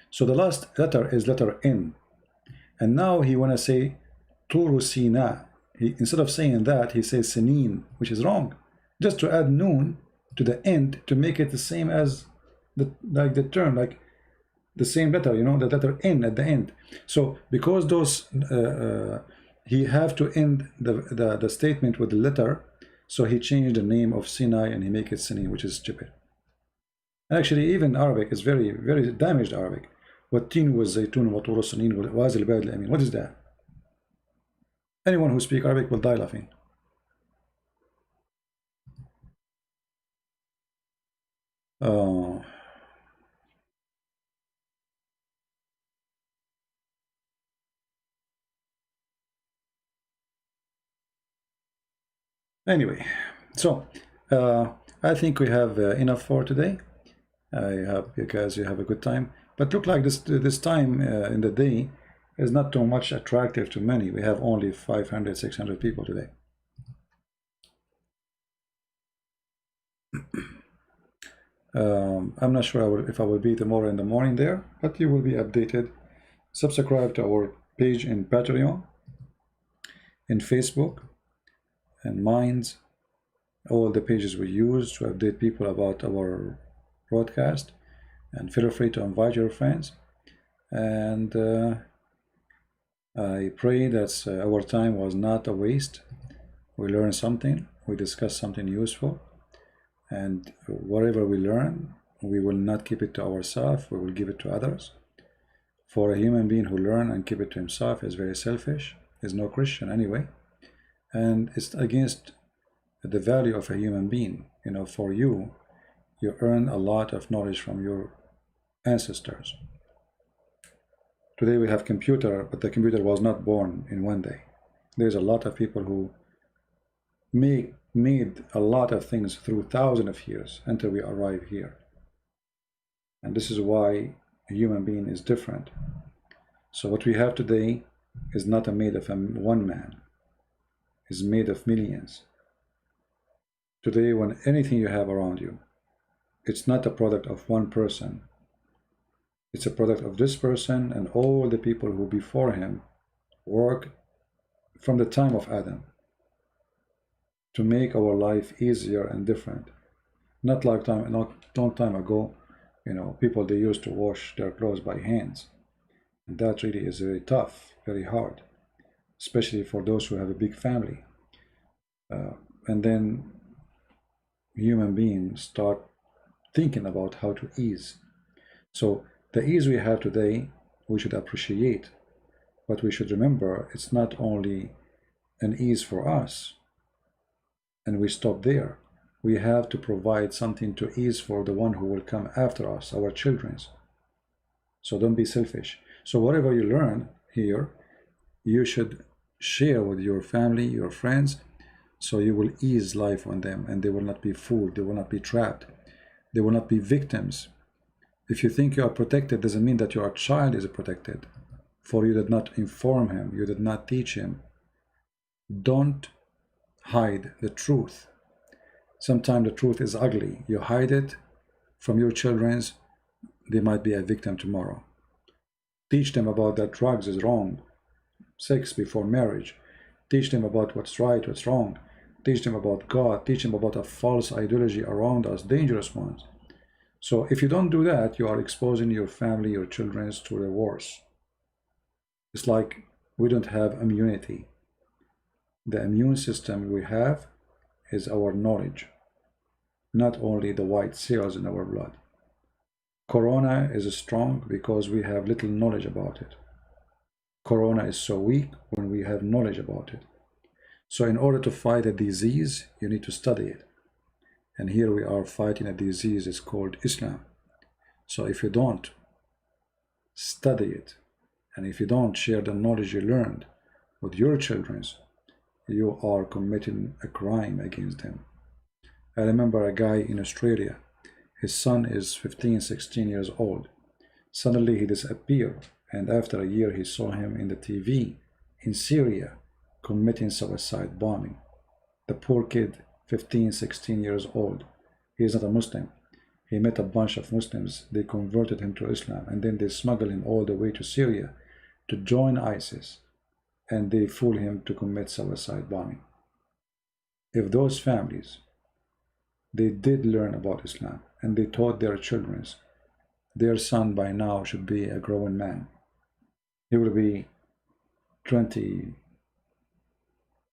So the last letter is letter N. And now he want to say Turu Sina. Instead of saying that, he says Sinin, which is wrong. Just to add noon to the end to make it the same as the term, like the same letter, you know, the letter N at the end. So because those he have to end the statement with the letter, so he changed the name of Sinai and he make it Sinin, which is stupid. And actually, even Arabic is very, very damaged Arabic. Wat-tin was Zaytun wa Turu Sinin was al-Bad al-Amin. What is that? Anyone who speaks Arabic will die laughing. Anyway, so I think we have enough for today. I hope you guys have a good time. But look like this time in the day is not too much attractive to many. We have only 500, 600 people today. I'm not sure if I will be tomorrow in the morning there, but you will be updated. Subscribe to our page in Patreon, in Facebook, and Minds. All the pages we use to update people about our broadcast, and feel free to invite your friends. And I pray that our time was not a waste. We learned something, we discussed something useful, and whatever we learn, we will not keep it to ourselves, we will give it to others. For a human being who learn and keep it to himself is very selfish, is no Christian anyway, and it's against the value of a human being. You know, for you earn a lot of knowledge from your ancestors. Today we have computer, but the computer was not born in one day. There's a lot of people who made a lot of things through thousands of years until we arrive here. And this is why a human being is different. So what we have today is not made of one man, it's made of millions. Today, when anything you have around you, it's not a product of one person. It's a product of this person and all the people who before him work from the time of Adam to make our life easier and different. Not long time ago, you know, people, they used to wash their clothes by hands. And that really is very tough, very hard, especially for those who have a big family. And then human beings start thinking about how to ease. So the ease we have today, we should appreciate, but we should remember it's not only an ease for us, and we stop there. We have to provide something to ease for the one who will come after us, our children's. So don't be selfish. So whatever you learn here, you should share with your family, your friends, so you will ease life on them, and they will not be fooled, they will not be trapped, they will not be victims. If you think you are protected, doesn't mean that your child is protected, for you did not inform him, you did not teach him. Don't hide the truth. Sometimes the truth is ugly. You hide it from your children, they might be a victim tomorrow. Teach them about that drugs is wrong, sex before marriage. Teach them about what's right, what's wrong. Teach them about God. Teach them about a false ideology around us, dangerous ones. So if you don't do that, you are exposing your family, your children to the worst. It's like we don't have immunity. The immune system we have is our knowledge, not only the white cells in our blood. Corona is strong because we have little knowledge about it. Corona is so weak when we have knowledge about it. So in order to fight a disease, you need to study it. And here we are fighting a disease, it's called Islam. So if you don't study it, and if you don't share the knowledge you learned with your children, you are committing a crime against them. I remember a guy in Australia, his son is 15, 16 years old. Suddenly he disappeared, and after a year he saw him in the TV in Syria committing suicide bombing. The poor kid, 15, 16 years old, he is not a Muslim. He met a bunch of Muslims, they converted him to Islam, and then they smuggled him all the way to Syria to join ISIS, and they fool him to commit suicide bombing. If those families, they did learn about Islam, and they taught their children, their son by now should be a grown man. He will be 20